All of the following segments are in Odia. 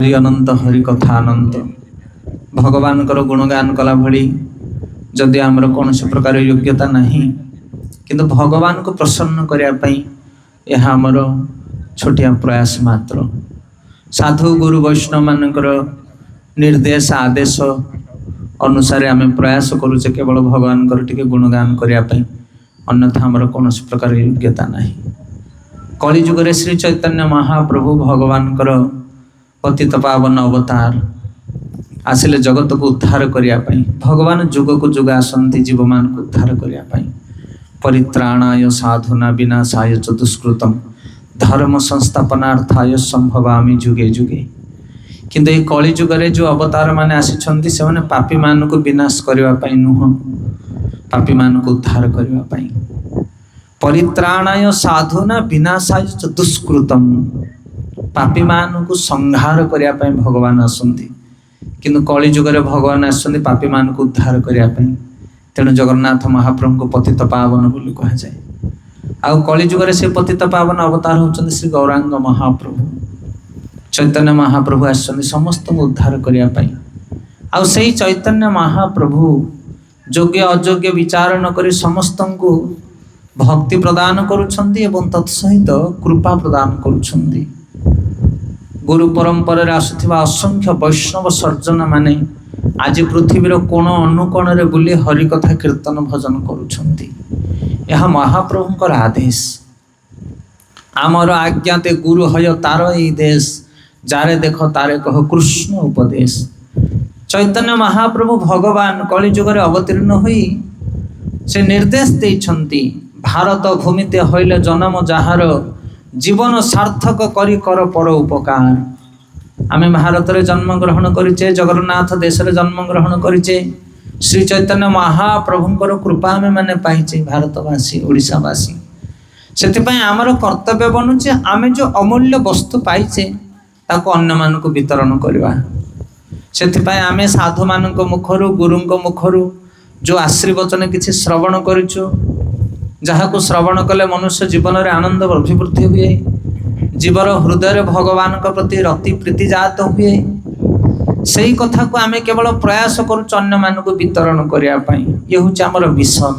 हरि अनंत हरि कथा अनंत भगवान गुणगान कला भली जदि आमर कौन प्रकार योग्यता नहीं किंतु भगवान को प्रसन्न करने यह आमर छोटिया प्रयास मात्र। साधु गुरु वैष्णव मानकर निर्देश आदेश अनुसार आम प्रयास करुचे केवल भगवान टिके गुणगान करने, अन्यथा आमर कौन प्रकार योग्यता नहीं। कलि जुगरे श्री चैतन्य महाप्रभु भगवान पतित पावन अवतार आसिले जगत को उद्धार करने। भगवान जुग को जुग आसंती जीव मान को उद्धार करने। परित्राणाय साधुना विनाशाय च दुष्कृतम धर्म संस्थापनार्थाय संभवामि जुगे जुगे। किंतु ये कलि जुगरे जो अवतार माने आसिछंती से माने पापी मान को विनाश करने नुह, पापी मान को उद्धार करने। परित्राणाय साधुना विनाशाय च दुष्कृतम, पापी मान को संहार करने भगवान आसंती, किंतु कलि जुगरे भगवान आसंती पापी मान को उद्धार करने। तेणु जगन्नाथ महाप्रभु को पतित पावन बोली कहा जाए। आउ कलि जुगरे से पतित पावन अवतार होचंदी श्री गौरांग महाप्रभु। चैतन्य महाप्रभु आसंती समस्त को उद्धार करने। आउ सही चैतन्य महाप्रभु योग्य अयोग्य विचार न करी समस्त को भक्ति प्रदान करुछंती एवं तत्सहित कृपा प्रदान करुछंती। गुरु परंपरा आसुथिबा असंख्य वैष्णव सर्जन माने आज पृथ्वीर कोण अनुकोण रे बुली हरि कथा कीर्तन भजन करुछंती। यह महाप्रभुंकर आदेश। आमर आज्ञाते गुरु हय तार ई देश, जारे देख तारे कह कृष्ण उपदेश। चैतन्य महाप्रभु भगवान कलि जुगरे अवतीर्ण होई से निर्देश देइछंती, भारत भूमिते हइले जन्म जहार जीवन सार्थक करी कर पर उपकार। आमे भारत रे जन्म ग्रहण करिचे, जगन्नाथ देश रे जन्म ग्रहण करिचे, श्री चैतन्य महाप्रभुंकर कृपा आमे माने पाइचे भारतवासी ओडिशावासी। सेतिपय आमर कर्तव्य बनुचे आमे जो अमूल्य वस्तु पाइचे ताको अन्य मानको वितरण करवा। सेतिपय आमे साधु मानक मुखरु गुरुंक मुखरु जो आशीर्वचन किछि श्रवण करिचो, जहाँ को श्रवण कले मनुष्य जीवन में आनंद अभिवृद्धि हुए, जीवर हृदय भगवान के प्रति रति प्रीति जात हुए। सही कथा को आमे केवल प्रयास करुच अन्य मान को वितरण करने। ये हूँ आमर मिशन।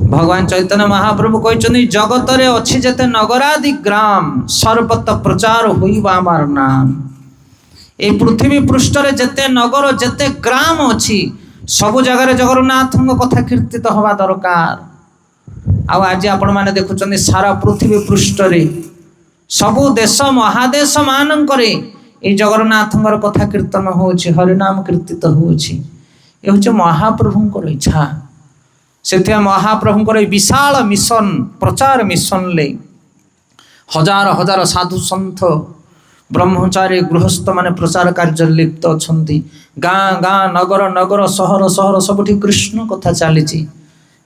भगवान चैतन्य महाप्रभु कहते जगत रे अच्छी जेते नगरादि ग्राम सर्वत प्रचार होइबा आमार नाम। ए पृथ्वी पृष्ठ रे जेते नगर जेते ग्राम अच्छी सबु जगह जगन्नाथ कथा कीर्तित हवा दरकार। आउ आज आपण माने देखुचंदी सारा पृथ्वी पृष्ठ रे सबु देश महादेश मानकर ये जगन्नाथंकर कथा कीर्तन होछि, हरिनाम कीर्तित होछि। ये होछि महाप्रभुंकर इच्छा। सेथे महाप्रभुंकर विशाल मिशन प्रचार मिशन ले हजार हजार साधु संत ब्रह्मचारी गृहस्थ माने प्रचार कार्य लिप्त अछंती। गाँ गाँ नगर नगर सहर सहर सबुठी कृष्ण कथा चलीची।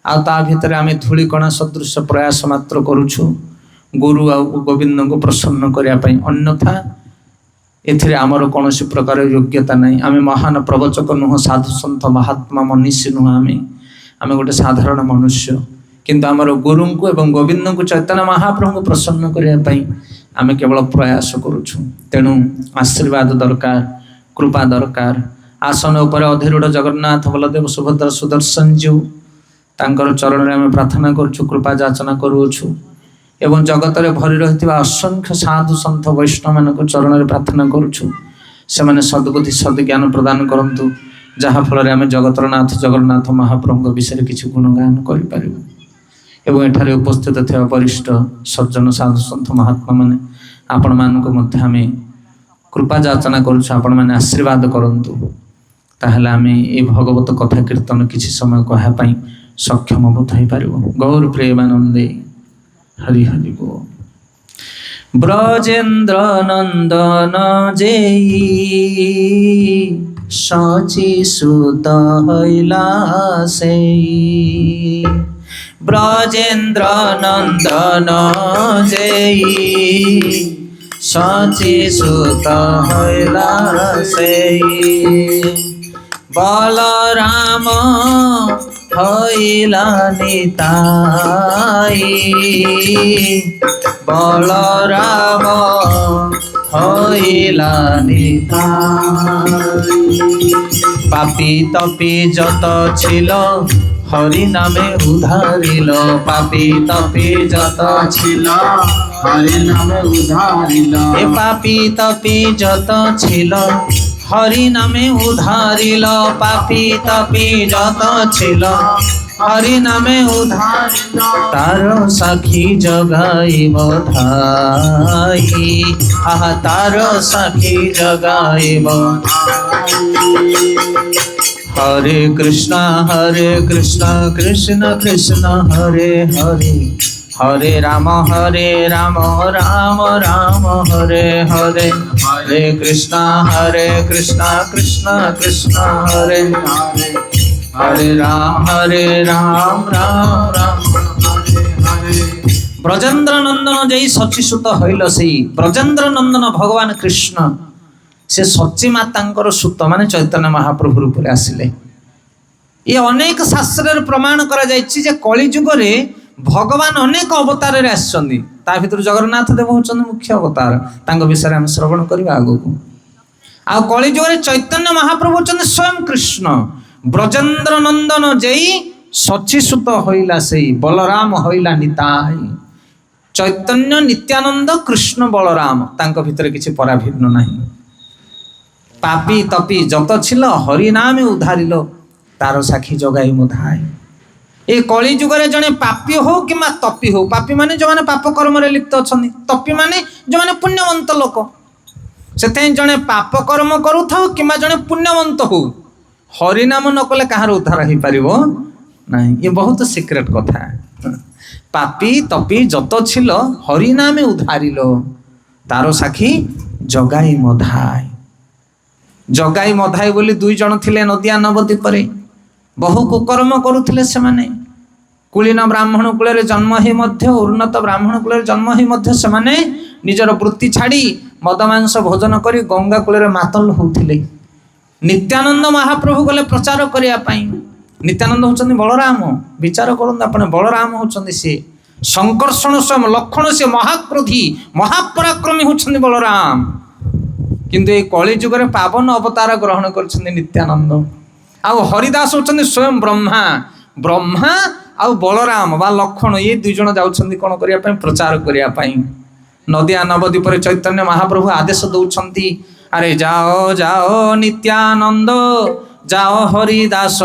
आ ता भितर आमे धूलिकणा सदृश प्रयास मात्र करुछु गुरु आ गोविंद को प्रसन्न करने पाई। अन्यथा एथिरे आमर कौन प्रकार योग्यता नहीं। आमे महान प्रवचक नुह, साधु संत महात्मा मनीषी नुह। आमे गोटे साधारण मनुष्य, किंतु आमर गुरु को एवं गोविंद को चैतन्य महाप्रभु को प्रसन्न करने पाई आमे केवल प्रयास करुछु। तेणु आशीर्वाद दरकार, कृपा दरकार। आसन उपर अधीरूढ़ जगन्नाथ बलदेव सुभद्रा सुदर्शन जीव तांकर चरण में आम प्रार्थना करुछु, कृपा याचना करुछु। एवं जगत रे भरी रही असंख्य साधु संत वैष्णव मान चरण में प्रार्थना करुछु, से माने सद्बुद्धि सद्ज्ञान प्रदान करंतु, जहाँ फल आम जगतर नाथ जगन्नाथ महाप्रभु विषय किसी गुणगान करें। एवं एठारे उपस्थित थे वरिष्ठ सज्जन साधु संत महात्मा माने आपण मानक मध्य आमे कृपा याचना करुछु, आपण माने आशीर्वाद करंतु। ताहले आमे ए भगवत कथा कीर्तन किसी समय कहवाई सक्षम बोध हो पार। गौर प्रेमानंदे हरि हरि गो। ब्रजेन्द्र नंदन जेई सची सुत हइला सेई। ब्रजेन्द्र नंदन जेई सची सुत हइला सेई। बलराम हइला निताई। बलराम হইলা নিতাই। পাপি তপি যত ছিল হরি নামে উধারিল, পাপি তপি যত ছিল হরি নামে উধারিল। এ পাপি তপি যত ছিল হরি নামে উধারিল, পাপি তপি যত ছিল হরি নামে উধারিল। তার সাক্ষী জগাইব ধাই, আহা তার সাক্ষী জগাইব। হরে কৃষ্ণ কৃষ্ণ কৃষ্ণ হরে হরে, হরে রাম রাম রাম হরে হরে। হরে কৃষ্ণ কৃষ্ণ কৃষ্ণ হরে হরে, হরে রাম রাম রাম হরে। ব্রজেন্দ্র নন্দন যেই সচিসুত হইল, সেই ব্রজেন্দ্র নন্দন ভগবান কৃষ্ণ সে সচী মাতাঙ্কর সুত মানে চৈতন্য মহাপ্রভু রূপে আসিলে। এ অনেক শাস্ত্রের প্রমাণ করা যাইছি যে কলি যুগরে ভগবান অনেক অবতারের আসছেন। তা ভিতর জগন্নাଥ দেব হচ্ছেন মুখ্য অবতার, তাঙ্ক বিষয়ে আমি শ্রবণ କରିବା আগুকু। ଆଉ କଳି ଯୁଗରେ ଚୈତନ୍ୟ ମହାପ୍ରଭୁ ହଉଛନ୍ତି ସ୍ୱୟଂ କୃଷ୍ଣ। ବ୍ରଜେନ୍ଦ୍ର ନନ୍ଦନ ଯେଇ ସଚିସୁତ ହଇଲା ସେଇ, ବଳରାମ ହଇଲା ନିତାଇ। ଚୈତନ୍ୟ ନିତ୍ୟାନନ୍ଦ କୃଷ୍ଣ ବଳରାମ, ତାଙ୍କ ଭିତରେ କିଛି ପରାଭିନ୍ନ ନାହିଁ। ପାପି ତପି ଯତ ছিল ହରି ନାମେ ଉଦ୍ଧାରିଲ, ତାର ସାକ୍ଷୀ ଜଗାଇ ମୁଧାଇ। ଏ କଳି ଯୁଗରେ ଜଣେ ପାପୀ ହଉ କିମ୍ବା ତପି ହଉ, ପାପୀ ମାନେ ଯେଉଁମାନେ ପାପ କର୍ମରେ ଲିପ୍ତ ଅଛନ୍ତି, ତପି ମାନେ ଯେଉଁମାନେ ପୁଣ୍ୟବନ୍ତ ଲୋକ। ସେଥିପାଇଁ ଜଣେ ପାପ କର୍ମ କରୁଥାଉ କିମ୍ବା ଜଣେ ପୁଣ୍ୟବନ୍ତ ହଉ, ହରିନାମ ନ କଲେ କାହାର ଉଦ୍ଧାର ହେଇପାରିବ ନାହିଁ। ଏ ବହୁତ ସିକ୍ରେଟ କଥା। ପାପି ତପି ଯତ ছিল ହରିନାମେ ଉଦ୍ଧାରିଲ, ତାର ସାକ୍ଷୀ ଜଗାଇ ମଧାଇ। ଜଗାଇ ମଧାଇ ବୋଲି ଦୁଇ ଜଣ ଥିଲେ ନଦିଆ ନବଦ୍ୱୀପରେ। ବହୁ କୁକର୍ମ କରୁଥିଲେ ସେମାନେ। କୁଳୀନ ବ୍ରାହ୍ମଣ କୂଳରେ ଜନ୍ମ ହେଇ ମଧ୍ୟ, ଉନ୍ନତ ବ୍ରାହ୍ମଣ କୂଳରେ ଜନ୍ମ ହେଇ ମଧ୍ୟ ସେମାନେ ନିଜର ବୃତ୍ତି ଛାଡ଼ି ମଦ ମାଂସ ଭୋଜନ କରି ଗଙ୍ଗା କୂଳରେ ମାତଲ ହେଉଥିଲେ। ନିତ୍ୟାନନ୍ଦ ମହାପ୍ରଭୁ ଗଲେ ପ୍ରଚାର କରିବା ପାଇଁ। ନିତ୍ୟାନନ୍ଦ ହେଉଛନ୍ତି ବଳରାମ। ବିଚାର କରନ୍ତୁ ଆପଣ, ବଳରାମ ହେଉଛନ୍ତି ସିଏ ଶଙ୍କର୍ଷଣ ସ୍ୱୟଂ, ଲକ୍ଷଣ ସିଏ ମହାକ୍ରୋଧୀ ମହାପରାକ୍ରମୀ ହେଉଛନ୍ତି ବଳରାମ। କିନ୍ତୁ ଏଇ କଳି ଯୁଗରେ ପାବନ ଅବତାର ଗ୍ରହଣ କରିଛନ୍ତି ନିତ୍ୟାନନ୍ଦ। ଆଉ ହରିଦାସ ହେଉଛନ୍ତି ସ୍ୱୟଂ ବ୍ରହ୍ମା। ବ୍ରହ୍ମା ଆଉ ବଳରାମ ବା ଲକ୍ଷଣ, ଏ ଦୁଇ ଜଣ ଯାଉଛନ୍ତି କ'ଣ କରିବା ପାଇଁ? ପ୍ରଚାର କରିବା ପାଇଁ। ନଦିଆ ନବଦ୍ୱୀପରେ ଚୈତନ୍ୟ ମହାପ୍ରଭୁ ଆଦେଶ ଦଉଛନ୍ତି, ଆରେ ଯାଅ ଯାଅ ନିତ୍ୟାନନ୍ଦ, ଯାଅ ହରିଦାସ,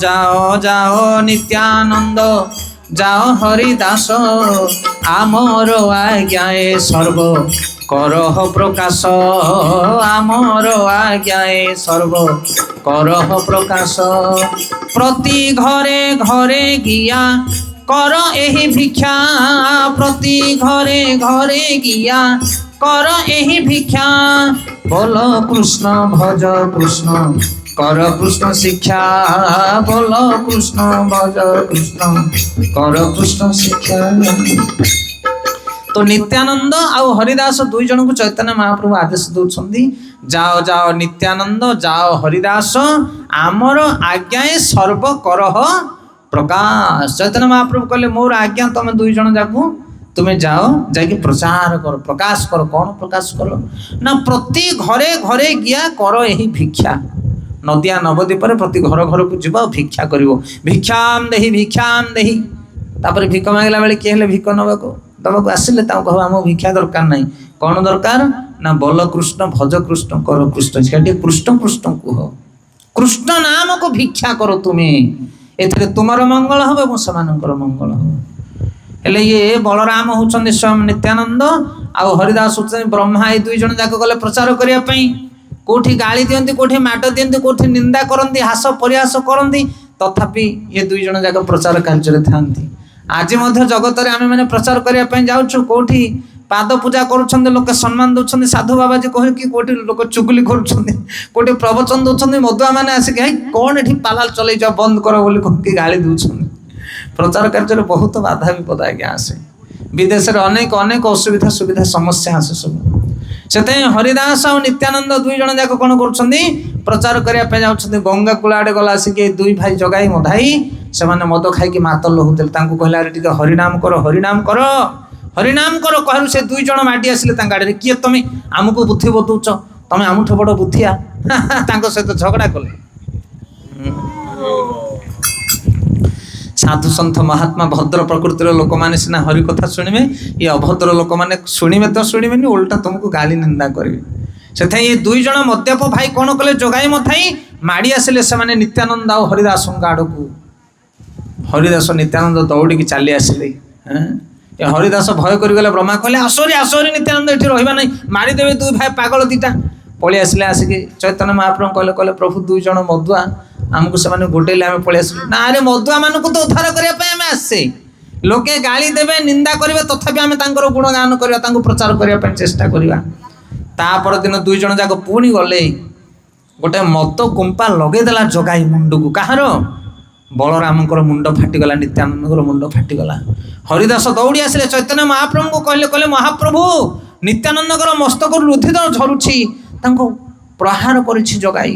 ଯାଅ ଯାଅ ନିତ୍ୟାନନ୍ଦ, ଯାଅ ହରିଦାସ, ଆମର ଆଜ୍ଞା ଏ ସର୍ବ করহ প্রকাশ, আমার আজ্ঞায় সর্ব করহ প্রকাশ। প্রতি ঘরে ঘরে গিয়া কর এহি ভিক্ষা, প্রতি ঘরে ঘরে গিয়া কর এহি ভিক্ষা। বল কৃষ্ণ ভজ কৃষ্ণ, কর কৃষ্ণ শিক্ষা, বল কৃষ্ণ ভজ কৃষ্ণ, কর কৃষ্ণ শিক্ষা। তো নিত্যানন্দ ଆଉ ହରିଦାସ ଦୁଇ ଜଣଙ୍କୁ ଚୈତନ୍ୟ ମହାପ୍ରଭୁ ଆଦେଶ ଦଉଛନ୍ତି, ଯାଅ ଯାଅ ନିତ୍ୟାନନ୍ଦ, ଯାଅ ହରିଦାସ, ଆମର ଆଜ୍ଞାଏ ସର୍ବ କରହ ପ୍ରକାଶ। ଚୈତନ୍ୟ ମହାପ୍ରଭୁ କହିଲେ ମୋର ଆଜ୍ଞା ତମେ ଦୁଇ ଜଣ ଯାକୁ ତୁମେ ଯାଅ, ଯାଇକି ପ୍ରଚାର କର, ପ୍ରକାଶ କର। କ'ଣ ପ୍ରକାଶ କର ନା ପ୍ରତି ଘରେ ଘରେ ଗିଆ କର ଏହି ଭିକ୍ଷା। ନଦିଆ ନବଦ୍ୱୀପରେ ପ୍ରତି ଘର ଘରକୁ ଯିବ ଆଉ ଭିକ୍ଷା କରିବ। ଭିକ୍ଷାମ ଦେହି ଭିକ୍ଷାମ ଦେହି। ତାପରେ ଭିକ ମାଗିଲା ବେଳେ କିଏ ହେଲେ ଭିକ ନେବାକୁ ଦେବାକୁ ଆସିଲେ ତାଙ୍କୁ କହିବ ଆମ ଭିକ୍ଷା ଦରକାର ନାହିଁ। କ'ଣ ଦରକାର ନା ବଲ କୃଷ୍ଣ ଭଜ କୃଷ୍ଣ କର କୃଷ୍ଣ। ସେଠି କୃଷ୍ଣ କୃଷ୍ଣ କୁହ, କୃଷ୍ଣ ନାମକୁ ଭିକ୍ଷା କର ତୁମେ, ଏଥିରେ ତୁମର ମଙ୍ଗଳ ହେବ ଏବଂ ସେମାନଙ୍କର ମଙ୍ଗଳ ହେବ। ହେଲେ ଇଏ ବଳରାମ ହେଉଛନ୍ତି ସ୍ୱୟଂ ନିତ୍ୟାନନ୍ଦ, ଆଉ ହରିଦାସ ହେଉଛନ୍ତି ବ୍ରହ୍ମା। ଏଇ ଦୁଇ ଜଣ ଯାକ ଗଲେ ପ୍ରଚାର କରିବା ପାଇଁ। କେଉଁଠି ଗାଳି ଦିଅନ୍ତି, କେଉଁଠି ମାଡ଼ ଦିଅନ୍ତି, କେଉଁଠି ନିନ୍ଦା କରନ୍ତି, ହାସ ପରିହାସ କରନ୍ତି, ତଥାପି ଏ ଦୁଇ ଜଣ ଯାକ ପ୍ରଚାର କାର୍ଯ୍ୟରେ ଥାନ୍ତି। ଆଜି ମଧ୍ୟ ଜଗତରେ ଆମେମାନେ ପ୍ରଚାର କରିବା ପାଇଁ ଯାଉଛୁ, କେଉଁଠି ପାଦ ପୂଜା କରୁଛନ୍ତି, ଲୋକେ ସମ୍ମାନ ଦେଉଛନ୍ତି, ସାଧୁ ବାବାଜୀ କହିକି, କେଉଁଠି ଲୋକ ଚୁଗୁଲି କରୁଛନ୍ତି, କେଉଁଠି ପ୍ରବଚନ ଦେଉଛନ୍ତି, ମଦୁଆ ମାନେ ଆସିକି ହେଇ କ'ଣ ଏଠି ପାଲାଲ ଚଲେଇଛ ବନ୍ଦ କର ବୋଲି କହିକି ଗାଳି ଦେଉଛନ୍ତି। ପ୍ରଚାର କାର୍ଯ୍ୟରେ ବହୁତ ବାଧା ବିପଦ ଆଜ୍ଞା ଆସେ। ବିଦେଶରେ ଅନେକ ଅନେକ ଅସୁବିଧା ସୁବିଧା ସମସ୍ୟା ଆସେ ସବୁ। ସେଥିପାଇଁ ହରିଦାସ ଆଉ ନିତ୍ୟାନନ୍ଦ ଦୁଇ ଜଣ ଯାକ କ'ଣ କରୁଛନ୍ତି? ପ୍ରଚାର କରିବା ପାଇଁ ଯାଉଛନ୍ତି। ଗଙ୍ଗା କୂଳ ଆଡ଼େ ଗଲା ଆସିକି ଦୁଇ ଭାଇ ଜଗାଇ ମଧାଇ ସେମାନେ ମଦ ଖାଇକି ମାତଲ ହେଉଥିଲେ। ତାଙ୍କୁ କହିଲା ଆରେ ଟିକେ ହରିନାମ କର, ହରିନାମ କର, हरिनाम कर कहू से दुई जन माटी आसिले गाड़ी किए तुम आमको बुद्धि बतौच तुम आमठ बड़ बुद्धिया सहित झगड़ा कले। साधु सन्थ महात्मा भद्र प्रकृतिर लोक मैंने सीना हरि कथा शुणे, ये अभद्र लोक मैंने शुणे तो शुणे उल्टा तुमको गाली निंदा करेंगे। से ये दुई जन मद्यप भाई कौन कले जगाई मथाई माड़ी आसिले से नित्यानंद आ हरिदास आड़ को हरिदास नित्यानंद दौड़ी की चली आसिले। ये हरिदास भय करगले ब्रह्मा कहले आसोरी आसोरी नित्यानंद ये रहा ना मारिदेवे दुई भाई पागल दीटा पलि आसिले। आसिक चैतन्य महाप्रभु कहले कहले प्रभु दुई जन मदुआ आमको से गोटेले आम पलि आसिलु ना रे मदुआ मान को तो उद्धार करने आम आसे लोके गाली देवे निंदा करेंगे तथापि आम गुणगान करवा प्रचार करने चेष्टा करवा। तापर दिन दुई जन जाक पुणी गले गोटे मत कुंपा लगेदेला जगाई मुंड को कहार बलराम मुंड फाटीगला नित्यानंद मुंड फाटीगला। हरिदास दौड़ी आसिले चैतन्य महाप्रभु को कहले कहले महाप्रभु नित्यानंद मस्तक रुधिर झरुछि प्रहार करिछि जगाई।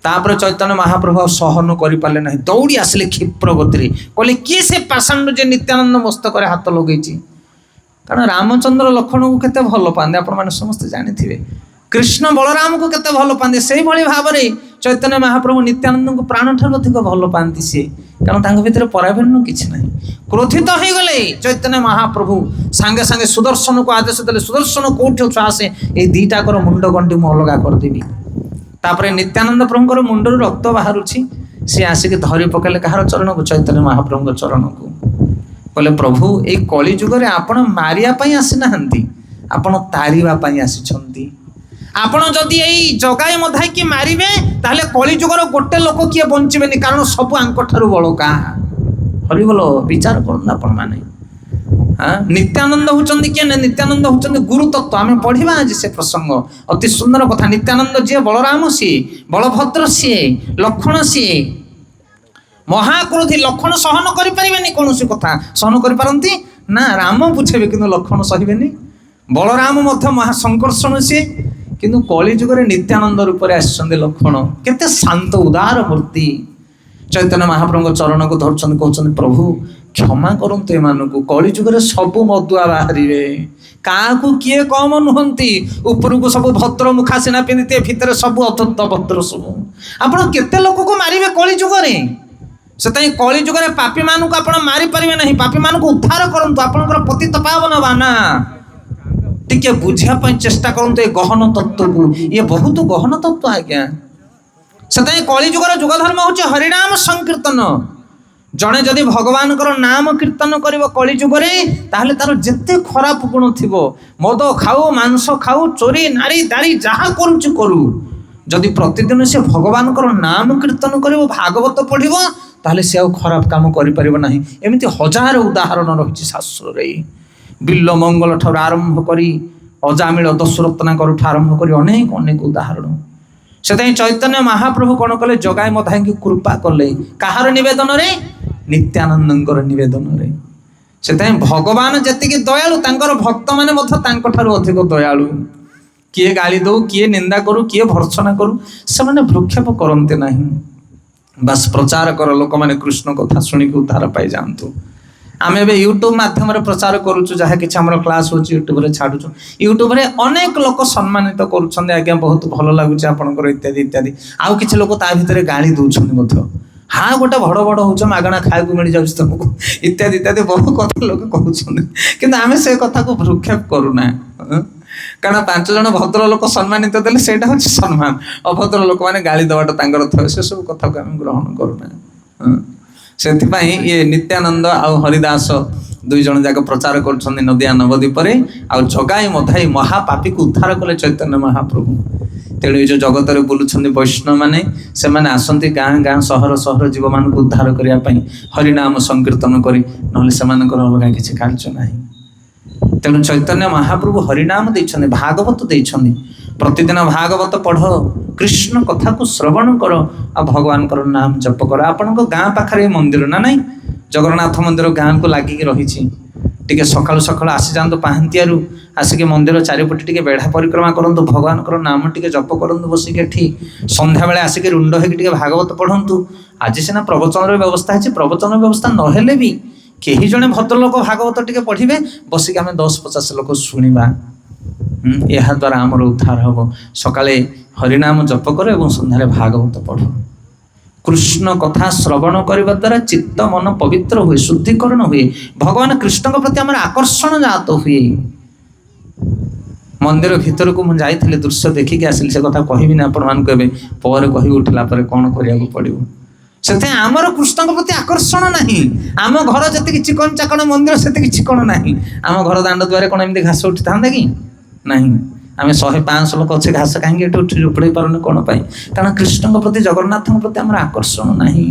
तापर चैतन्य महाप्रभु सहन करि पाले नहीं दौड़ी आसिले क्षिप्र गति कहले किए से पाषांड जे नित्यानंद मस्तक हाथ लगेछि। कारण रामचंद्र लक्ष्मण को केते भल पाते आपण माने समस्त जानिथिबे कृष्ण बलराम को केते भल पाते से भली भाव में चैतन्य महाप्रभु नित्यानंद को प्राण ठार अधिक भल पाती सी कारण तांग भितर पराभिन्न किछि नाही। क्रोधित हो गले चैतन्य महाप्रभु सांगे सांगे सुदर्शन को आदेश देले सुदर्शन कोठी आसे ए दीटा कर मुंड गंडी मु अलगा कर देबी। तापर नित्यानंद प्रभुଙ୍କର मुंडରୁ रक्त बाहरुछि से आसिक धरी पकेले कहार चरण को चैतन्य महाप्रभु चरण को कहले प्रभु ए कली जुग रे आपण मारिया पई आसी नाहंती आपण तारिबा पई आसीछंती। आपण जदि एई जगाई मधाई की मारिबे ताले कली जुगर गोटे लोक किए बंचिबेनी कारण सब आंक ठारू बळका हरि बोलो विचार करन आपण माने। नित्यानंद होचंदी के नित्यानंद होचंदी गुरु तत्व आमे पढ़िबा आज से प्रसंग अति सुंदर कथा। नित्यानंद जे बलराम सी बलभद्र सी लक्ष्मण सी महाक्रोधी लक्ष्मण सहन करि परिबेनी कौन सी कथा सहन करि पारंती ना राम बुझेबे किंतु लक्ष्मण सहिबेनी। बलराम मध्य महासंकर्षण सी किंतु कली जुग रे नित्यानंद रूप रे आछंदे लक्ष्मण केते शांत उदार मूर्ति। चैतन्य महाप्रभु चरण को धरछन कहछन प्रभु क्षमा करंतु एमानकु कली जुग रे सब मदुआ बाहरिबे काकू किए कम नुहंती ऊपर को सब भद्र मुखा सेना पिंदिते भितर सब अतत्त भद्र सब आपण केते लोक को मारिबे कली जुग रे से कली जुग रे पापी मानू को आपण मारी परिबे नहीं पापी मानू को उद्धार करंतु आपनकर पतित पावन बाना टिके बुझिया पई चेष्टा करंतु ए गहन तत्व को ये बहुत गहन तत्व आज्ञा। से कली जुग रे जुग धर्म होचे हरिनाम संकीर्तन जड़े जदि भगवान नाम कीर्तन कर कली जुग ताहले तार जेते खराब गुण थिबो मद खाऊ मांस खाऊ चोरी नारी दारी जहाँ करुच करू जदि प्रतिदिन से भगवान नाम कीर्तन कर भागवत पढ़िबो ताहले से खराब काम करि परिबो नाही। एमिति हजार उदाहरण रही शास्त्र रे बिल्ल मंगल ठार आरंभ करी अजामिल दशरत्नाकर आरंभ करी अनेक अनेक उदाहरण। से चैतन्य महाप्रभु कौन कले जगाई मधाई की कृपा कले कहार निवेदन रे नित्यानंदर निवेदन रे। से भगवान जी दयालु तांकर भक्त माने अधिक दयालु किए गाली दो किए निंदा करू किए भर्सना करू से माने भ्रूक्षेप करते नहीं बस प्रचार कर लोक माने कृष्ण कथा शुणिक उद्धार पाई जातु। आम ए यूट्यूब माध्यम प्रचार करुचु जहाँ कि क्लास हो यूट्यूब छाड़ू यूट्यूब अनेक लोक सम्मानित करुँच आज्ञा बहुत भल लगुच आपंकर इत्यादि इत्यादि आउ कि लोक ता भर गाड़ी दौरान हाँ गोटे भड़ भड़ हो मागणा खाया मिल जाऊँ तुमको इत्यादि इत्यादि बहुत कथा लोग कहते कि आम से कथा को भ्रूक्षेप करूना कारण 5 जन भद्र लोक सम्मानित देले सेटा हूँ सम्मान अभद्र लोक मैंने गाड़ी दबाटा थे से सब कथा को आम ग्रहण करूना। से ये नित्यानंद आउ हरिदास दुई जन जाक प्रचार कर नदिया नवद्वीप आउ जगाई मधाई महापापी को उद्धार कले चैतन्य महाप्रभु। तेणु ये जो जगत में बुलूं वैष्णव मैंने से आसती गाँ गाँ सहर सहर जीव मान को उद्धार करने हरिनाम संकीर्तन करी से अलग किसी कार्य ना। तेणु चैतन्य महाप्रभु हरिनाम देइछन्ति भागवत देइछन्ति प्रतिदिन भागवत पढ़ कृष्ण कथा को श्रवण कर आ भगवान नाम जप कर। आपण गाँ पाखे मंदिर ना नहीं जगन्नाथ मंदिर गाँ को लगिकी रही टे सकालू सकालू आसी जातु पाहांतियारू आसिक मंदिर चारिपटे टे बेढ़ा परिक्रमा करूँ भगवान नाम टे जप करूँ बसिक एठी संध्या बेले आसिक रुंड होगी भागवत पढ़ंतु। आज सीना प्रवचन व्यवस्था है प्रवचन व्यवस्था नहेले भी କେହି ଜଣେ ଭଦ୍ରଲୋକ ଭାଗବତ ଟିକେ ପଢ଼ିବେ, ବସିକି ଆମେ 10-50 ଲୋକ ଶୁଣିବା। ଏହା ଦ୍ୱାରା ଆମର ଉଦ୍ଧାର ହେବ। ସକାଳେ ହରିନାମ ଜପ କର ଏବଂ ସନ୍ଧ୍ୟାରେ ଭାଗବତ ପଢ଼। କୃଷ୍ଣ କଥା ଶ୍ରବଣ କରିବା ଦ୍ୱାରା ଚିତ୍ତ ମନ ପବିତ୍ର ହୁଏ, ଶୁଦ୍ଧିକରଣ ହୁଏ, ଭଗବାନ କୃଷ୍ଣଙ୍କ ପ୍ରତି ଆମର ଆକର୍ଷଣ ଜାତ ହୁଏ। ମନ୍ଦିର ଭିତରକୁ ମୁଁ ଯାଇଥିଲି, ଦୃଶ୍ୟ ଦେଖିକି ଆସିଲି, ସେ କଥା କହିବିନି ଆପଣମାନଙ୍କୁ ଏବେ, ପରେ କହିବି ଉଠିଲା ପରେ କ'ଣ କରିବାକୁ ପଡ଼ିବ। ସେଥିପାଇଁ ଆମର କୃଷ୍ଣଙ୍କ ପ୍ରତି ଆକର୍ଷଣ ନାହିଁ। ଆମ ଘର ଯେତିକି ଚିକଣ ଚାକଣ, ମନ୍ଦିର ସେତିକି ଚିକଣ ନାହିଁ। ଆମ ଘର ଦାଣ୍ଡ ଦୁଆରେ କ'ଣ ଏମିତି ଘାସ ଉଠିଥାନ୍ତା କି? ନାହିଁ। ଆମେ 100-500 ଲୋକ ଅଛେ, ଘାସ କାହିଁକି ଏଠି ଉପାଡ଼ି ପାରୁନି କ'ଣ ପାଇଁ? କାରଣ କୃଷ୍ଣଙ୍କ ପ୍ରତି, ଜଗନ୍ନାଥଙ୍କ ପ୍ରତି ଆମର ଆକର୍ଷଣ ନାହିଁ।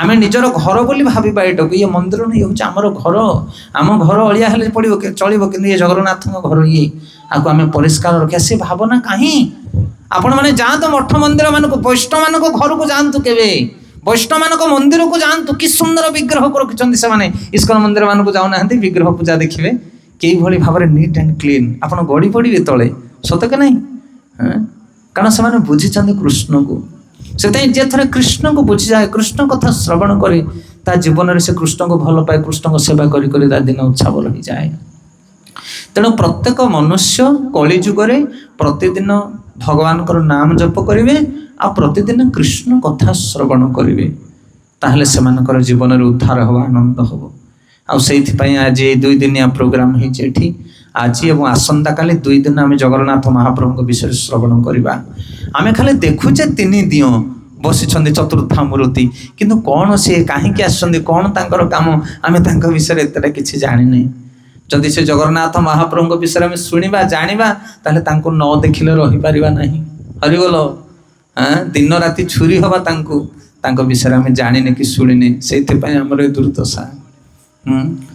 ଆମେ ନିଜର ଘର ବୋଲି ଭାବିବା ଏଇଟାକୁ, ଇଏ ମନ୍ଦିର ନୁହେଁ, ଇଏ ହେଉଛି ଆମର ଘର। ଆମ ଘର ଅଳିଆ ହେଲେ ପଡ଼ିବ ଚଳିବ, କିନ୍ତୁ ଇଏ ଜଗନ୍ନାଥଙ୍କ ଘର, ଇଏ ଆକୁ ଆମେ ପରିଷ୍କାର ରଖିବା, ସେ ଭାବନା କାହିଁ? ଆପଣମାନେ ଯାଆନ୍ତୁ ମଠ ମନ୍ଦିର ମାନଙ୍କୁ, ବୈଷ୍ଣବମାନଙ୍କ ଘରକୁ ଯାଆନ୍ତୁ, କେବେ ବୈଷ୍ଣବମାନଙ୍କ ମନ୍ଦିରକୁ ଯାଆନ୍ତୁ, କି ସୁନ୍ଦର ବିଗ୍ରହକୁ ରଖିଛନ୍ତି ସେମାନେ। ଇସ୍କନ ମନ୍ଦିର ମାନଙ୍କୁ ଯାଉନାହାନ୍ତି, ବିଗ୍ରହ ପୂଜା ଦେଖିବେ କିଭଳି ଭାବରେ ନିଟ୍ ଆଣ୍ଡ କ୍ଲିନ୍, ଆପଣ ଗଡ଼ି ପଡ଼ିବେ ତଳେ, ସତ କି ନାହିଁ? କାରଣ ସେମାନେ ବୁଝିଛନ୍ତି କୃଷ୍ଣକୁ। ସେଥିପାଇଁ ଯିଏ ଥରେ କୃଷ୍ଣକୁ ବୁଝିଯାଏ, କୃଷ୍ଣ କଥା ଶ୍ରବଣ କରେ, ତା ଜୀବନରେ ସେ କୃଷ୍ଣଙ୍କୁ ଭଲ ପାଏ, କୃଷ୍ଣଙ୍କ ସେବା କରି କରି ତା ଦିନ ଉତ୍ସବ ହେଇଯାଏ। ତେଣୁ ପ୍ରତ୍ୟେକ ମନୁଷ୍ୟ କଳି ଯୁଗରେ ପ୍ରତିଦିନ ଭଗବାନଙ୍କର ନାମ ଜପ କରିବେ, ଆଉ ପ୍ରତିଦିନ କୃଷ୍ଣ କଥା ଶ୍ରବଣ କରିବେ, ତାହେଲେ ସେମାନଙ୍କର ଜୀବନରେ ଉଦ୍ଧାର ହେବ, ଆନନ୍ଦ ହେବ। ଆଉ ସେଇଥିପାଇଁ ଆଜି ଏଇ 2 ଦିନିଆ ପ୍ରୋଗ୍ରାମ ହେଇଛି ଏଠି। ଆଜି ଏବଂ ଆସନ୍ତାକାଲି 2 ଦିନ ଆମେ ଜଗନ୍ନାଥ ମହାପ୍ରଭୁଙ୍କ ବିଷୟରେ ଶ୍ରବଣ କରିବା। ଆମେ ଖାଲି ଦେଖୁଛେ 3 ଦିନ ବସିଛନ୍ତି ଚତୁର୍ଦ୍ଧାମୂର୍ତ୍ତି, କିନ୍ତୁ କ'ଣ ସିଏ କାହିଁକି ଆସିଛନ୍ତି, କ'ଣ ତାଙ୍କର କାମ, ଆମେ ତାଙ୍କ ବିଷୟରେ ଏତେଟା କିଛି ଜାଣିନେ। ଯଦି ସେ ଜଗନ୍ନାଥ ମହାପ୍ରଭୁଙ୍କ ବିଷୟରେ ଆମେ ଶୁଣିବା, ଜାଣିବା, ତାହେଲେ ତାଙ୍କୁ ନ ଦେଖିଲେ ରହିପାରିବା ନାହିଁ। ହରିବୋଲ। ଦିନ ରାତି ଛୁରୀ ହବା ତାଙ୍କୁ, ତାଙ୍କ ବିଷୟରେ ଆମେ ଜାଣିନେ କି ଶୁଣିନେ, ସେଇଥିପାଇଁ ଆମର ଏ ଦୁର୍ଦ୍ଦଶା।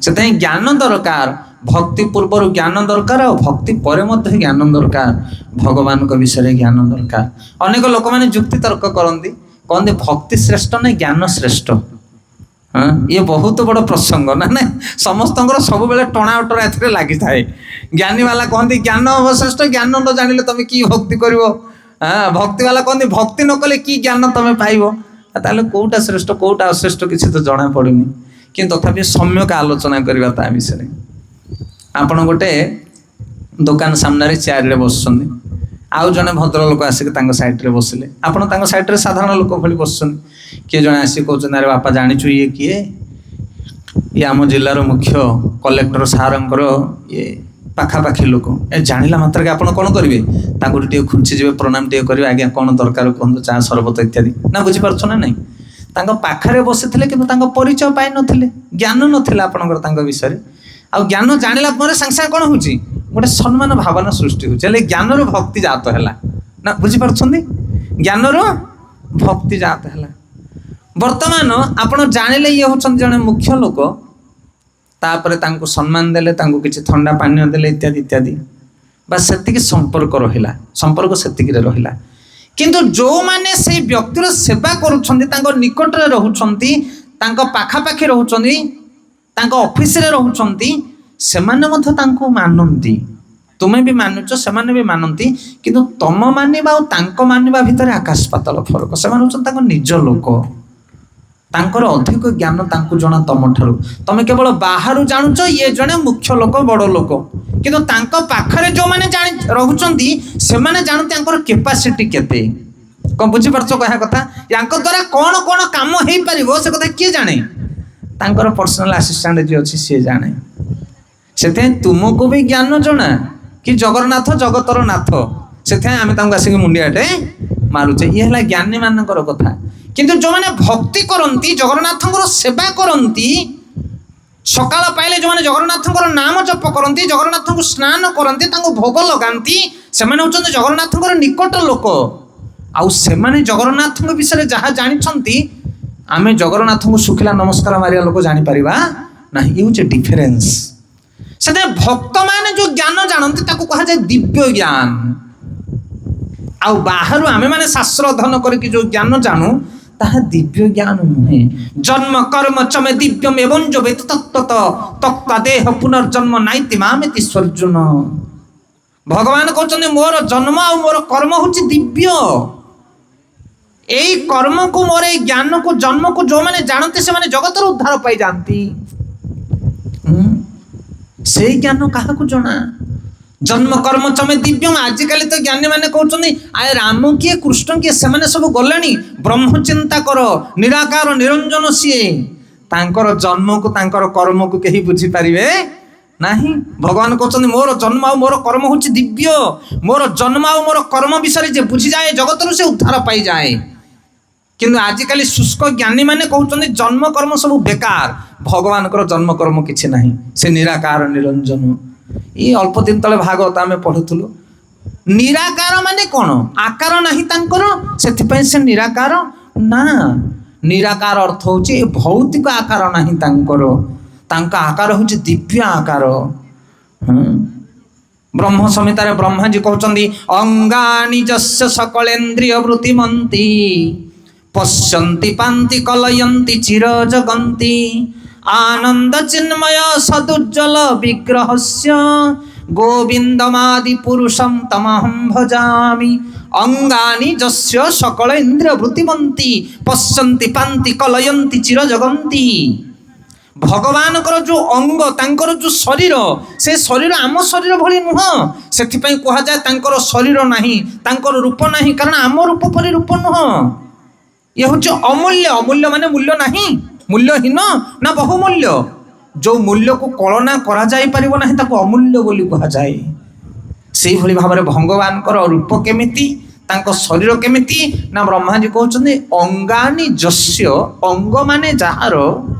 ସେଥିପାଇଁ ଜ୍ଞାନ ଦରକାର, ଭକ୍ତି ପୂର୍ବରୁ ଜ୍ଞାନ ଦରକାର, ଆଉ ଭକ୍ତି ପରେ ମଧ୍ୟ ଜ୍ଞାନ ଦରକାର, ଭଗବାନଙ୍କ ବିଷୟରେ ଜ୍ଞାନ ଦରକାର। ଅନେକ ଲୋକମାନେ ଯୁକ୍ତି ତର୍କ କରନ୍ତି, କହନ୍ତି ଭକ୍ତି ଶ୍ରେଷ୍ଠ ନାହିଁ, ଜ୍ଞାନ ଶ୍ରେଷ୍ଠ। ଇଏ ବହୁତ ବଡ଼ ପ୍ରସଙ୍ଗ ନା ନାଇଁ? ସମସ୍ତଙ୍କର ସବୁବେଳେ ଟଣା ଅଟରା ଏଥିରେ ଲାଗିଥାଏ। ଜ୍ଞାନୀ ବାଲା କହନ୍ତି ଜ୍ଞାନ ଶ୍ରେଷ୍ଠ, ଜ୍ଞାନ ନ ଜାଣିଲେ ତମେ କି ଭକ୍ତି କରିବ? ଭକ୍ତି ବାଲା କହନ୍ତି ଭକ୍ତି ନ କଲେ କି ଜ୍ଞାନ ତମେ ପାଇବ? ତାହେଲେ କୋଉଟା ଶ୍ରେଷ୍ଠ କୋଉଟା ଅଶ୍ରେଷ୍ଠ କିଛି ତ ଜଣା ପଡୁନି। କିନ୍ତୁ ତଥାପି ସମ୍ୟକ ଆଲୋଚନା କରିବା ତା ବିଷୟରେ। ଆପଣ ଗୋଟେ ଦୋକାନ ସାମ୍ନାରେ ଚେୟାରରେ ବସୁଛନ୍ତି, ଆଉ ଜଣେ ଭଦ୍ରଲୋକ ଆସିକି ତାଙ୍କ ସାଇଡରେ ବସିଲେ, ଆପଣ ତାଙ୍କ ସାଇଡରେ ସାଧାରଣ ଲୋକ ଭଳି ବସୁଛନ୍ତି। କିଏ ଜଣେ ଆସିକି କହୁଛନ୍ତି, ଆରେ ବାପା ଜାଣିଛୁ ଇଏ କିଏ? ଇଏ ଆମ ଜିଲ୍ଲାର ମୁଖ୍ୟ କଲେକ୍ଟର ସାରଙ୍କର ଇଏ ପାଖାପାଖି ଲୋକ। ଏ ଜାଣିଲା ମାତ୍ରକେ ଆପଣ କ'ଣ କରିବେ? ତାଙ୍କୁ ଟିକେ ଖୁଞ୍ଚିଯିବେ, ପ୍ରଣାମ ଟିକେ କରିବେ, ଆଜ୍ଞା କ'ଣ ଦରକାର କୁହନ୍ତୁ, ଚା ସରବତ ଇତ୍ୟାଦି। ନା ବୁଝିପାରୁଛ ନା ନାଇଁ? ତାଙ୍କ ପାଖରେ ବସିଥିଲେ କିନ୍ତୁ ତାଙ୍କ ପରିଚୟ ପାଇନଥିଲେ, ଜ୍ଞାନ ନଥିଲା ଆପଣଙ୍କର ତାଙ୍କ ବିଷୟରେ। ଆଉ ଜ୍ଞାନ ଜାଣିଲା ପରେ ସାଙ୍ଗେ ସାଙ୍ଗେ କ'ଣ ହେଉଛି? ଗୋଟେ ସମ୍ମାନ ଭାବନା ସୃଷ୍ଟି ହେଉଛି। ହେଲେ ଜ୍ଞାନରୁ ଭକ୍ତି ଜାତ ହେଲା। ନା ବୁଝିପାରୁଛନ୍ତି? ଜ୍ଞାନରୁ ଭକ୍ତି ଜାତ ହେଲା। ବର୍ତ୍ତମାନ ଆପଣ ଜାଣିଲେ ଇଏ ହେଉଛନ୍ତି ଜଣେ ମୁଖ୍ୟ ଲୋକ, ତାପରେ ତାଙ୍କୁ ସମ୍ମାନ ଦେଲେ, ତାଙ୍କୁ କିଛି ଥଣ୍ଡା ପାନୀୟ ଦେଲେ ଇତ୍ୟାଦି ଇତ୍ୟାଦି, ବା ସେତିକି ସମ୍ପର୍କ ରହିଲା, ସମ୍ପର୍କ ସେତିକିରେ ରହିଲା। କିନ୍ତୁ ଯେଉଁମାନେ ସେଇ ବ୍ୟକ୍ତିର ସେବା କରୁଛନ୍ତି, ତାଙ୍କ ନିକଟରେ ରହୁଛନ୍ତି, ତାଙ୍କ ପାଖାପାଖି ରହୁଛନ୍ତି, ତାଙ୍କ ଅଫିସରେ ରହୁଛନ୍ତି, ସେମାନେ ମଧ୍ୟ ତାଙ୍କୁ ମାନନ୍ତି। ତୁମେ ବି ମାନୁଛ, ସେମାନେ ବି ମାନନ୍ତି, କିନ୍ତୁ ତମ ମାନିବା ଆଉ ତାଙ୍କ ମାନିବା ଭିତରେ ଆକାଶ ପାତାଳ ଫରକ। ସେମାନେ ହେଉଛନ୍ତି ତାଙ୍କ ନିଜ ଲୋକ, ତାଙ୍କର ଅଧିକ ଜ୍ଞାନ ତାଙ୍କୁ ଜଣା ତମଠାରୁ। ତମେ କେବଳ ବାହାରୁ ଜାଣୁଛ ଇଏ ଜଣେ ମୁଖ୍ୟ ଲୋକ, ବଡ଼ ଲୋକ, କିନ୍ତୁ ତାଙ୍କ ପାଖରେ ଯେଉଁମାନେ ରହୁଛନ୍ତି ସେମାନେ ଜାଣନ୍ତି ତାଙ୍କର କେପାସିଟି କେତେ। କ'ଣ ବୁଝିପାରୁଛ କହିବା କଥା? ୟାଙ୍କ ଦ୍ୱାରା କ'ଣ କ'ଣ କାମ ହେଇପାରିବ ସେ କଥା କିଏ ଜାଣେ? ତାଙ୍କର ପର୍ସନାଲ ଆସିଷ୍ଟାଣ୍ଟ ଯିଏ ଅଛି ସିଏ ଜାଣେ। ସେଥିପାଇଁ ତୁମକୁ ବି ଜ୍ଞାନ ଜଣା କି ଜଗନ୍ନାଥ ଜଗତର ନାଥ, ସେଥିପାଇଁ ଆମେ ତାଙ୍କୁ ଆସିକି ମୁଣ୍ଡିଆଟେ ମାରୁଛେ। ଇଏ ହେଲା ଜ୍ଞାନୀ ମାନଙ୍କର କଥା। କିନ୍ତୁ ଯେଉଁମାନେ ଭକ୍ତି କରନ୍ତି, ଜଗନ୍ନାଥଙ୍କର ସେବା କରନ୍ତି, ସକାଳ ପାଇଲେ ଯେଉଁମାନେ ଜଗନ୍ନାଥଙ୍କର ନାମ ଜପ କରନ୍ତି, ଜଗନ୍ନାଥଙ୍କୁ ସ୍ନାନ କରନ୍ତି, ତାଙ୍କୁ ଭୋଗ ଲଗାନ୍ତି, ସେମାନେ ହେଉଛନ୍ତି ଜଗନ୍ନାଥଙ୍କର ନିକଟ ଲୋକ। ଆଉ ସେମାନେ ଜଗନ୍ନାଥଙ୍କ ବିଷୟରେ ଯାହା ଜାଣିଛନ୍ତି, ଆମେ ଜଗନ୍ନାଥଙ୍କୁ ଶୁଖିଲା ନମସ୍କାର ମାରିବା ଲୋକ ଜାଣିପାରିବା ନାହିଁ। ଇଏ ହେଉଛି ଡିଫରେନ୍ସ। ସେଥିପାଇଁ ଭକ୍ତମାନେ ଯେଉଁ ଜ୍ଞାନ ଜାଣନ୍ତି ତାକୁ କୁହାଯାଏ ଦିବ୍ୟ ଜ୍ଞାନ। ଆଉ ବାହାରୁ ଆମେମାନେ ଶାସ୍ତ୍ର ଅଧ୍ୟୟନ କରିକି ଯେଉଁ ଜ୍ଞାନ ଜାଣୁ ତାହା ଦିବ୍ୟ ଜ୍ଞାନ ନୁହେଁ। ଜନ୍ମ କର୍ମ ଚମେ ଦିବ୍ୟମ୍ ଏବଂ ଯୋବେତ ତତ୍ତ୍ୱତ ତକ୍ତା ଦେହ ପୁନର୍ଜନ୍ମ ନାଇତି ମାମେତି ସ୍ୱର୍ଜୁନ। ଭଗବାନ କହୁଛନ୍ତି ମୋର ଜନ୍ମ ଆଉ ମୋର କର୍ମ ହେଉଛି ଦିବ୍ୟ। ଏଇ କର୍ମକୁ, ମୋର ଏଇ ଜ୍ଞାନକୁ, ଜନ୍ମକୁ ଯେଉଁମାନେ ଜାଣନ୍ତି ସେମାନେ ଜଗତର ଉଦ୍ଧାର ପାଇଯାଆନ୍ତି। ସେଇ ଜ୍ଞାନ କାହାକୁ ଜଣା? ଜନ୍ମ କର୍ମ ଚମେ ଦିବ୍ୟମ। ଆଜିକାଲି ତ ଜ୍ଞାନୀ ମାନେ କହୁଛନ୍ତି ଆଏ ରାମ କିଏ କୃଷ୍ଣ କିଏ ସେମାନେ ସବୁ ଗଲେଣି, ବ୍ରହ୍ମ ଚିନ୍ତା କର, ନିରାକାର ନିରଞ୍ଜନ ସିଏ। ତାଙ୍କର ଜନ୍ମକୁ ତାଙ୍କର କର୍ମକୁ କେହି ବୁଝିପାରିବେ ନାହିଁ। ଭଗବାନ କହୁଛନ୍ତି ମୋର ଜନ୍ମ ଆଉ ମୋର କର୍ମ ହଉଛି ଦିବ୍ୟ। ମୋର ଜନ୍ମ ଆଉ ମୋର କର୍ମ ବିଷୟରେ ଯେ ବୁଝିଯାଏ ଜଗତରୁ ସେ ଉଦ୍ଧାର ପାଇଯାଏ। କିନ୍ତୁ ଆଜିକାଲି ଶୁଷ୍କ ଜ୍ଞାନୀ ମାନେ କହୁଛନ୍ତି ଜନ୍ମ କର୍ମ ସବୁ ବେକାର, ଭଗବାନଙ୍କର ଜନ୍ମ କର୍ମ କିଛି ନାହିଁ, ସେ ନିରାକାର ନିରଞ୍ଜନ। ଏଇ ଅଳ୍ପ ଦିନ ତଳେ ଭାଗବତ ଆମେ ପଢୁଥିଲୁ। ନିରାକାର ମାନେ କଣ? ଆକାର ନାହିଁ ତାଙ୍କର, ସେଥିପାଇଁ ସେ ନିରାକାର ନା। ନିରାକାର ଅର୍ଥ ହଉଛି ଭୌତିକ ଆକାର ନାହିଁ ତାଙ୍କର, ତାଙ୍କ ଆକାର ହଉଛି ଦିବ୍ୟ ଆକାର। ବ୍ରହ୍ମ ସଂହିତାରେ ବ୍ରହ୍ମାଜୀ କହୁଛନ୍ତି ଅଙ୍ଗାନି ଯସ୍ୟ ସକଳେନ୍ଦ୍ରିୟ ବୃତ୍ତିମନ୍ତି ପଶ୍ୟନ୍ତି ପାନ୍ତି କଲୟନ୍ତି ଚିର ଜଗନ୍ତି ଆନନ୍ଦ ଚିନ୍ମୟ ସଦୁଜ୍ଜଳ ବିଗ୍ରହସ୍ୟ ଗୋବିନ୍ଦମାଦି ପୁରୁଷಂ ତମହଂ ଭଜାମି। ଅଙ୍ଗାନି ଯସ୍ୟ ସକଳ ଇନ୍ଦ୍ରିୟ ବୃତ୍ତିମନ୍ତି ପଶ୍ୟନ୍ତି ପାନ୍ତି କଲୟନ୍ତି ଚିର ଜଗନ୍ତି। ଭଗବାନଙ୍କର ଯୋଉ ଅଙ୍ଗ, ତାଙ୍କର ଯୋଉ ଶରୀର, ସେ ଶରୀର ଆମ ଶରୀର ଭଳି ନୁହଁ। ସେଥିପାଇଁ କୁହାଯାଏ ତାଙ୍କର ଶରୀର ନାହିଁ, ତାଙ୍କର ରୂପ ନାହିଁ, କାରଣ ଆମ ରୂପ ପରି ରୂପ ନୁହଁ। ଇଏ ହଉଛି ଅମୂଲ୍ୟ। ଅମୂଲ୍ୟ ମାନେ ମୂଲ୍ୟ ନାହିଁ, ମୂଲ୍ୟହୀନ ନା ବହୁମୂଲ୍ୟ। ଯୋଉ ମୂଲ୍ୟକୁ କଳନା କରାଯାଇ ପାରିବ ନାହିଁ ତାକୁ ଅମୂଲ୍ୟ ବୋଲି କୁହାଯାଏ। ସେଇଭଳି ଭାବରେ ଭଗବାନଙ୍କର ରୂପ କେମିତି, ତାଙ୍କ ଶରୀର କେମିତି ନା ବ୍ରହ୍ମାଜୀ କହୁଛନ୍ତି ଅଙ୍ଗାନି ଯସ୍ୟ, ଅଙ୍ଗ ମାନେ ଯାହାର,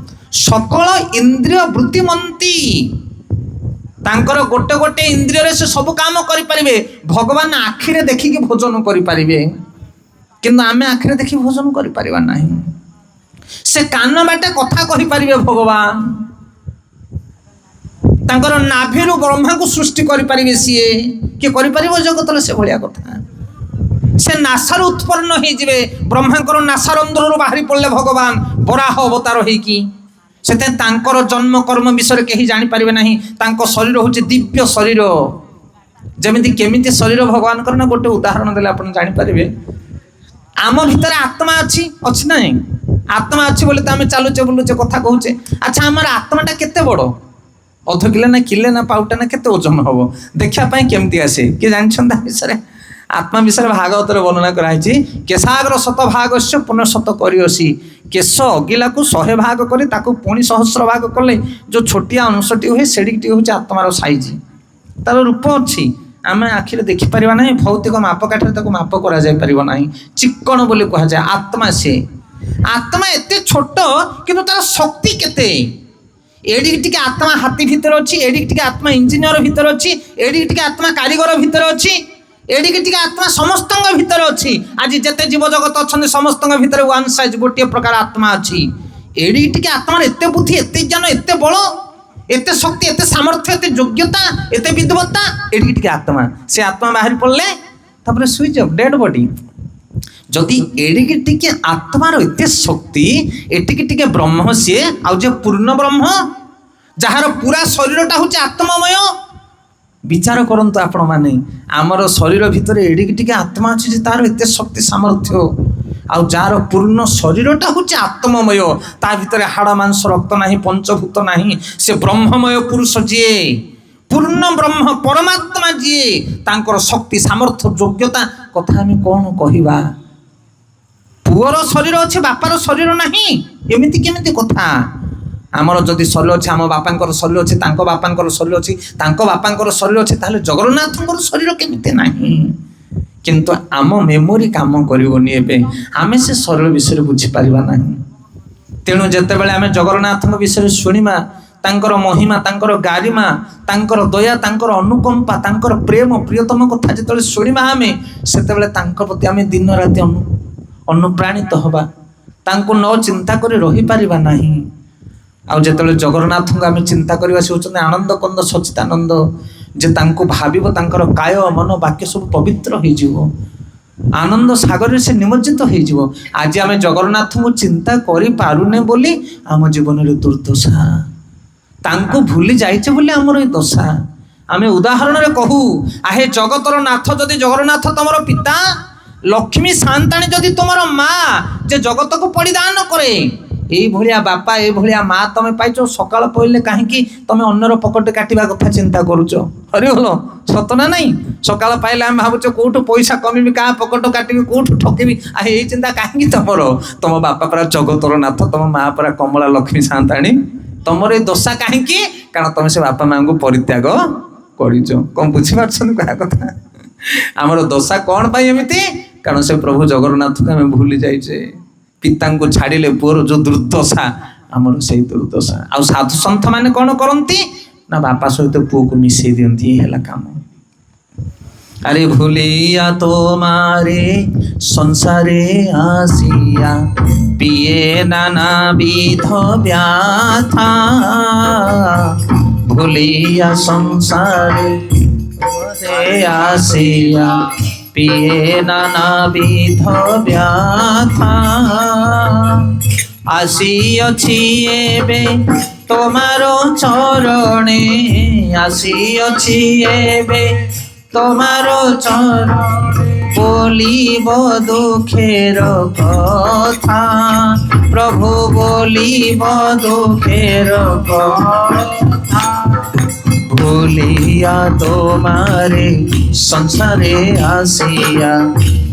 ସକଳ ଇନ୍ଦ୍ରିୟ ବୃତ୍ତିମନ୍ତି, ତାଙ୍କର ଗୋଟେ ଗୋଟେ ଇନ୍ଦ୍ରିୟରେ ସେ ସବୁ କାମ କରିପାରିବେ। ଭଗବାନ ଆଖିରେ ଦେଖିକି ଭୋଜନ କରିପାରିବେ, କିନ୍ତୁ ଆମେ ଆଖିରେ ଦେଖି ଭୋଜନ କରିପାରିବା ନାହିଁ। ସେ କାନ ବାଟେ କଥା କହିପାରିବେ ଭଗବାନ, ତାଙ୍କର ନାଭିରୁ ବ୍ରହ୍ମାକୁ ସୃଷ୍ଟି କରିପାରିବେ ସିଏ। କିଏ କରିପାରିବ ଜଗତରେ ସେଭଳିଆ କଥା? ସେ ନାସାରୁ ଉତ୍ପନ୍ନ ହେଇଯିବେ, ବ୍ରହ୍ମାଙ୍କର ନାସାରନ୍ଧ୍ରରୁ ବାହାରି ପଡ଼ିଲେ ଭଗବାନ ବରାହ ଅବତାର ହେଇକି। ସେଥିପାଇଁ ତାଙ୍କର ଜନ୍ମ କର୍ମ ବିଷୟରେ କେହି ଜାଣିପାରିବେ ନାହିଁ। ତାଙ୍କ ଶରୀର ହଉଛି ଦିବ୍ୟ ଶରୀର। ଯେମିତି କେମିତି ଶରୀର ଭଗବାନଙ୍କର ନା, ଗୋଟେ ଉଦାହରଣ ଦେଲେ ଆପଣ ଜାଣିପାରିବେ। ଆମ ଭିତରେ ଆତ୍ମା ଅଛି, ଅଛି ନାହିଁ? ଆତ୍ମା ଅଛି ବୋଲି ତ ଆମେ ଚାଲୁଛେ ବୁଲୁଛେ କଥା କହୁଛେ। ଆଚ୍ଛା, ଆମର ଆତ୍ମାଟା କେତେ ବଡ଼? ଅଧ କିଲେ ନା କିଲେ ନା ପାଉଟା ନା କେତେ ଓଜନ ହବ? ଦେଖିବା ପାଇଁ କେମିତି ଆସେ? କିଏ ଜାଣିଛନ୍ତି ତା ବିଷୟରେ? ଆତ୍ମା ବିଷୟରେ ଭାଗବତରେ ବର୍ଣ୍ଣନା କରାଯାଇଛି। କେଶାଗ୍ର ଶତ ଭାଗସ୍ୟ ପୁନଃ କରିଅସି। କେଶ ଅଗିଲାକୁ 100 ଭାଗ କରି ତାକୁ ପୁଣି ସହସ୍ର ଭାଗ କଲେ ଯୋଉ ଛୋଟିଆ ଅଂଶଟି ହୁଏ, ସେଡ଼ିକି ହେଉଛି ଆତ୍ମାର ସାଇଜ। ତାର ରୂପ ଅଛି, ଆମେ ଆଖିରେ ଦେଖିପାରିବା ନାହିଁ, ଭୌତିକ ମାପକାଠିରେ ତାକୁ ମାପ କରାଯାଇ ପାରିବ ନାହିଁ। ଚିକ୍କଣ ବୋଲି କୁହାଯାଏ ଆତ୍ମା। ସେ ଆତ୍ମା ଏତେ ଛୋଟ, କିନ୍ତୁ ତାର ଶକ୍ତି କେତେ! ଏଡ଼ିକି ଟିକେ ଆତ୍ମା ହାତୀ ଭିତରେ ଅଛି, ଏଡ଼ିକି ଟିକେ ଆତ୍ମା ଇଞ୍ଜିନିୟର ଭିତରେ ଅଛି, ଏଡ଼ିକି ଟିକେ ଆତ୍ମା କାରିଗର ଭିତରେ ଅଛି, ଏଡ଼ିକି ଟିକେ ଆତ୍ମା ସମସ୍ତଙ୍କ ଭିତରେ ଅଛି। ଆଜି ଯେତେ ଜୀବଜଗତ ଅଛନ୍ତି ସମସ୍ତଙ୍କ ଭିତରେ ୱାନ୍ ସାଇଜ୍ ଗୋଟିଏ ପ୍ରକାର ଆତ୍ମା ଅଛି। ଏଡ଼ିକି ଟିକେ ଆତ୍ମାର ଏତେ ବୁଦ୍ଧି, ଏତେ ଜ୍ଞାନ, ଏତେ ବଳ, ଏତେ ଶକ୍ତି, ଏତେ ସାମର୍ଥ୍ୟ, ଏତେ ଯୋଗ୍ୟତା, ଏତେ ବିଦ୍ବତ୍ତା। ଏଡ଼ିକି ଟିକେ ଆତ୍ମା, ସେ ଆତ୍ମା ବାହାରି ପଡ଼ିଲେ ତାପରେ ସୁଇଚ୍ ଅଫ୍, ଡେଡ୍ ବଡି। ଯଦି ଏଡ଼ିକି ଟିକେ ଆତ୍ମାର ଏତେ ଶକ୍ତି, ଏଟିକି ଟିକେ ବ୍ରହ୍ମ ସିଏ, ଆଉ ଯେ ପୂର୍ଣ୍ଣ ବ୍ରହ୍ମ, ଯାହାର ପୁରା ଶରୀରଟା ହଉଛି ଆତ୍ମମୟ। ବିଚାର କରନ୍ତୁ ଆପଣ ମାନେ, ଆମର ଶରୀର ଭିତରେ ଏଡ଼ିକି ଟିକେ ଆତ୍ମା ଅଛି ଯେ ତାର ଏତେ ଶକ୍ତି ସାମର୍ଥ୍ୟ, ଆଉ ଯାହାର ପୂର୍ଣ୍ଣ ଶରୀରଟା ହଉଛି ଆତ୍ମମୟ, ତା ଭିତରେ ହାଡ଼ ମାଂସ ରକ୍ତ ନାହିଁ, ପଞ୍ଚଭୂତ ନାହିଁ, ସେ ବ୍ରହ୍ମମୟ ପୁରୁଷ ଯିଏ, ପୂର୍ଣ୍ଣ ବ୍ରହ୍ମ ପରମାତ୍ମା ଯିଏ, ତାଙ୍କର ଶକ୍ତି ସାମର୍ଥ୍ୟ ଯୋଗ୍ୟତା କଥା ଆମେ କଣ କହିବା? ପୁଅର ଶରୀର ଅଛି, ବାପାର ଶରୀର ନାହିଁ, ଏମିତି କେମିତି କଥା? ଆମର ଯଦି ଶରୀର ଅଛି, ଆମ ବାପାଙ୍କର ଶରୀର ଅଛି, ତାଙ୍କ ବାପାଙ୍କର ଶରୀର ଅଛି, ତାଙ୍କ ବାପାଙ୍କର ଶରୀର ଅଛି, ତାହେଲେ ଜଗନ୍ନାଥଙ୍କର ଶରୀର କେମିତି ନାହିଁ? କିନ୍ତୁ ଆମ ମେମୋରି କାମ କରିବନି। ଏବେ ଆମେ ସେ ଶରୀର ବିଷୟରେ ବୁଝିପାରିବା ନାହିଁ। ତେଣୁ ଯେତେବେଳେ ଆମେ ଜଗନ୍ନାଥଙ୍କ ବିଷୟରେ ଶୁଣିବା, ତାଙ୍କର ମହିମା, ତାଙ୍କର ଗାରିମା, ତାଙ୍କର ଦୟା, ତାଙ୍କର ଅନୁକମ୍ପା, ତାଙ୍କର ପ୍ରେମ ପ୍ରିୟତମ କଥା ଯେତେବେଳେ ଶୁଣିବା ଆମେ, ସେତେବେଳେ ତାଙ୍କ ପ୍ରତି ଆମେ ଦିନ ରାତି ଅନୁପ୍ରାଣିତ ହେବା। ତାଙ୍କୁ ନ ଚିନ୍ତା କରି ରହିପାରିବା ନାହିଁ। ଆଉ ଯେତେବେଳେ ଜଗନ୍ନାଥଙ୍କୁ ଆମେ ଚିନ୍ତା କରିବା, ସେ ହେଉଛନ୍ତି ଆନନ୍ଦ କନ୍ଦ ସଚ୍ଚିଦାନନ୍ଦ। ଯେ ତାଙ୍କୁ ଭାବିବ, ତାଙ୍କର କାୟ ମନ ବାକ୍ୟ ସବୁ ପବିତ୍ର ହେଇଯିବ, ଆନନ୍ଦ ସାଗରରେ ସେ ନିମଜ୍ଜିତ ହେଇଯିବ। ଆଜି ଆମେ ଜଗନ୍ନାଥଙ୍କୁ ଚିନ୍ତା କରିପାରୁନେ ବୋଲି ଆମ ଜୀବନରେ ଦୁର୍ଦ୍ଦଶା। ତାଙ୍କୁ ଭୁଲି ଯାଇଛେ ବୋଲି ଆମର ଏ ଦଶା। ଆମେ ଉଦାହରଣରେ କହୁ, ଆହେ ଜଗତର ନାଥ ଯଦି ଜଗନ୍ନାଥ ତମର ପିତା, ଲକ୍ଷ୍ମୀ ସାନ୍ତାଣୀ ଯଦି ତୁମର ମା, ଯେ ଜଗତକୁ ପରିଦାନ କରେ, এইଭଳିଆ ବାପା ଏଇଭଳିଆ ମା ତମେ ପାଇଛ, ସକାଳ ପଇଲେ କାହିଁକି ତମେ ଅନ୍ୟର ପକେଟ କାଟିବା କଥା ଚିନ୍ତା କରୁଛ? ହରିବୋଲ, ସତ ନା ନାଇଁ? ସକାଳ ପାଇଲେ ଆମେ ଭାବୁଛ କୋଉଠୁ ପଇସା କମିବି, କାହା ପକେଟ କାଟିବି, କୋଉଠୁ ଠକିବି, ଏଇ ଚିନ୍ତା କାହିଁକି ତମର? ତମ ବାପା ପରା ଜଗତର ନାଥ, ତମ ମା ପରା କମଳା ଲକ୍ଷ୍ମୀ ସାନ୍ତାଣୀ, ତମର ଏଇ ଦଶା କାହିଁକି? କାରଣ ତମେ ସେ ବାପା ମାଙ୍କୁ ପରିତ୍ୟାଗ କରିଛ। କଣ ବୁଝିପାରୁଛନ୍ତି କହିବା କଥା? ଆମର ଦଶା କଣ ପାଇଁ ଏମିତି? କାରଣ ସେ ପ୍ରଭୁ ଜଗନ୍ନାଥଙ୍କୁ ଆମେ ଭୁଲି ଯାଇଛେ। ପିତାଙ୍କୁ ଛାଡ଼ିଲେ ପୁଅର ଯୋଉ ଦୁର୍ଦ୍ଦଶା, ଆମର ସେଇ ଦୁର୍ଦ୍ଦଶା। ଆଉ ସାଧୁ ସନ୍ଥ ମାନେ କଣ କରନ୍ତି ନା ବାପା ସହିତ ପୁଅକୁ ମିଶେଇ ଦିଅନ୍ତି। ଏ ହେଲା କାମ। আরে ভুলিয়া তোমারে সংসারে আসিয়া পিয়ে নানাবিধ ব্যথা, ভুলিয়া সংসারে আসিয়া পিয়ে নানাবিধ ব্যথা, আসিଅছি এবে তোমার চরণে, আসিଅছি এবে তোমার চরণে, বলিব দুঃখের কথা প্রভু, বলিব দুঃখের কথা। ভুলিয়া তোমারে সংসারে আসিয়া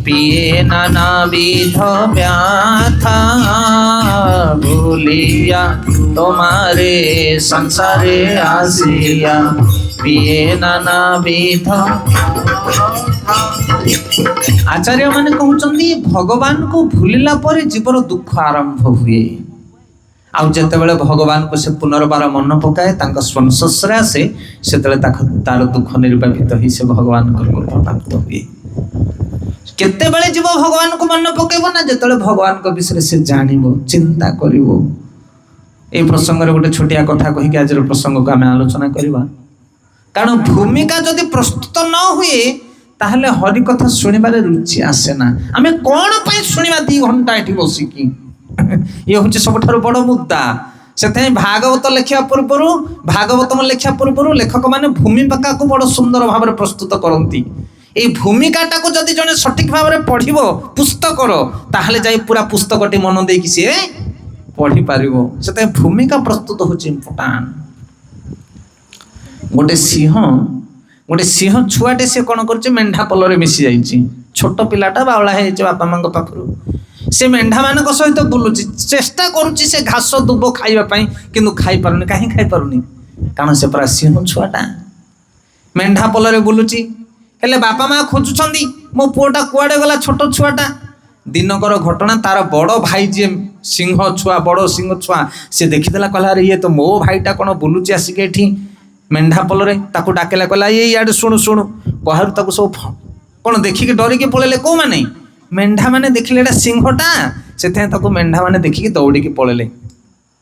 পিয়ে নানাবিধ ব্যথা, ভুলিয়া তোমারে সংসারে আসিয়া পিয়ে নানাবিধ। ଆଚାର୍ଯ୍ୟ ମାନେ କହୁଛନ୍ତି ଭଗବାନଙ୍କୁ ଭୁଲିଲା ପରେ ଜୀବର ଦୁଃଖ ଆରମ୍ଭ ହୁଏ। ଆଉ ଯେତେବେଳେ ଭଗବାନଙ୍କୁ ସେ ପୁନର୍ବାର ମନ ପକାଏ, ତାଙ୍କ ସ୍ପର୍ଶରେ ଆସେ, ସେତେବେଳେ ତାର ଦୁଃଖ ନିର୍ବାପିତ ହେଇ ସେ ଭଗବାନଙ୍କର କୃପା ପ୍ରାପ୍ତ ହୁଏ। କେତେବେଳେ ଯିବ ଭଗବାନଙ୍କୁ ମନେ ପକେଇବ ନା ଯେତେବେଳେ ଭଗବାନଙ୍କ ବିଷୟରେ ସେ ଜାଣିବ, ଚିନ୍ତା କରିବ। এই ପ୍ରସଙ୍ଗରେ ଗୋଟେ ଛୋଟିଆ କଥା କହିକି ଆଜିର ପ୍ରସଙ୍ଗକୁ ଆମେ ଆଲୋଚନା କରିବା। କାରଣ ଭୂମିକା ଯଦି ପ୍ରସ୍ତୁତ ନ ହୁଏ ତାହେଲେ ହରି କଥା ଶୁଣିବାରେ ରୁଚି ଆସେ ନା। ଆମେ କଣ ପାଇଁ ଶୁଣିବା 2 ଘଣ୍ଟା ଏଠି ବସିକି? ଇଏ ହଉଛି ସବୁଠାରୁ ବଡ଼ ମୁଦ୍ଦା। ସେଥିପାଇଁ ଭାଗବତ ଲେଖିବା ପୂର୍ବରୁ ଲେଖକମାନେ ଭୂମିକାକୁ ବଡ଼ ସୁନ୍ଦର ଭାବରେ ପ୍ରସ୍ତୁତ କରନ୍ତି। এই ଭୂମିକାଟାକୁ ଯଦି ଜଣେ ସଠିକ ଭାବରେ ପଢ଼ିବ ପୁସ୍ତକର, ତାହେଲେ ଯାଇ ପୁରା ପୁସ୍ତକଟି ମନ ଦେଇକି ସିଏ ପଢ଼ିପାରିବ। ସେଥିପାଇଁ ଭୂମିକା ପ୍ରସ୍ତୁତ ହେଉଛି ଇମ୍ପୋର୍ଟାଣ୍ଟ। ଗୋଟେ ସିଂହ ଛୁଆଟେ ସେ କଣ କରୁଛି, ମେଣ୍ଢା ପଲରେ ମିଶି ଯାଇଛି। ଛୋଟ ପିଲାଟା ବାଉଳା ହେଇଯାଇଛି ବାପା ମାଙ୍କ ପାଖରୁ। ସେ ମେଣ୍ଢା ମାନଙ୍କ ସହିତ ବୁଲୁଛି, ଚେଷ୍ଟା କରୁଛି ସେ ଘାସ ଦୁବ ଖାଇବା ପାଇଁ, କିନ୍ତୁ ଖାଇପାରୁନି। କାହିଁ ଖାଇପାରୁନି? କାରଣ ସେ ପୁରା ସିଂହ ଛୁଆଟା ମେଣ୍ଢା ପଲରେ ବୁଲୁଛି। ହେଲେ ବାପା ମା ଖୋଜୁଛନ୍ତି ମୋ ପୁଅଟା କୁଆଡ଼େ ଗଲା, ଛୋଟ ଛୁଆଟା। ଦିନକର ଘଟଣା, ତାର ବଡ଼ ଭାଇ ଯିଏ ସିଂହ ଛୁଆ, ବଡ଼ ସିଂହ ଛୁଆ, ସେ ଦେଖିଦେଲା, କହିଲା ଆରେ ଇଏ ତ ମୋ ଭାଇଟା କଣ ବୁଲୁଛି ଆସିକି ଏଠି ମେଣ୍ଢା ପଲରେ। ତାକୁ ଡାକିଲା, କହିଲା ଏଇ ଇଆଡ଼େ ଶୁଣୁ ଶୁଣୁ। କହାରୁ ତାକୁ ସବୁ କଣ ଦେଖିକି ଡରିକି ପଳେଇଲେ। କୋଉମାନେ? ମେଣ୍ଢା ମାନେ ଦେଖିଲେ ଏଇଟା ସିଂହଟା, ସେଥିପାଇଁ ତାକୁ ମେଣ୍ଢା ମାନେ ଦେଖିକି ଦୌଡ଼ିକି ପଳେଇଲେ।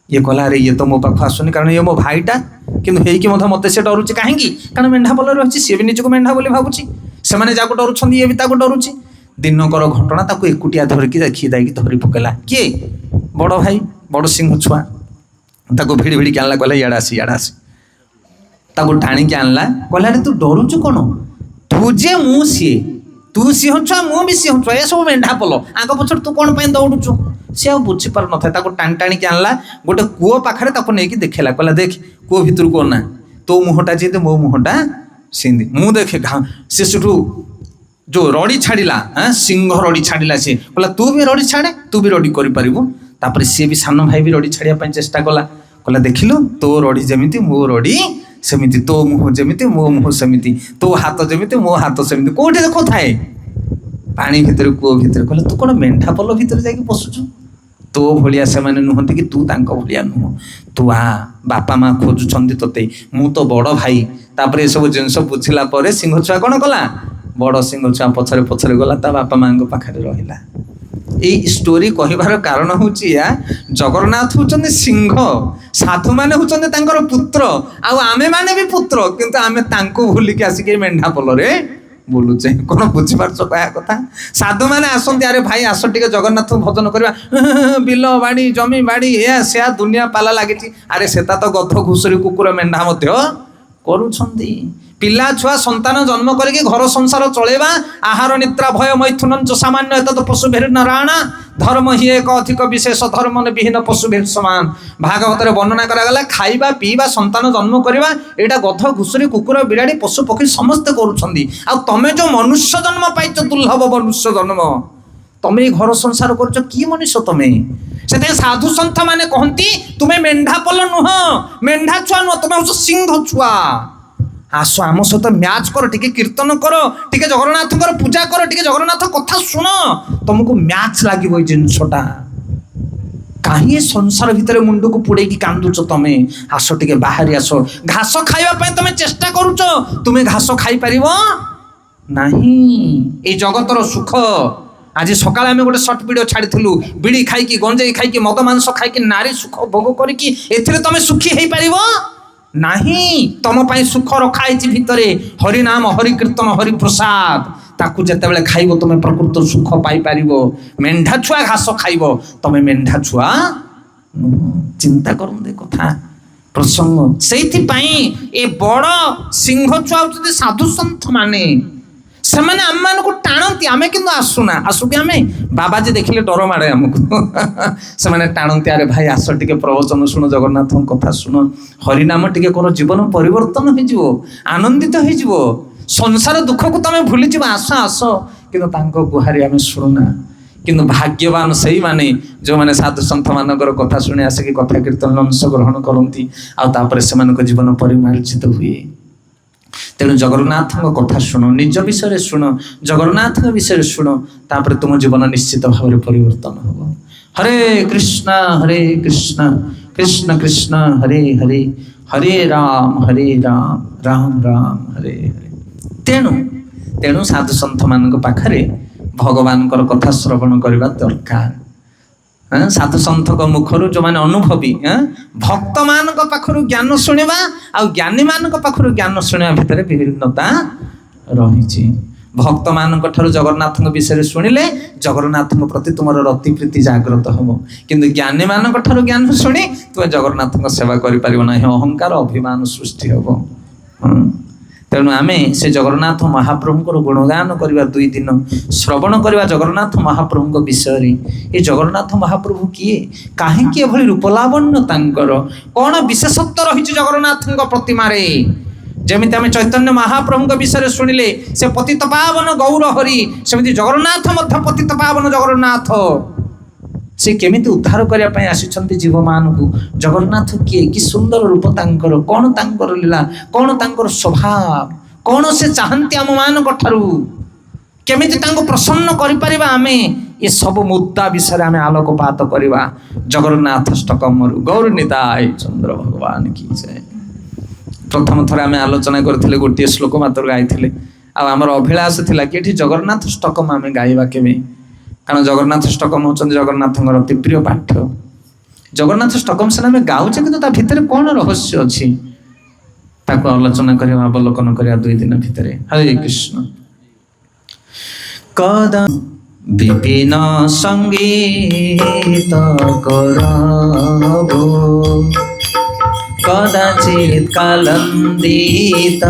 ଇଏ କହିଲା ଆରେ ଇଏ ତ ମୋ ପାଖକୁ ଆସୁନି, କାରଣ ଇଏ ମୋ ଭାଇଟା, କିନ୍ତୁ ହେଇକି ମଧ୍ୟ ମତେ ସେ ଡରୁଛି। କାହିଁକି? କାରଣ ମେଣ୍ଢା ପଲରେ ରହିଛି, ସିଏ ବି ନିଜକୁ ମେଣ୍ଢା ବୋଲି ଭାବୁଛି। ସେମାନେ ଯାକୁ ଡରୁଛନ୍ତି ଇଏ ବି ତାକୁ ଡରୁଛି। ଦିନକର ଘଟଣା, ତାକୁ ଏକୁଟିଆ ଧରିକି ଦେଇକି ଧରି ପକେଇଲା। କିଏ? ବଡ଼ ଭାଇ, ବଡ଼ ସିଂହ ଛୁଆ। ତାକୁ ଭିଡ଼ି ଭିଡ଼ିକି ଆଣିଲା, କହିଲା ଇଆଡ଼େ ଆସି, ଇଆଡ଼େ ଆସି। ତାକୁ ଟାଣିକି ଆଣିଲା, କହିଲା ଆରେ ତୁ ଡରୁଛୁ କଣ? ତୁ ଯେ ମୁଁ ସିଏ, ତୁ ସିଂହ ଛୁଆ, ମୁଁ ବି ସିଂହ ଛୁଆ, ଏସବୁ ମେଣ୍ଢା ପଲ, ଆଙ୍କ ପଛରେ ତୁ କଣ ପାଇଁ ଦୌଡୁଛୁ? ସେ ଆଉ ବୁଝିପାରୁନଥାଏ। ତାକୁ ଟାଣିକି ଆଣିଲା, ଗୋଟେ କୂଅ ପାଖରେ ତାକୁ ନେଇକି ଦେଖେଇଲା, କହିଲା ଦେଖ କୂଅ ଭିତରକୁ ଅନା, ତୋ ମୁହଁଟା ଯେମିତି ମୋ ମୁହଁଟା ସେମିତି, ମୁଁ ଦେଖେ। ସେ ସେଠୁ ଯୋଉ ରଡ଼ି ଛାଡ଼ିଲା, ସିଂହ ରଡ଼ି ଛାଡ଼ିଲା। ସେ କହିଲା ତୁ ବି ରଡ଼ି ଛାଡ଼େ, ତୁ ବି ରଡ଼ି କରିପାରିବୁ। ତାପରେ ସିଏ ବି ସାନ ଭାଇ ବି ରଡ଼ି ଛାଡ଼ିବା ପାଇଁ ଚେଷ୍ଟା କଲା। କହିଲା ଦେଖିଲୁ, ତୋ ରଡ଼ି ଯେମିତି ମୋ ରଡ଼ି ସେମିତି, ତୋ ମୁହଁ ଯେମିତି ମୋ ମୁହଁ ସେମିତି, ତୋ ହାତ ଯେମିତି ମୋ ହାତ ସେମିତି। କୋଉଠି ଦେଖୁଥାଏ? ପାଣି ଭିତରେ, କୂଅ ଭିତରେ। କହିଲା ତୁ କଣ ମେଣ୍ଢା ପଲ ଭିତରେ ଯାଇକି ପଶୁଛୁ? ତୋ ଭଳିଆ ସେମାନେ ନୁହନ୍ତି କି ତୁ ତାଙ୍କ ଭଳିଆ ନୁହଁ। ତୁ ବାପା ମା ଖୋଜୁଛନ୍ତି ତୋତେ, ମୁଁ ତ ବଡ଼ ଭାଇ। ତାପରେ ଏସବୁ ଜିନିଷ ବୁଝିଲା ପରେ ସିଂହ ଛୁଆ କଣ କଲା? ବଡ଼ ସିଂହ ଛୁଆ ପଛରେ ପଛରେ ଗଲା, ତା ବାପା ମାଙ୍କ ପାଖରେ ରହିଲା। এই ଷ୍ଟୋରି କହିବାର କାରଣ ହେଉଛି ଏହା, ଜଗନ୍ନାଥ ହେଉଛନ୍ତି ସିଂହ, ସାଧୁମାନେ ହେଉଛନ୍ତି ତାଙ୍କର ପୁତ୍ର, ଆଉ ଆମେମାନେ ବି ପୁତ୍ର, କିନ୍ତୁ ଆମେ ତାଙ୍କୁ ଭୁଲିକି ଆସିକି ମେଣ୍ଢା ପଲରେ ବୁଲୁଛେ। କଣ ବୁଝିପାରୁଛ କହିବା କଥା? ସାଧୁମାନେ ଆସନ୍ତି, ଆରେ ଭାଇ ଆସ ଟିକେ ଜଗନ୍ନାଥଙ୍କୁ ଭଜନ କରିବା, ବିଲ ବାଡ଼ି ଜମି ବାଡ଼ି ଏୟା ସେୟା ଦୁନିଆ ପାଲା ଲାଗିଛି। ଆରେ ସେଟା ତ ଗଧ ଘୁଷୁରୀ କୁକୁର ମେଣ୍ଢା ମଧ୍ୟ କରୁଛନ୍ତି। ପିଲା ଛୁଆ ସନ୍ତାନ ଜନ୍ମ କରିକି ଘର ସଂସାର ଚଳେଇବା, ଆହାର ନିଦ୍ରା ଭୟ ମୈଥୁନ ସାମାନ୍ୟ ଏତତ ପଶୁ ଭେରି ନାରାୟଣ। ধর্ম হি এক অধিক বিশেষ ধর্ম বিহীন পশু সমান। ভাগবতরে বর্ণনা করা খাইবা পিଇବା সন্তান জন্ম করা এটা গଧ ঘুষুরি কুকুর বিড়াড়ি পশু পক্ষী সমস্তে করুଛନ୍ତି। ଆଉ ତମେ ଯୋଉ ମନୁଷ୍ୟ ଜନ୍ମ ପାଇଛ ଦୁର୍ଲଭ ମନୁଷ୍ୟ ଜନ୍ମ, ତମେ ଏଇ ଘର ସଂସାର କରୁଛ କି ମଣିଷ ତମେ? ସେଥିପାଇଁ ସାଧୁ ସନ୍ଥ ମାନେ କହନ୍ତି ତୁମେ ମେଣ୍ଢା ପଲ ନୁହଁ, ମେଣ୍ଢା ଛୁଆ ନୁହଁ, ତମେ ହଉଛ ସିଂହ ଛୁଆ। ଆସ ଆମ ସହିତ ମ୍ୟାଚ୍ କର, ଟିକେ କୀର୍ତ୍ତନ କର, ଟିକେ ଜଗନ୍ନାଥଙ୍କର ପୂଜା କର, ଟିକେ ଜଗନ୍ନାଥ କଥା ଶୁଣ, ତମକୁ ମ୍ୟାଚ୍ ଲାଗିବ ଏଇ ଜିନିଷଟା। କାହିଁ ସଂସାର ଭିତରେ ମୁଣ୍ଡକୁ ପୁଡେଇକି କାନ୍ଦୁଛ ତମେ? ଆସ ଟିକେ ବାହାରି ଆସ। ଘାସ ଖାଇବା ପାଇଁ ତମେ ଚେଷ୍ଟା କରୁଛ, ତୁମେ ଘାସ ଖାଇପାରିବ ନାହିଁ। ଏଇ ଜଗତର ସୁଖ, ଆଜି ସକାଳେ ଆମେ ଗୋଟେ ସର୍ଟ ଭିଡିଓ ଛାଡ଼ିଥିଲୁ, ବିଡ଼ି ଖାଇକି ଗଞ୍ଜେଇ ଖାଇକି ମଦ ମାଂସ ଖାଇକି ନାରୀ ସୁଖ ଭୋଗ କରିକି ଏଥିରେ ତମେ ସୁଖୀ ହେଇପାରିବ ନାହିଁ। ତମ ପାଇଁ ସୁଖ ରଖା ହେଇଛି ଭିତରେ, ହରିନାମ ହରି କୀର୍ତ୍ତନ ହରି ପ୍ରସାଦ। ତାକୁ ଯେତେବେଳେ ଖାଇବ ତମେ ପ୍ରକୃତ ସୁଖ ପାଇପାରିବ। ମେଣ୍ଢା ଛୁଆ ଘାସ ଖାଇବ, ତମେ ମେଣ୍ଢା ଛୁଆ ଚିନ୍ତା କରନ୍ତୁ ଏ କଥା ପ୍ରସଙ୍ଗ। ସେଇଥିପାଇଁ ଏ ବଡ଼ ସିଂହ ଛୁଆ ହଉଛନ୍ତି ସାଧୁ ସନ୍ଥ ମାନେ। ସେମାନେ ଆମମାନଙ୍କୁ ଟାଣନ୍ତି, ଆମେ କିନ୍ତୁ ଆସୁନା। ଆସୁକି ଆମେ ବାବାଜୀ ଦେଖିଲେ ଡର ମାଡ଼େ ଆମକୁ। ସେମାନେ ଟାଣନ୍ତି, ଆରେ ଭାଇ ଆସ ଟିକେ ପ୍ରବଚନ ଶୁଣ, ଜଗନ୍ନାଥଙ୍କ କଥା ଶୁଣ, ହରିନାମ ଟିକେ କର, ଜୀବନ ପରିବର୍ତ୍ତନ ହେଇଯିବ, ଆନନ୍ଦିତ ହେଇଯିବ, ସଂସାର ଦୁଃଖକୁ ତମେ ଭୁଲିଯିବ, ଆସ ଆସ। କିନ୍ତୁ ତାଙ୍କ ଗୁହାରି ଆମେ ଶୁଣୁନା। କିନ୍ତୁ ଭାଗ୍ୟବାନ ସେଇମାନେ ଯେଉଁମାନେ ସାଧୁ ସନ୍ଥ ମାନଙ୍କର କଥା ଶୁଣି ଆସିକି କଥା କୀର୍ତ୍ତନରେ ଅଂଶଗ୍ରହଣ କରନ୍ତି, ଆଉ ତାପରେ ସେମାନଙ୍କ ଜୀବନ ପରିମାର୍ଜିତ ହୁଏ। ତେଣୁ ଜଗନ୍ନାଥଙ୍କ କଥା ଶୁଣ, ନିଜ ବିଷୟରେ ଶୁଣ, ଜଗନ୍ନାଥଙ୍କ ବିଷୟରେ ଶୁଣ, ତାପରେ ତୁମ ଜୀବନ ନିଶ୍ଚିତ ଭାବରେ ପରିବର୍ତ୍ତନ ହେବ। ହରେ କୃଷ୍ଣ କୃଷ୍ଣ କୃଷ୍ଣ ହରେ ହରେ, ହରେ ରାମ ରାମ ରାମ ହରେ ହରେ। ତେଣୁ ସାଧୁ ସନ୍ଥ ମାନଙ୍କ ପାଖରେ ଭଗବାନଙ୍କର କଥା ଶ୍ରବଣ କରିବା ଦରକାର। ସାଧୁ ସନ୍ଥଙ୍କ ମୁଖରୁ ଯେଉଁମାନେ ଅନୁଭବୀ, ଭକ୍ତ ମାନଙ୍କ ପାଖରୁ ଜ୍ଞାନ ଶୁଣିବା ଆଉ ଜ୍ଞାନୀ ମାନଙ୍କ ପାଖରୁ ଜ୍ଞାନ ଶୁଣିବା ଭିତରେ ବିଭିନ୍ନତା ରହିଛି। ଭକ୍ତ ମାନଙ୍କ ଠାରୁ ଜଗନ୍ନାଥଙ୍କ ବିଷୟରେ ଶୁଣିଲେ ଜଗନ୍ନାଥଙ୍କ ପ୍ରତି ତୁମର ରତି ପ୍ରୀତି ଜାଗ୍ରତ ହେବ। କିନ୍ତୁ ଜ୍ଞାନୀ ମାନଙ୍କ ଠାରୁ ଜ୍ଞାନ ଶୁଣି ତୁମେ ଜଗନ୍ନାଥଙ୍କ ସେବା କରିପାରିବ ନାହିଁ, ଅହଙ୍କାର ଅଭିମାନ ସୃଷ୍ଟି ହେବ। ତେଣୁ ଆମେ ସେ ଜଗନ୍ନାଥ ମହାପ୍ରଭୁଙ୍କର ଗୁଣଗାନ କରିବା, 2 ଦିନ ଶ୍ରବଣ କରିବା ଜଗନ୍ନାଥ ମହାପ୍ରଭୁଙ୍କ ବିଷୟରେ। ଏ ଜଗନ୍ନାଥ ମହାପ୍ରଭୁ କିଏ, କାହିଁକି ଏଭଳି ରୂପଲାବଣ୍ୟ ତାଙ୍କର, କ'ଣ ବିଶେଷତ୍ୱ ରହିଛି ଜଗନ୍ନାଥଙ୍କ ପ୍ରତିମାରେ? ଯେମିତି ଆମେ ଚୈତନ୍ୟ ମହାପ୍ରଭୁଙ୍କ ବିଷୟରେ ଶୁଣିଲେ ସେ ପତିତ ପାବନ ଗୌର ହରି, ସେମିତି ଜଗନ୍ନାଥ ମଧ୍ୟ ପତିତ ପାବନ ଜଗନ୍ନାଥ। ସେ କେମିତି ଉଦ୍ଧାର କରିବା ପାଇଁ ଆସିଛନ୍ତି ଜୀବମାନଙ୍କୁ। ଜଗନ୍ନାଥ କିଏ, କି ସୁନ୍ଦର ରୂପ ତାଙ୍କର, କ'ଣ ତାଙ୍କର ଲୀଳା, କ'ଣ ତାଙ୍କର ସ୍ୱଭାବ, କ'ଣ ସେ ଚାହାନ୍ତି ଆମମାନଙ୍କ ଠାରୁ, କେମିତି ତାଙ୍କୁ ପ୍ରସନ୍ନ କରିପାରିବା ଆମେ, ଏସବୁ ମୁଦ୍ଦା ବିଷୟରେ ଆମେ ଆଲୋକପାତ କରିବା ଜଗନ୍ନାଥ ଷ୍ଟକମରୁ। ଗୌର ନିତାଇ ଚନ୍ଦ୍ର ଭଗବାନ କି ଜୟ। ପ୍ରଥମ ଥର ଆମେ ଆଲୋଚନା କରିଥିଲେ, ଗୋଟିଏ ଶ୍ଲୋକ ମାତ୍ର ଗାଇଥିଲେ, ଆଉ ଆମର ଅଭିଳାଷ ଥିଲା କି ଏଠି ଜଗନ୍ନାଥ ଷ୍ଟକମ ଆମେ ଗାଇବା କେବେ, କାରଣ ଜଗନ୍ନାଥ ଷ୍ଟକମ ହେଉଛନ୍ତି ଜଗନ୍ନାଥଙ୍କର ଅତି ପ୍ରିୟ ପାଠ। ଜଗନ୍ନାଥ ଷ୍ଟକମ ସିନା ଆମେ ଗାଉଛେ, କିନ୍ତୁ ତା ଭିତରେ କ'ଣ ରହସ୍ୟ ଅଛି ତାକୁ ଆଲୋଚନା କରିବା, ଅବଲୋକନ କରିବା 2 ଦିନ ଭିତରେ। ହରେ କୃଷ୍ଣ। କଦା ବିପିନ ସଙ୍ଗୀତ କରବ, কদাচিৎ কালন্দিত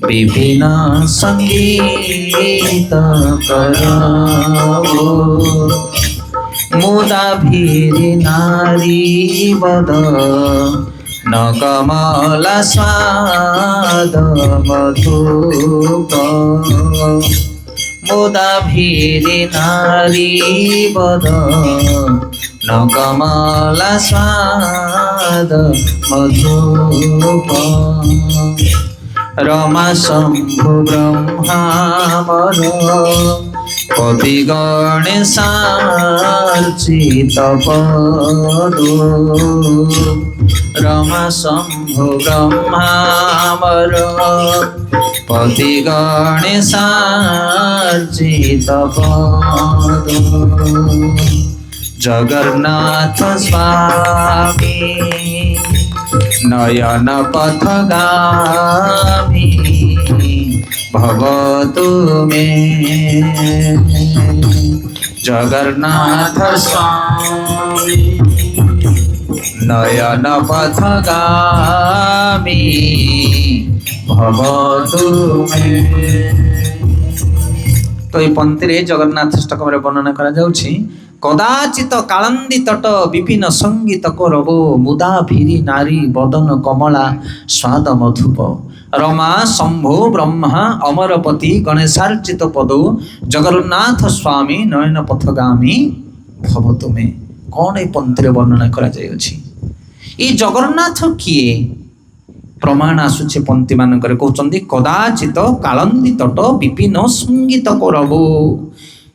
বিভিন্ন সঙ্গীত করব, মুদা ভিরি নারী বদ ন কমলা স্বাদ মধুপ, মুদা ভিরি নারী বদ ন কমলা স্বাদ মধুপ, রমা শম্ভু ব্রহ্মামর কবি গণেশার্চিত পদ, রমা শম্ভু ব্রহ্মামর পতি গণেশার্চিত পদ, জগন্নাথ স্বামী নয়ন পথগামী ভবতু মে, জগন্নাথ স্বামী নয়ন পথগামী ভবতু মে। तो ये पंक्ति जगन्नाथ अष्टकम वर्णना करा जाउछि कदाचित कालंदी तट विपिन संगीत करबो मुदा भिरी नारी बदन कमला स्वाद मधुप रमा शंभो ब्रह्मा अमरपति गणेशार्चित पदो जगन्नाथ स्वामी नयन पथगामी भव तुमे। कौन ये पंक्ति वर्णना करा जाउछि ये जगन्नाथ किए प्रमाण आसुचे पंक्ति मानकर कहउचंदी कदाचित कालंदी तट विपिन संगीत करबो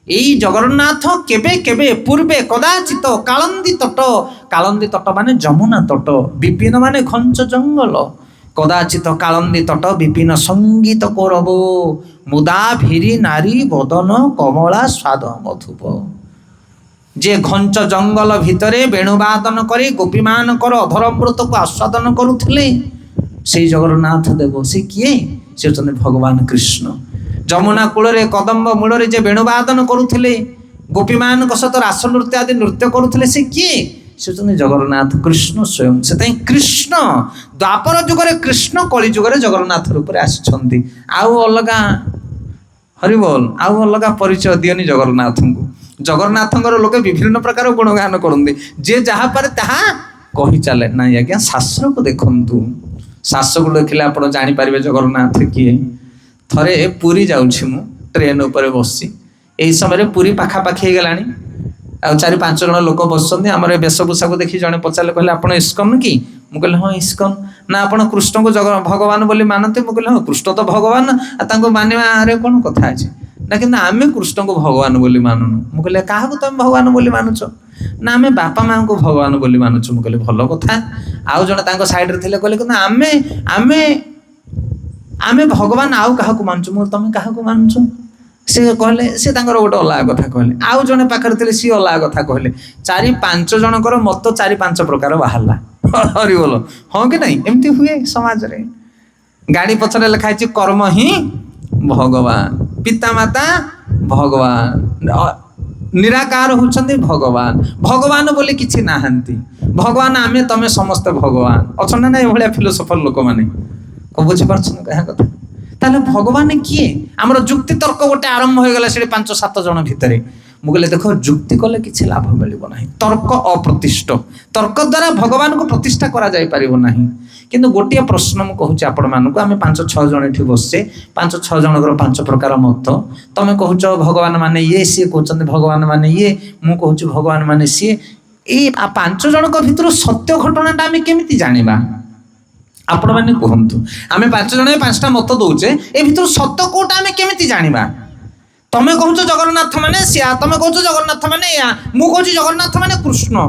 एई जगन्नाथ केबे केबे पूर्वे कदाचित कालंदी तट माने जमुना तट विपिन माने घंच जंगल कदाचित कालंदी तट विपिन संगीत करबो मुदा भिरी नारी बदन कमला स्वाद मधुप जे घंच जंगल भितरे वेणुवादन करे गोपी मानकर अधरमृत को आस्वादन करुथिले से जगन्नाथ देव से किए से होचंदी भगवान कृष्ण जमुना कूल कदम्ब मूल जे वेणुवादन करुथिले गोपी मान सहित रास नृत्य आदि नृत्य करुथिले से किए से होचंदी जगन्नाथ कृष्ण स्वयं से कृष्ण द्वापर जुगरे कृष्ण कली जुगरे जगन्नाथ रूप में आसिछंती आउ अलगा हरिबोल आउ अलगा परिचय दियनी जगन्नाथ को जगन्नाथंकर लोके विभिन्न प्रकार गुणगान करते जे जहाँ पारे ताहा कही चले ना आज्ञा शास्त्र को देखंतु शास्त्र को देखिले आप जानीपारे जगन्नाथ किए थरे पुरी जाऊँगी मु ट्रेन उपर बसी यही समय पुरी पाखापाखि गला आ 4-5 जन लोक बसुँच आम वेशभूषा को देखी जड़े पचारे कहले आप इस्कन कि मुझे हाँ इस्कन ना आप कृष्ण को भगवान बोली मानते मुझे हाँ कृष्ण तो भगवान मानवे कौन कथा अच्छे ना कि आम कृष्ण को भगवान बोली मानुनु मुझे क्या तुम भगवान बोली मानुच ना आम बापा माँ को भगवान बोली मानुଛୁ मुझे भल कथा आउ जड़े साइड थे कहले आमे आमे आमे भगवान आउ क्या मानुଛୁ ମୁଁ तुम क्या मानुଛୁ से कहले से गोटे अलग कथा कहले आउ जड़े पाखे थे सी अलग कथा कहले 4-5 जनकर मत 4-5 प्रकार बाहरला हरि बोल हाँ कि नहीं एमती हुए समाज रे गाड़ी पछरे लिखाई कर्म ही भगवान पितामाता भगवान निराकार होचंदी भगवान भगवान बोले किछि नाहंती भगवान आमे तमे समस्त भगवान अच्छा ना ये फिलोसफर लोक मैंने बुझी पार्छन कह कथा ताले भगवान किए आमर जुक्ति तर्क गोटे आरंभ हो गला से 5-7 जन भितर मुझे देखो जुक्ति कले किसी लाभ मिलिब ना तर्क अप्रतिष्ठ तर्क द्वारा भगवान को प्रतिष्ठा करा जाय परिबो नाही किंतु गोटे प्रश्न मु कहूँ आपण मानक आम 5-6 जन ये बसचे 5-6 जनकर 5 प्रकार मत तमें कहूच भगवान माने ये सी कहते भगवान माने ये मु कहूँ भगवान माने सी ये 5 जनक भितर सत्य घटनाटा आम केमिति जानिबा आपण मैंने कहतु आम 5 जन 5टा मत दौचे ए भर सत्य कौटा आम केमिति जानिबा तमें कहूच जगन्नाथ माने सिया तमें कहूच जगन्नाथ माने या मु कहूँ जगन्नाथ माने कृष्ण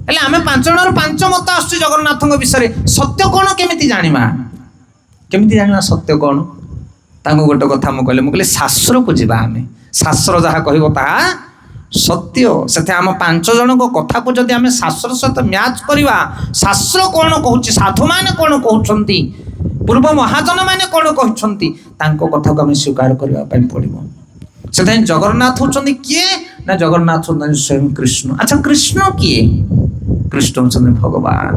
हेले आम 5 जन 5 मत आसुची जगन्नाथ विषय सत्य कौन केमिति जानिबा सत्य कौन तांको गोटे कथा मुझे शास्त्र को जीवा आम शास्त्र जहाँ कह ताहा सत्य से आम 5 जन कथा को जदि आम शास्त्र सहित मैच करवा शास्त्र कौन कहूँ साधु मैंने कौन कहते पूर्व महाजन मैंने कौन कहते कथा को आम स्वीकार करने पड़ो से जगन्नाथ होचंदी किए ना जगन्नाथ होचंदी स्वयं कृष्ण अच्छा कृष्ण किए कृष्ण होचंदी भगवान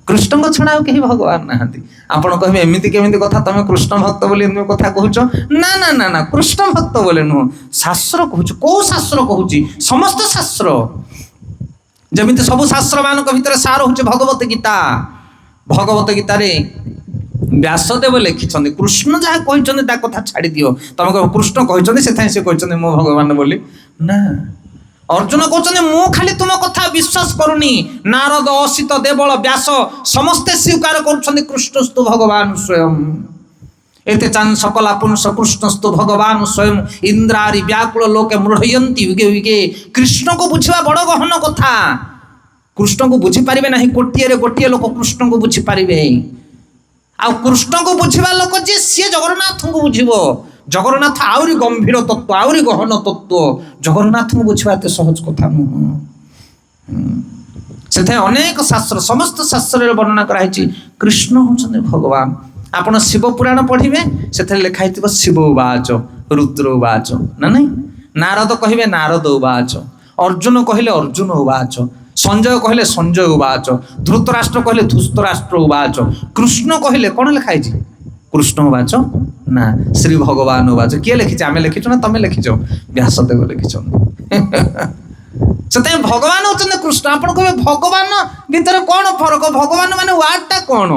कृष्ण को छड़ा कहीं भगवान नहांती आपण कहे एमती केमी कथा तुम कृष्ण भक्त बोली कथा कहूच ना ना ना ना कृष्ण भक्त बोले नुह शास्त्र कहूँ कौ शास्त्र कहूँ समस्त शास्त्र जमी सब शास्त्र मान भर सार हूँ भगवत गीता रे व्यासदेव लिखिं कृष्ण जहाँ कहते कथा छाड़ी दियो तुम कह कृष्ण कहते से कहते मो भगवान बोली ना अर्जुन कहते मु खाली तुम कथा विश्वास करूनी नारद असित देवल व्यास समस्ते स्वीकार कर कृष्णस्तु भगवान स्वयं एते चान सकला पुंस कृष्णस्तु भगवान स्वयं इंद्रारी व्याकुल लोके मृढ़यंती युगे युगे कृष्ण को बुझा बड़ गहन कथा कृष्ण को बुझी पारे ना गोटे लोक कृष्ण को बुझी पारे आ कृष्ण को बुझा लोक जे सी जगन्नाथ को बुझब जगन्नाथ आउरी गंभीर तत्व आउरी गहन तत्व जगन्नाथ को बुझा एत सहज कथा नुह से अनेक शास्त्र समस्त शास्त्र वर्णना कराई कृष्ण होचंदी भगवान आपण शिव पुराण पढ़िबे से लिखाई शिव उवाच रुद्र उवाच ना नहीं नारद कहिबे नारद उवाच अर्जुन कहले अर्जुन उवाच संजय कहले संजय उवाच धृतराष्ट्र कहले धृतराष्ट्र उवाच कृष्ण कहले कौन लिखाई कृष्ण उवाच ନା ଶ୍ରୀ ଭଗବାନ ବାଚ। କିଏ ଲେଖିছে? ଆମେ ଲେଖିଛୁ ନା ତମେ ଲେଖିଛ? ବ୍ୟାସଦେବ ଲେଖିଛନ୍ତି। ସେଥିପାଇଁ ଭଗବାନ ହଉଛନ୍ତି କୃଷ୍ଣ। ଆପଣ କହିବେ ଭଗବାନ ଭିତରେ କଣ ଫରକ? ଭଗବାନ ମାନେ ୱାର୍ଡଟା କଣ?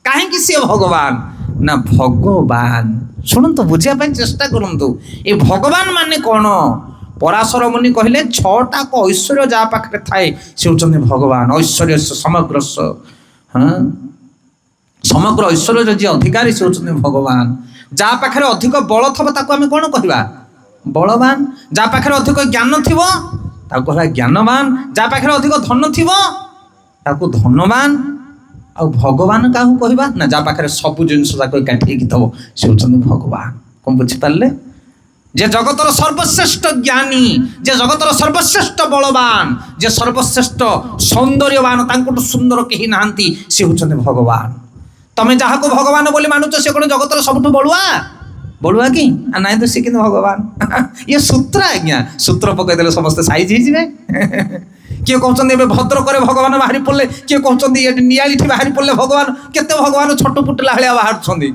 କାହିଁକି ସିଏ ଭଗବାନ? ନା ଭଗବାନ, ଶୁଣନ୍ତୁ ବୁଝିବା ପାଇଁ ଚେଷ୍ଟା କରନ୍ତୁ। ଏ ଭଗବାନ ମାନେ କଣ? ପରାଶର ମୁନି କହିଲେ 6ଟା ଐଶ୍ୱର୍ଯ୍ୟ ଯାହା ପାଖରେ ଥାଏ ସେ ହଉଛନ୍ତି ଭଗବାନ। ଐଶ୍ୱର୍ଯ୍ୟ ସମଗ୍ର ସମଗ୍ର ଐଶ୍ୱର୍ଯ୍ୟର ଯିଏ ଅଧିକାରୀ ସେ ହଉଛନ୍ତି ଭଗବାନ। ଯାହା ପାଖରେ ଅଧିକ ବଳ ଥିବ ତାକୁ ଆମେ କଣ କହିବା? ବଳବାନ। ଯାହା ପାଖରେ ଅଧିକ ଜ୍ଞାନ ଥିବ ତାକୁ କହିବା ଜ୍ଞାନବାନ। ଯାହା ପାଖରେ ଅଧିକ ଧନ ଥିବ ତାକୁ ଧନବାନ। ଆଉ ଭଗବାନ କାହାକୁ କହିବା? ନା ଯାହା ପାଖରେ ସବୁ ଜିନିଷ ତାକୁ ଏକାଠି ହେଇକି ଥିବ ସେ ହଉଛନ୍ତି ଭଗବାନ। କଣ ବୁଝିପାରିଲେ? যে জগতর সর্বশ্রেষ্ঠ জ্ঞানী, যে জগতর সর্বশ্রেষ্ঠ বলবান, যে সর্বশ্রেষ্ঠ সৌন্দর্যবান, তাঙ্কটু সুন্দর কেহি নাহান্তি, সে হচ্ছেন ভগবান। তুমি যাহাকে ভগবান বলে মানুষ সে কোন জগতর সবুঠু বড়ুয়া? বড়ুয়া কি? আর নাই তো সে কিন্তু ভগবান। ইয়ে সূত্র আজ্ঞা, সূত্র পকাই দেলে সমস্তে সাইজ হয়ে যাবে। কিଏ କହୁଛନ୍ତି ଏବେ ଭଦ୍ରକରେ ଭଗବାନ ବାହାରି ପଡ଼ିଲେ, କିଏ କହୁଛନ୍ତି ଏଠି ନିଆଳିଠି ବାହାରି ପଡ଼ିଲେ ଭଗବାନ। କେତେ ଭଗବାନ ଛୋଟ ପୁଟିଲା ଭଳିଆ ବାହାରୁଛନ୍ତି।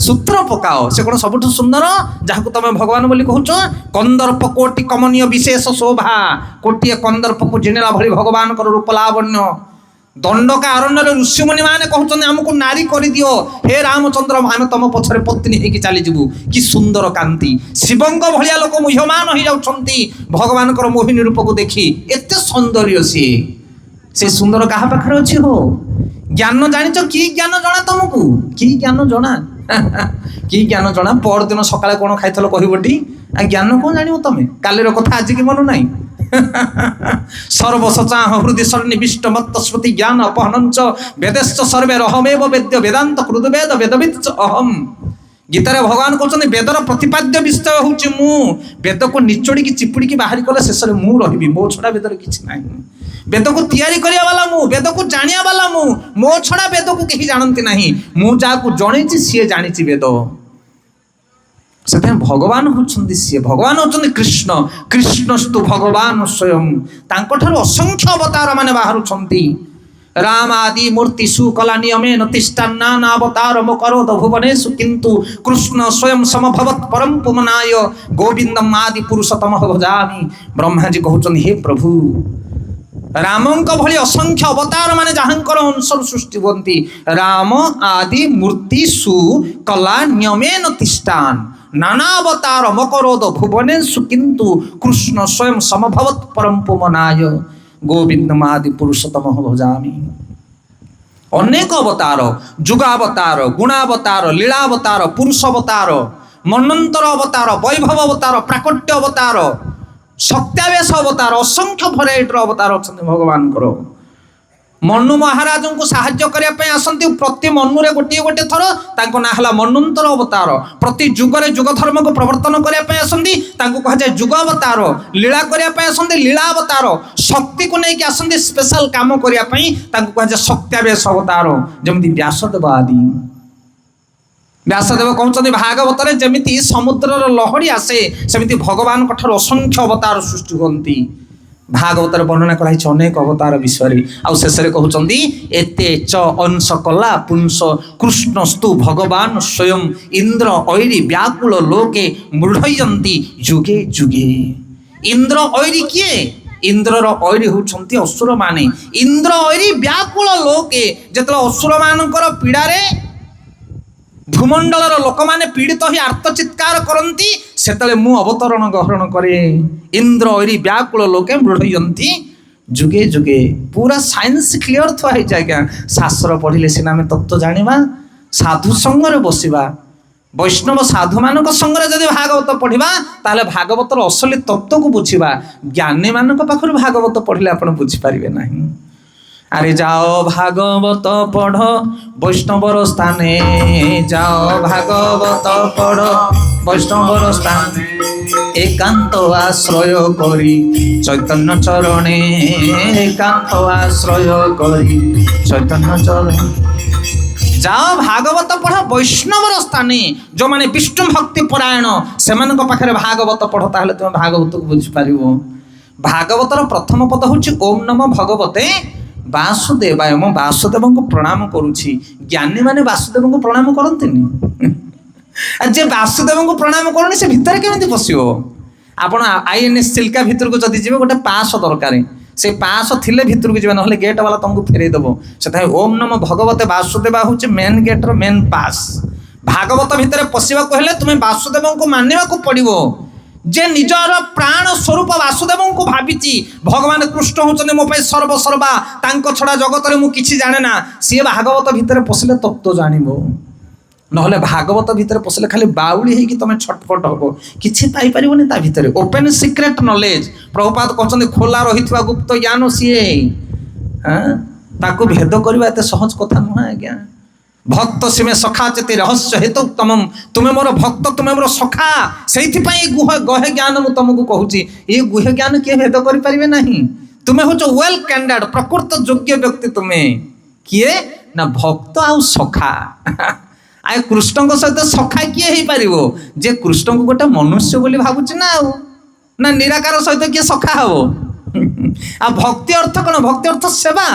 ସୂତ୍ର ପକାଅ, ସେ କଣ ସବୁଠୁ ସୁନ୍ଦର ଯାହାକୁ ତମେ ଭଗବାନ ବୋଲି କହୁଛ? କନ୍ଦର୍ପ କୋଟି କମନୀୟ ବିଶେଷ ଶୋଭା, କୋଟିଏ କନ୍ଦର୍ପକୁ ଜିଣିଲା ଭଳି ଭଗବାନଙ୍କର ରୂପ ଲାବଣ୍ୟ। ଦଣ୍ଡକା ଅରଣ୍ୟରେ ଋଷିମୁନି ମାନେ କହୁଛନ୍ତି ଆମକୁ ନାରୀ କରିଦିଅ ହେ ରାମଚନ୍ଦ୍ର, ଆମେ ତମ ପଛରେ ପତ୍ନୀ ହେଇକି ଚାଲିଯିବୁ। କି ସୁନ୍ଦର କାନ୍ତି! ଶିବଙ୍କ ଭଳିଆ ଲୋକ ମୁହ୍ୟମାନ ହେଇଯାଉଛନ୍ତି ଭଗବାନଙ୍କର ମୋହିନୀ ରୂପକୁ ଦେଖି। ଏତେ ସୌନ୍ଦର୍ଯ୍ୟ ସିଏ। ସେ ସୁନ୍ଦର କାହା ପାଖରେ ଅଛି? ହୋ ଜ୍ଞାନ ଜାଣିଛ? କି ଜ୍ଞାନ ଜଣା ତମକୁ? କି ଜ୍ଞାନ ଜଣା? କି ଜ୍ଞାନ ଜଣା? ପରଦିନ ସକାଳେ କଣ ଖାଇଥିଲ କହିବଟି? ଜ୍ଞାନ କଣ ଜାଣିବ ତମେ? କାଲିର କଥା ଆଜିକି ମନ ନାହିଁ। সর্বসচাহ হৃদি সন্নিবিষ্ট মত্ত স্মৃতি জ্ঞান অপহনঞ্চ বেদেশ্চ সর্বে রহমেব বেদ্য বেদান্ত হৃদবেদ বেদবিচ্চ অহম। গীতারে ভগবান কହୁଛନ୍ତି বেদর প্রতিপাদ্য বিଷୟ হଉଛି ମୁଁ। ବେଦକୁ ନିଚୋଡ଼ିକି ଚିପୁଡ଼ିକି ବାହାରି କଲେ ଶେଷରେ ମୁଁ ରହିବି। ମୋ ଛଡ଼ା ବେଦରେ କିଛି ନାହିଁ। ବେଦକୁ ତିଆରି କରିବା ବାଲା ମୁଁ, ବେଦକୁ ଜାଣିବା ବାଲା ମୁଁ। ମୋ ଛଡ଼ା ବେଦକୁ କେହି ଜାଣନ୍ତି ନାହିଁ। ମୁଁ ଯାହାକୁ ଜଣେଇଛି ସିଏ ଜାଣିଛି ବେଦ। ସେଥିପାଇଁ ଭଗବାନ ହଉଛନ୍ତି ସିଏ। ଭଗବାନ ହଉଛନ୍ତି କୃଷ୍ଣ। କୃଷ୍ଣସ୍ତୁ ଭଗବାନ ସ୍ୱୟଂ। ତାଙ୍କଠାରୁ ଅସଂଖ୍ୟ ଅବତାର ମାନେ ବାହାରୁଛନ୍ତି। ରାମ ଆଦି ମୂର୍ତ୍ତି ସୁକଲା ନିୟମେ ନତିଷ୍ଠାନ୍ନା ଅବତାର ମକରୋଦ ଭୁବନେଷୁ କିନ୍ତୁ କୃଷ୍ଣ ସ୍ୱୟଂ ସମଭବତ୍ ପରମ ପୁମନାୟ ଗୋବିନ୍ଦମ୍ ଆଦି ପୁରୁଷୋତ୍ତମ ଭଜାମି। ବ୍ରହ୍ମାଜୀ କହୁଛନ୍ତି ହେ ପ୍ରଭୁ, ରାମଙ୍କ ଭଳି ଅସଂଖ୍ୟ ଅବତାର ମାନେ ଯାହାଙ୍କର ଅଂଶରୁ ସୃଷ୍ଟି ହୁଅନ୍ତି। ରାମ ଆଦି ମୂର୍ତ୍ତି ସୁକଲା ନିୟମେ ନତିଷ୍ଠାନ୍ নানাবতার মকরোদ ভুবনেষু কিন্তু কৃষ্ণ স্বয়ং সমভবৎ পরম পুমনায় গোবিন্দমাদি পুরুষোত্তম ভজামি। অনেক অবতার, যুগাবতার, গুণাবতার, লীলাবতার, পুরুষাবতার, মন্বন্তর অবতার, বৈভব অবতার, প্রাকট্য অবতার, সত্যাবেশ অবতার, অসংখ্য ভ্যারাইটির অবতার অଛନ୍ତି ভগবানଙ୍କର। ମନୁ ମହାରାଜଙ୍କୁ ସାହାଯ୍ୟ କରିବା ପାଇଁ ଆସନ୍ତି। ପ୍ରତି ମନୁରେ ଗୋଟିଏ ଗୋଟିଏ ଥର ତାଙ୍କ ନାଁ ହେଲା ମନ୍ୱନ୍ତର ଅବତାର। ପ୍ରତି ଯୁଗରେ ଯୁଗ ଧର୍ମକୁ ପ୍ରବର୍ତ୍ତନ କରିବା ପାଇଁ ଆସନ୍ତି, ତାଙ୍କୁ କୁହାଯାଏ ଯୁଗ ଅବତାର। ଲୀଳା କରିବା ପାଇଁ ଆସନ୍ତି, ଲୀଳା ଅବତାର। ଶକ୍ତିକୁ ନେଇକି ଆସନ୍ତି ସ୍ପେଶାଲ କାମ କରିବା ପାଇଁ, ତାଙ୍କୁ କୁହାଯାଏ ସତ୍ୟାବେଶ ଅବତାର। ଯେମିତି ବ୍ୟାସଦେବ ଆଦି। ବ୍ୟାସଦେବ କହୁଛନ୍ତି ଭାଗବତରେ ଯେମିତି ସମୁଦ୍ରର ଲହଡ଼ି ଆସେ ସେମିତି ଭଗବାନଙ୍କ ଠାରୁ ଅସଂଖ୍ୟ ଅବତାର ସୃଷ୍ଟି ହୁଅନ୍ତି। ଭାଗବତରେ ବର୍ଣ୍ଣନା କରାଯାଇଛି ଅନେକ ଅବତାର ବିଷୟରେ। ଆଉ ଶେଷରେ କହୁଛନ୍ତି ଏତେ ଚ ଅଂଶ କଲା ପୁଂସ କୃଷ୍ଣସ୍ତୁ ଭଗବାନ ସ୍ୱୟଂ ଇନ୍ଦ୍ର ଐରି ବ୍ୟାକୁଳ ଲୋକେ ମୃଢ଼ୟନ୍ତି ଯୁଗେ ଯୁଗେ। ଇନ୍ଦ୍ର ଐରି କିଏ? ଇନ୍ଦ୍ରର ଐରି ହେଉଛନ୍ତି ଅସୁରମାନେ। ଇନ୍ଦ୍ର ଐରି ବ୍ୟାକୁଳ ଲୋକେ, ଯେତେବେଳେ ଅସୁରମାନଙ୍କର ପୀଡ଼ାରେ ଭୂମଣ୍ଡଳର ଲୋକମାନେ ପୀଡ଼ିତ ହୋଇ ଆର୍ତ୍ତ ଚିତ୍କାର କରନ୍ତି, ସେତେବେଳେ ମୁଁ ଅବତରଣ ଗ୍ରହଣ କରେ। ଇନ୍ଦ୍ର ଐରି ବ୍ୟାକୁଳ ଲୋକେ ମୃଢ଼ୟନ୍ତି ଯୁଗେ ଯୁଗେ। ପୁରା ସାଇନ୍ସ କ୍ଲିୟର ଥୁଆ ହେଇଛି ଆଜ୍ଞା। ଶାସ୍ତ୍ର ପଢ଼ିଲେ ସିନା ଆମେ ତତ୍ତ୍ୱ ଜାଣିବା। ସାଧୁ ସଙ୍ଗରେ ବସିବା, ବୈଷ୍ଣବ ସାଧୁମାନଙ୍କ ସଙ୍ଗରେ ଯଦି ଭାଗବତ ପଢ଼ିବା ତାହେଲେ ଭାଗବତର ଅସଲି ତତ୍ତ୍ୱକୁ ବୁଝିବା। ଜ୍ଞାନୀମାନଙ୍କ ପାଖରୁ ଭାଗବତ ପଢ଼ିଲେ ଆପଣ ବୁଝିପାରିବେ ନାହିଁ। আরে যাও ভাগবত পড় বৈষ্ণবর স্থানে, যাও ভাগবত পড় বৈষ্ণবর স্থানে, একান্ত আশ্রয় করি চৈতন্য চরণে, একান্ত আশ্রয় করি চৈতন্য চরণে। যাও ভাগবত পড় বৈষ্ণবর স্থানে, যে বিষ্ণু ভক্তি পরায়ণ সেମାନଙ୍କ পাখରେ ভাগবত পড়, তাহলে তুমি ভাগবতକୁ বুঝিପାରିବ। ভাগবতର ପ୍ରଥମ ପଦ ହେଉଛି ଓಂ ନମଃ ଭଗବତେ ବାସୁଦେବାୟ। ମୁଁ ବାସୁଦେବଙ୍କୁ ପ୍ରଣାମ କରୁଛି। ଜ୍ଞାନୀମାନେ ବାସୁଦେବଙ୍କୁ ପ୍ରଣାମ କରନ୍ତିନି। जे वासुदेव को प्रणाम करूनी से भितर केमिति पशिबो आपण आईएनएस चिल्का भितर को जदि जीवे गोटे पास दरकार से पास थिले भितर को जीवे ना गेट वाला तुमको फेरे देबो से ओम नमो भगवते वासुदेव होचे मेन गेट रो मेन पास भागवत भितर पशिबा को हेले तुमे वासुदेव को मानिबा को पड़िबो जे निजर प्राण स्वरूप वासुदेव को भाविची भगवान कृष्ण होचने मो पे सर्व सर्वा तांको छड़ा जगत रे मु किछि जाने ना सी भागवत भितर पशिले तत्व जानिबो नहले भागवत भितर पशिले खाली बाउली है कि तुम छटपट हबो किछि पाई परिबोनी ता भितर ओपन सीक्रेट नॉलेज प्रभुपाद कहचंदी खोला रहितवा गुप्त ज्ञान सीए ताको भेद करबा एते सहज कथा नुहा आज्ञा भक्त सिमे सखा चेति रहस्य हेतु तमम तुमे मोर भक्त तुमे मोर सखा सेइथि पई गहे ज्ञान मु तुमको कहूची ए गुहे ज्ञान के भेद करि परिबे नाही तुमे होचो वेल कैंडिडेट प्रकृत योग्य व्यक्ति तुमे किए ना भक्त आ सखा आए कृष्ण सहित सखा किए हो पार जे कृष्ण को गोटे मनुष्य बोली भावुची ना निराकार सहित किए सखा हम आ भक्ति अर्थ कौन भक्ति अर्थ सेवा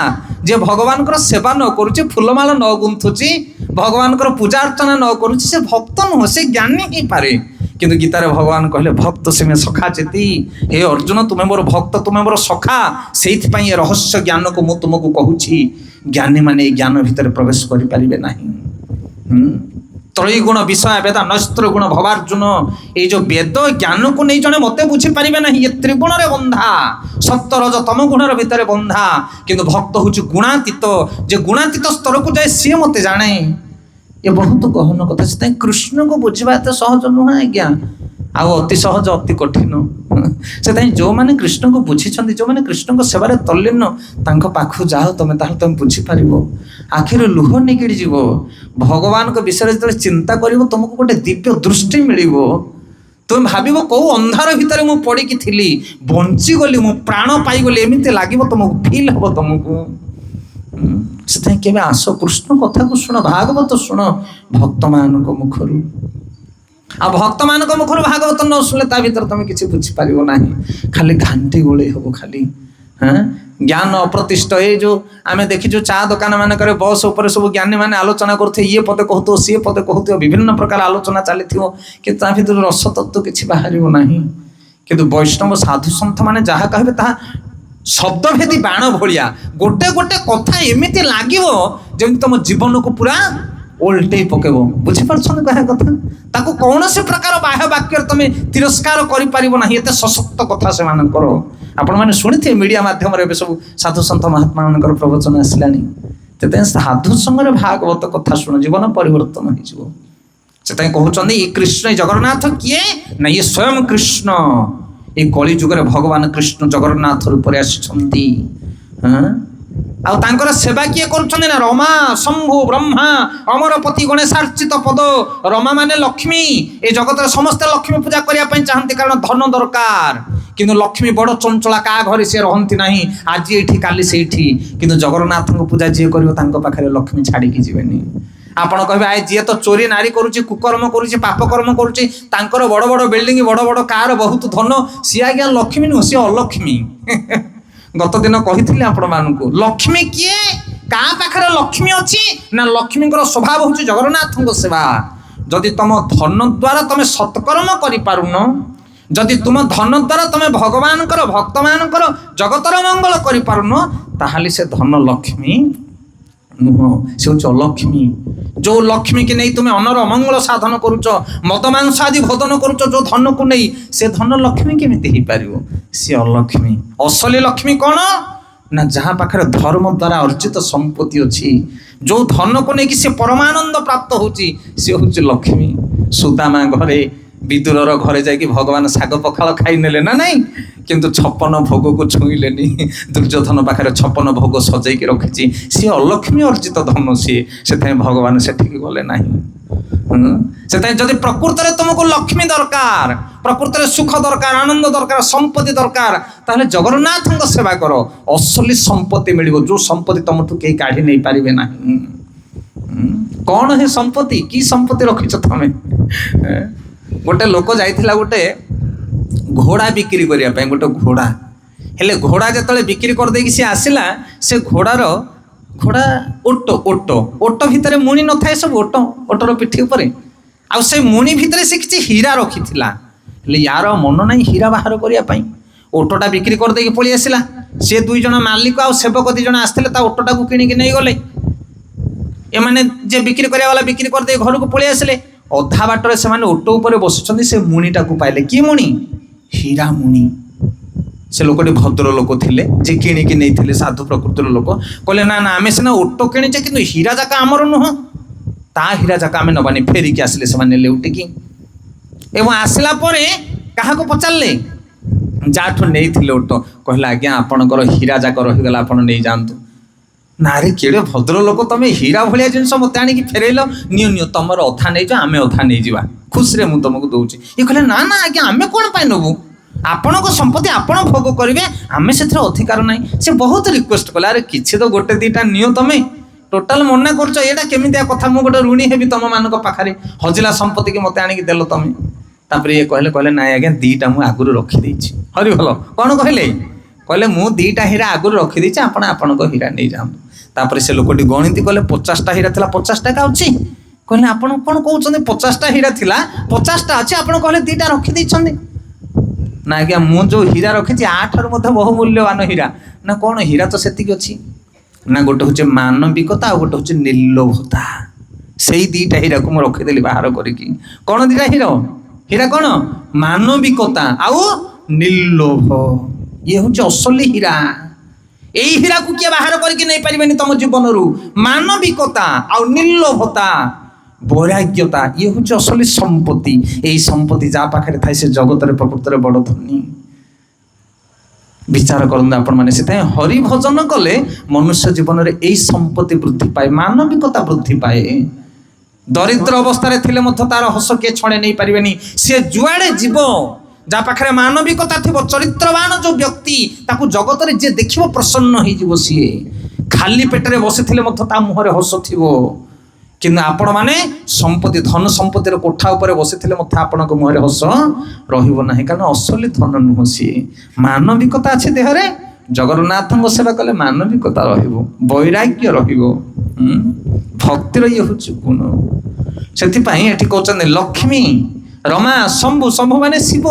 जे भगवान सेवा न करुचे फूलमाला न गुंथुची भगवान पूजा अर्चना न करुचे से भक्त नुह से ज्ञानी ही पारे किंतु गीतारे भगवान कहले भक्त से में सखा चेती हे अर्जुन तुम्हें मोर भक्त तुम्हें मोर सखा से रहस्य ज्ञान को मु तुमको कहूची ज्ञानी माने ज्ञान भितर प्रवेश करि परिबे नाही त्रयी विषय वेदा नस्त्र गुण भवार्जुन ये जो वेद ज्ञान को नहीं जने मते बुझी पारिबे नहीं ये त्रिगुण रे बंधा सत्य रज तम गुण रे भितर बंधा किंतु भक्त होची गुणातीत जे गुणातीत स्तर को जाए सी मते जाने ये बहुत गहन कथा से कृष्ण को बुझवा एत सहज नुह आज्ञा आउ अति सहज अति कठिन से जो मैंने कृष्ण को बुझी जो मैंने कृष्ण को सेवार तल्लीन तांको पाखु जाओ तुम तुम बुझी पार आखिर लुह निकड़ी जीव भगवान को विषय जो चिंता कर तुमको गोटे दिव्य दृष्टि मिल तुम भाव कौ अंधार भितर मु पड़ी थी बंचीगली मु प्राण पाईगली एमती लगे तुमको फिल हम तुमको से केवे आस कृष्ण कथा को शुण भागवत शुण भक्त मान मुखर आ भक्त मान मुखर भागवत न शुणे ता भीतर तुम किसी बुझीपार ना खाली घांटी गोले हम खाली हाँ ज्ञान अप्रतिष्ठ ये जो आम देखीचु चा दुकान मान बस उपर सब ज्ञानी मैंने आलोचना करते ये पदे कहु सी पदे कहु विभिन्न प्रकार आलोचना चली कि भर रस तत्व किसी बाहर ना कि वैष्णव साधु सन्थ मैंने जहाँ कहे ता शब्दभेदी बाण भाया गोटे गोटे कथा एमती लगे जमी तुम जीवन को पूरा ओल्टे पकेब बुझीपार कह कथा ताको कौन से प्रकार बाह्य वाक्य तुम तिरस्कार करना ये सशक्त कथा से आपण मैंने शुणी मीडिया माध्यम सब साधु सन्थ महात्मा मान प्रवचन आसला साधु संगे भागवत कथा शुण जीवन परिवर्तन हो कहते ये कृष्ण जगन्नाथ किए ना ये स्वयं कृष्ण ये कली जुगर भगवान कृष्ण जगन्नाथ रूप आर सेवा किए कर रमा शंभु ब्रह्मा अमरपति गणेशार्चित पद रमा माने लक्ष्मी ए जगत समस्ते लक्ष्मी पूजा करने चाहती कारण धन दरकार किंतु लक्ष्मी बड़ चंचला क्या घर सी रहती ना आज ये काली से किंतु जगन्नाथ को पूजा जी कर लक्ष्मी छाड़ी जीवेनी आपण कहे आए जी तो चोरी नारी करुच्ची कुकर्म करुच्ची पापकर्म करुच्ची बड़ बड़ बिल्डिंग बड़ बड़ कार बहुत धन सी आज्ञा लक्ष्मी नुह सी अलक्ष्मी गत दिन कही आपण मानक लक्ष्मी किए क्या पाखे लक्ष्मी अच्छी ना लक्ष्मी स्वभाव हूँ जगन्नाथ सेवा जदि तुम धन द्वारा तुम सत्कर्म कर जदि तुम धन द्वारा तुम भगवान भक्त मान जगतर मंगल कर से धन लक्ष्मी नुह से हूँ अलक्ष्मी जो लक्ष्मी की नहीं तुम्हें अनर अमंगल साधन करुच मद मांस आदि भोजन करुच जो धन को नहीं से धन लक्ष्मी केमी पार सी अलक्ष्मी असली लक्ष्मी कौन ना जहाँ पाखे धर्म द्वारा अर्जित संपत्ति अच्छी जो धन को लेकिन सी परमानंद प्राप्त होची सी हूँ लक्ष्मी सुदामा घरे विदुरर घरे जाकि भगवान शाग पखाल खाई नेले ना नहीं किंतु 56 भोग को छुईले दुर्योधन पाखे 56 भोग सजैक रखी सी अलक्ष्मी अर्जित धन सी से भगवान से गले ना से जदि प्रकृत में तुमको लक्ष्मी दरकार प्रकृत में सुख दरकार आनंद दरकार संपत्ति दरकार ताहले जगन्नाथ सेवा कर असली संपत्ति मिल जो संपत्ति तुमठू कहीं काढ़ी नहीं पारे ना कौन है संपत्ति की संपत्ति रखीच तुम गोटे लोक जाइथिला गोटे घोड़ा बिक्री करने गोटे घोड़ा हेले घोड़ा जो बिक्री कर देकी सी आसला से घोड़ार घोड़ा ओट ओट ओट भितर मुणी न थाए सब ओट ओटर पिठी ऊपर ଆଉ ସେ ମୁଣି ଭିତରେ ସେ କିଛି ହୀରା ରଖିଥିଲା, ହେଲେ ୟାର ମନ ନାହିଁ ହୀରା ବାହାର କରିବା ପାଇଁ। ଓଟଟା ବିକ୍ରି କରିଦେଇକି ପଳେଇ ଆସିଲା। ସେ 2 ଜଣ ମାଲିକ ଆଉ ସେବକ 2 ଜଣ ଆସିଥିଲେ, ତା ଓଟଟାକୁ କିଣିକି ନେଇଗଲେ। ଏମାନେ ଯେ ବିକ୍ରି କରିବା ବାଲା ବିକ୍ରି କରିଦେଇ ଘରକୁ ପଳେଇ ଆସିଲେ। ଅଧା ବାଟରେ ସେମାନେ ଓଟ ଉପରେ ବସିଛନ୍ତି, ସେ ମୁଣିଟାକୁ ପାଇଲେ। କି ମୁଣି? ହୀରା ମୁଣି। ସେ ଲୋକଟି ଭଦ୍ର ଲୋକ ଥିଲେ, ଯେ କିଣିକି ନେଇଥିଲେ, ସାଧୁ ପ୍ରକୃତିର ଲୋକ। କହିଲେ ନା ନା, ଆମେ ସିନା ଓଟ କିଣିଛେ, କିନ୍ତୁ ହୀରା ଯାକ ଆମର ନୁହଁ, ତା ହୀରା ଯାକ ଆମେ ନବାନି। ଫେରିକି ଆସିଲେ ସେମାନେ ଲେଉଟିକି। ଏବଂ ଆସିଲା ପରେ କାହାକୁ ପଚାରିଲେ? ଯାଠୁ ନେଇଥିଲେ ଓଟ। କହିଲା ଆଜ୍ଞା ଆପଣଙ୍କର ହୀରା ଯାକ ରହିଗଲା, ଆପଣ ନେଇଯାଆନ୍ତୁ। ନାରେ କେଡ଼େ ଭଦ୍ର ଲୋକ ତମେ, ହୀରା ଭଳିଆ ଜିନିଷ ମୋତେ ଆଣିକି ଫେରେଇଲ। ନିଅ ତମର ଅଧା ନେଇଯାଅ, ଆମେ ଅଧା ନେଇଯିବା, ଖୁସିରେ ମୁଁ ତମକୁ ଦଉଛି। ଇଏ କହିଲେ ନା ନା ଆଜ୍ଞା, ଆମେ କ'ଣ ପାଇଁ ନେବୁ? ଆପଣଙ୍କ ସମ୍ପତ୍ତି ଆପଣ ଭୋଗ କରିବେ, ଆମେ ସେଥିରେ ଅଧିକାର ନାହିଁ। ସେ ବହୁତ ରିକ୍ୱେଷ୍ଟ କଲେ, ଆରେ କିଛି ତ 1-2ଟା ନିଅ, ତମେ ଟୋଟାଲ ମନା କରୁଛ, ଏଇଟା କେମିତିଆ କଥା? ମୁଁ ଗୋଟେ ଋଣୀ ହେବି ତମମାନଙ୍କ ପାଖରେ, ହଜିଲା ସମ୍ପତ୍ତିକି ମୋତେ ଆଣିକି ଦେଲ ତମେ। ତାପରେ ଇଏ କହିଲେ ନାଇଁ ଆଜ୍ଞା, 2ଟା ମୁଁ ଆଗରୁ ରଖିଦେଇଛି। ହରିଭଲ। କ'ଣ କହିଲେ? କହିଲେ ମୁଁ 2ଟା ହୀରା ଆଗରୁ ରଖିଦେଇଛି, ଆପଣ ଆପଣଙ୍କ ହୀରା ନେଇଯାଆନ୍ତୁ। ତାପରେ ସେ ଲୋକଟି ଗଣିତି କଲେ, 50ଟା ହୀରା ଥିଲା, 50ଟା ଅଛି। କହିଲେ ଆପଣ କ'ଣ କହୁଛନ୍ତି? 50ଟା ହୀରା ଥିଲା, 50ଟା ଅଛି, ଆପଣ କହିଲେ 2ଟା ରଖିଦେଇଛନ୍ତି। ନା ଆଜ୍ଞା, ମୁଁ ଯେଉଁ ହୀରା ରଖିଛି ଆଠାରୁ ମଧ୍ୟ ବହୁ ମୂଲ୍ୟବାନ ହୀରା। ନା କ'ଣ ହୀରା ତ ସେତିକି ଅଛି? ନା ଗୋଟେ ହେଉଛି ମାନବିକତା, ଆଉ ଗୋଟେ ହେଉଛି ନିର୍ଲୋଭତା। ସେଇ 2ଟା ହୀରାକୁ ମୁଁ ରଖିଦେଲି ବାହାର କରିକି। କ'ଣ 2ଟା ହୀରା କ'ଣ? ମାନବିକତା ଆଉ ନିର୍ଲୋଭ। ଇଏ ହେଉଛି ଅସଲି ହୀରା। ଏଇ ହୀରାକୁ କିଏ ବାହାର କରିକି ନେଇପାରିବେନି ତମ ଜୀବନରୁ। ମାନବିକତା ଆଉ ନିର୍ଲୋଭତା, ବୈରାଗ୍ୟତା, ଇଏ ହେଉଛି ଅସଲି ସମ୍ପତ୍ତି। ଏଇ ସମ୍ପତ୍ତି ଯାହା ପାଖରେ ଥାଏ, ସେ ଜଗତରେ ପ୍ରକୃତରେ ବଡ଼ ଧନୀ। ବିଚାର କରନ୍ତୁ ଆପଣମାନେ। ସେଥିପାଇଁ ହରି ଭଜନ କଲେ ମନୁଷ୍ୟ ଜୀବନରେ ଏଇ ସମ୍ପତ୍ତି ବୃଦ୍ଧି ପାଏ, ମାନବିକତା ବୃଦ୍ଧି ପାଏ। ଦରିଦ୍ର ଅବସ୍ଥାରେ ଥିଲେ ମଧ୍ୟ ତାର ହସ କିଏ ଛଡ଼େଇ ନେଇପାରିବେନି। ସିଏ ଯୁଆଡ଼େ ଯିବ, ଯାହା ପାଖରେ ମାନବିକତା ଥିବ, ଚରିତ୍ରବାନ ଯେଉଁ ବ୍ୟକ୍ତି, ତାକୁ ଜଗତରେ ଯିଏ ଦେଖିବ ପ୍ରସନ୍ନ ହେଇଯିବ। ସିଏ ଖାଲି ପେଟରେ ବସିଥିଲେ ମଧ୍ୟ ତା ମୁହଁରେ ହସ ଥିବ। କିନ୍ତୁ ଆପଣମାନେ ସମ୍ପତ୍ତି, ଧନ ସମ୍ପତ୍ତିର କୋଠା ଉପରେ ବସିଥିଲେ ମଧ୍ୟ ଆପଣଙ୍କ ମୁହଁରେ ହସ ରହିବ ନାହିଁ, କାରଣ ଅସଲି ଧନ ନୁହଁ ସିଏ। ମାନବିକତା ଅଛି ଦେହରେ। ଜଗନ୍ନାଥଙ୍କ ସେବା କଲେ ମାନବିକତା ରହିବ, ବୈରାଗ୍ୟ ରହିବ, ଭକ୍ତିର ଇଏ ହେଉଛି ଗୁଣ। ସେଥିପାଇଁ ଏଠି କହୁଛନ୍ତି ଲକ୍ଷ୍ମୀ, ରମା, ଶମ୍ଭୁ। ଶମ୍ଭୁ ମାନେ ଶିବ।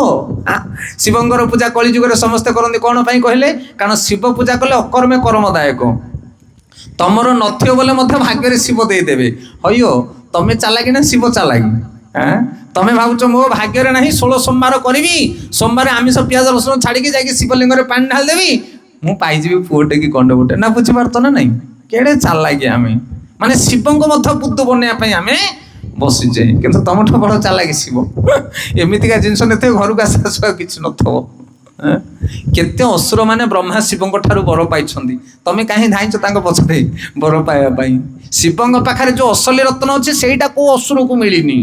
ଶିବଙ୍କର ପୂଜା କଳିଯୁଗରେ ସମସ୍ତେ କରନ୍ତି। କ'ଣ ପାଇଁ କହିଲେ? କାରଣ ଶିବ ପୂଜା କଲେ ଅକର୍ମେ କର୍ମଦାୟକ। ତମର ନଥିବ ବୋଲେ ମଧ୍ୟ ଭାଗ୍ୟରେ ଶିବ ଦେଇଦେବେ। ହଇଓ, ତମେ ଚାଲାକି ନା ଶିବ ଚାଲାକି? ତମେ ଭାବୁଛ ମୋ ଭାଗ୍ୟରେ ନାହିଁ, 16 ସୋମବାର କରିବି, ସୋମବାର ଆମିଷ ପିଆଜ ରସୁଣ ଛାଡ଼ିକି ଯାଇକି ଶିବଲିଙ୍ଗରେ ପାଣି ଢାଳି ଦେବି, ମୁଁ ପାଇଯିବି ପୁଅଟେ କି ଗଣ୍ଡ ଗୋଟେ। ନା ବୁଝିପାରୁଛ ନା ନାଇଁ? କେଡ଼େ ଚାଲାକି ଆମେ, ମାନେ ଶିବଙ୍କୁ ମଧ୍ୟ ବୁଦ୍ଧୁ ବନେଇବା ପାଇଁ ଆମେ ବସିଛେ। କିନ୍ତୁ ତମଠୁ ବଡ଼ ଚାଲାକି ଶିବ। ଏମିତିକା ଜିନିଷ ନେଇଥିବ, ଘରକୁ ଆସିବା କିଛି ନଥିବ। କେତେ ଅସୁର ମାନେ ବ୍ରହ୍ମା ଶିବଙ୍କ ଠାରୁ ବର ପାଇଛନ୍ତି, ତମେ କାହିଁ ଧାଇଁଛ ତାଙ୍କ ପଛରେ ବର ପାଇବା ପାଇଁ? ଶିବଙ୍କ ପାଖରେ ଯେଉଁ ଅସଲି ରତ୍ନ ଅଛି, ସେଇଟା କୋଉ ଅସୁରକୁ ମିଳିନି।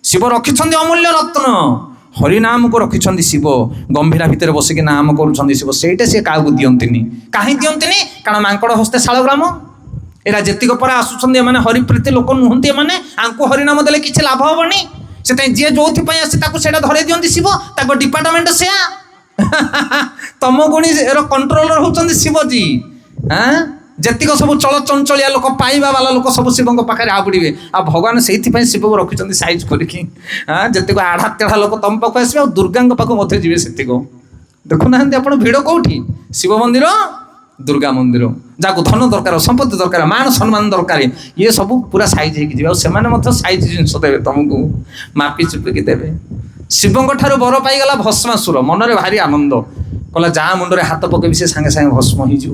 ଶିବ ରଖିଛନ୍ତି ଅମୂଲ୍ୟ ରତ୍ନ, ହରିନାମକୁ ରଖିଛନ୍ତି। ଶିବ ଗମ୍ଭୀରା ଭିତରେ ବସିକି ନାମ କରୁଛନ୍ତି ଶିବ, ସେଇଟା ସିଏ କାହାକୁ ଦିଅନ୍ତିନି। କାହିଁ ଦିଅନ୍ତିନି? କାରଣ ମାଙ୍କଡ଼ ହସ୍ତେ ଶାଳଗ୍ରାମ। ଏରା ଯେତିକ ପରେ ଆସୁଛନ୍ତି, ଏମାନେ ହରିପ୍ରୀତି ଲୋକ ନୁହନ୍ତି। ଏମାନେ ଆଙ୍କୁ ହରିନାମ ଦେଲେ କିଛି ଲାଭ ହବନି। ସେଥିପାଇଁ ଯିଏ ଯୋଉଥିପାଇଁ ଆସେ ତାକୁ ସେଇଟା ଧରେଇ ଦିଅନ୍ତି ଶିବ। ତାଙ୍କ ଡିପାର୍ଟମେଣ୍ଟ ସେୟା। ତମ ଗୁଣି କଣ୍ଟ୍ରୋଲର ହଉଛନ୍ତି ଶିବଜୀ। ଯେତିକ ସବୁ ଚଳଚଞ୍ଚଳିଆ ଲୋକ, ପାଇବା ବାଲା ଲୋକ, ସବୁ ଶିବଙ୍କ ପାଖରେ ଆବୁଡ଼ିବେ। ଆଉ ଭଗବାନ ସେଇଥିପାଇଁ ଶିବକୁ ରଖିଛନ୍ତି ସାଇଜ କରିକି। ଯେତିକ ଆଢା ତେଢା ଲୋକ ତମ ପାଖକୁ ଆସିବେ, ଆଉ ଦୁର୍ଗାଙ୍କ ପାଖକୁ ମଧ୍ୟ ଯିବେ ସେତିକ। ଦେଖୁନାହାନ୍ତି ଆପଣ ଭିଡ଼ କୋଉଠି? ଶିବ ମନ୍ଦିର, ଦୁର୍ଗା ମନ୍ଦିର। ଯାହାକୁ ଧନ ଦରକାର, ସମ୍ପତ୍ତି ଦରକାର, ମାନ ସମ୍ମାନ ଦରକାର, ଇଏ ସବୁ ପୁରା ସାଇଜ ହେଇକି ଯିବେ। ଆଉ ସେମାନେ ମଧ୍ୟ ସାଇଜ ଜିନିଷ ଦେବେ, ତମକୁ ମାପି ଚୁପିକି ଦେବେ। ଶିବଙ୍କ ଠାରୁ ବର ପାଇଗଲା ଭସ୍ମାସୁର, ମନରେ ଭାରି ଆନନ୍ଦ। କହିଲା ଯାହା ମୁଣ୍ଡରେ ହାତ ପକେଇବି ସେ ସାଙ୍ଗେ ସାଙ୍ଗେ ଭସ୍ମ ହେଇଯିବ।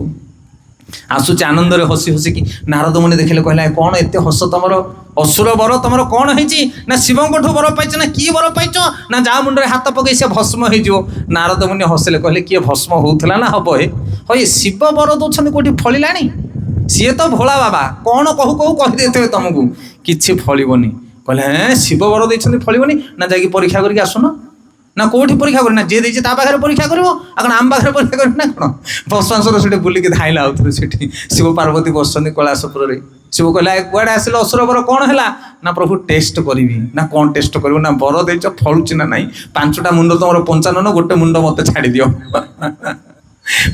ଆସୁଛି ଆନନ୍ଦରେ ହସି ହସିକି। ନାରଦ ମୁନି ଦେଖିଲେ, କହିଲା କ'ଣ ଏତେ ହସ ତମର? ଅସୁର ବର ତମର କ'ଣ ହେଇଛି? ନା ଶିବଙ୍କଠୁ ବର ପାଇଛ। ନା କି ବର ପାଇଛ? ନା ଯାହା ମୁଣ୍ଡରେ ହାତ ପକେଇ ସେ ଭସ୍ମ ହେଇଯିବ। ନାରଦ ମୁନି ହସିଲେ, କହିଲେ କିଏ ଭସ୍ମ ହଉଥିଲା ନା ହବ? ହଇ ଶିବ ବର ଦଉଛନ୍ତି, କୋଉଠି ଫଳିଲାଣି? ସିଏ ତ ଭୋଳା ବାବା, କ'ଣ କହୁ କହୁ କହିଦେଇଥିବେ ତମକୁ, କିଛି ଫଳିବନି। କହିଲେ ଶିବ ବର ଦେଇଛନ୍ତି, ଫଳିବନି? ନା ଯାଇକି ପରୀକ୍ଷା କରିକି ଆସୁନ। ନା କୋଉଠି ପରୀକ୍ଷା କରିବି? ନା ଯିଏ ଦେଇଛି ତା ପାଖରେ ପରୀକ୍ଷା କରିବ, ଆଉ କ'ଣ ଆମ ପାଖରେ ପରୀକ୍ଷା କରିବି ନା କ'ଣ? ଭସ୍ମାସୁର ସେଠି ବୁଲିକି ଧାଇଲା ଆଉଥରେ। ସେଠି ଶିବ ପାର୍ବତୀ ବସିଛନ୍ତି କୈଳାସପୁରରେ। ଶିବ କହିଲା କୁଆଡ଼େ ଆସିଲ ଅସୁର ବର, କ'ଣ ହେଲା? ନା ପ୍ରଭୁ ଟେଷ୍ଟ କରିବି। ନା କ'ଣ ଟେଷ୍ଟ କରିବ? ନା ବର ଦେଇଛ, ଫଳୁଛି ନା ନାହିଁ? 5ଟା ମୁଣ୍ଡ ତମର 55, ଗୋଟେ ମୁଣ୍ଡ ମତେ ଛାଡ଼ିଦିଅ।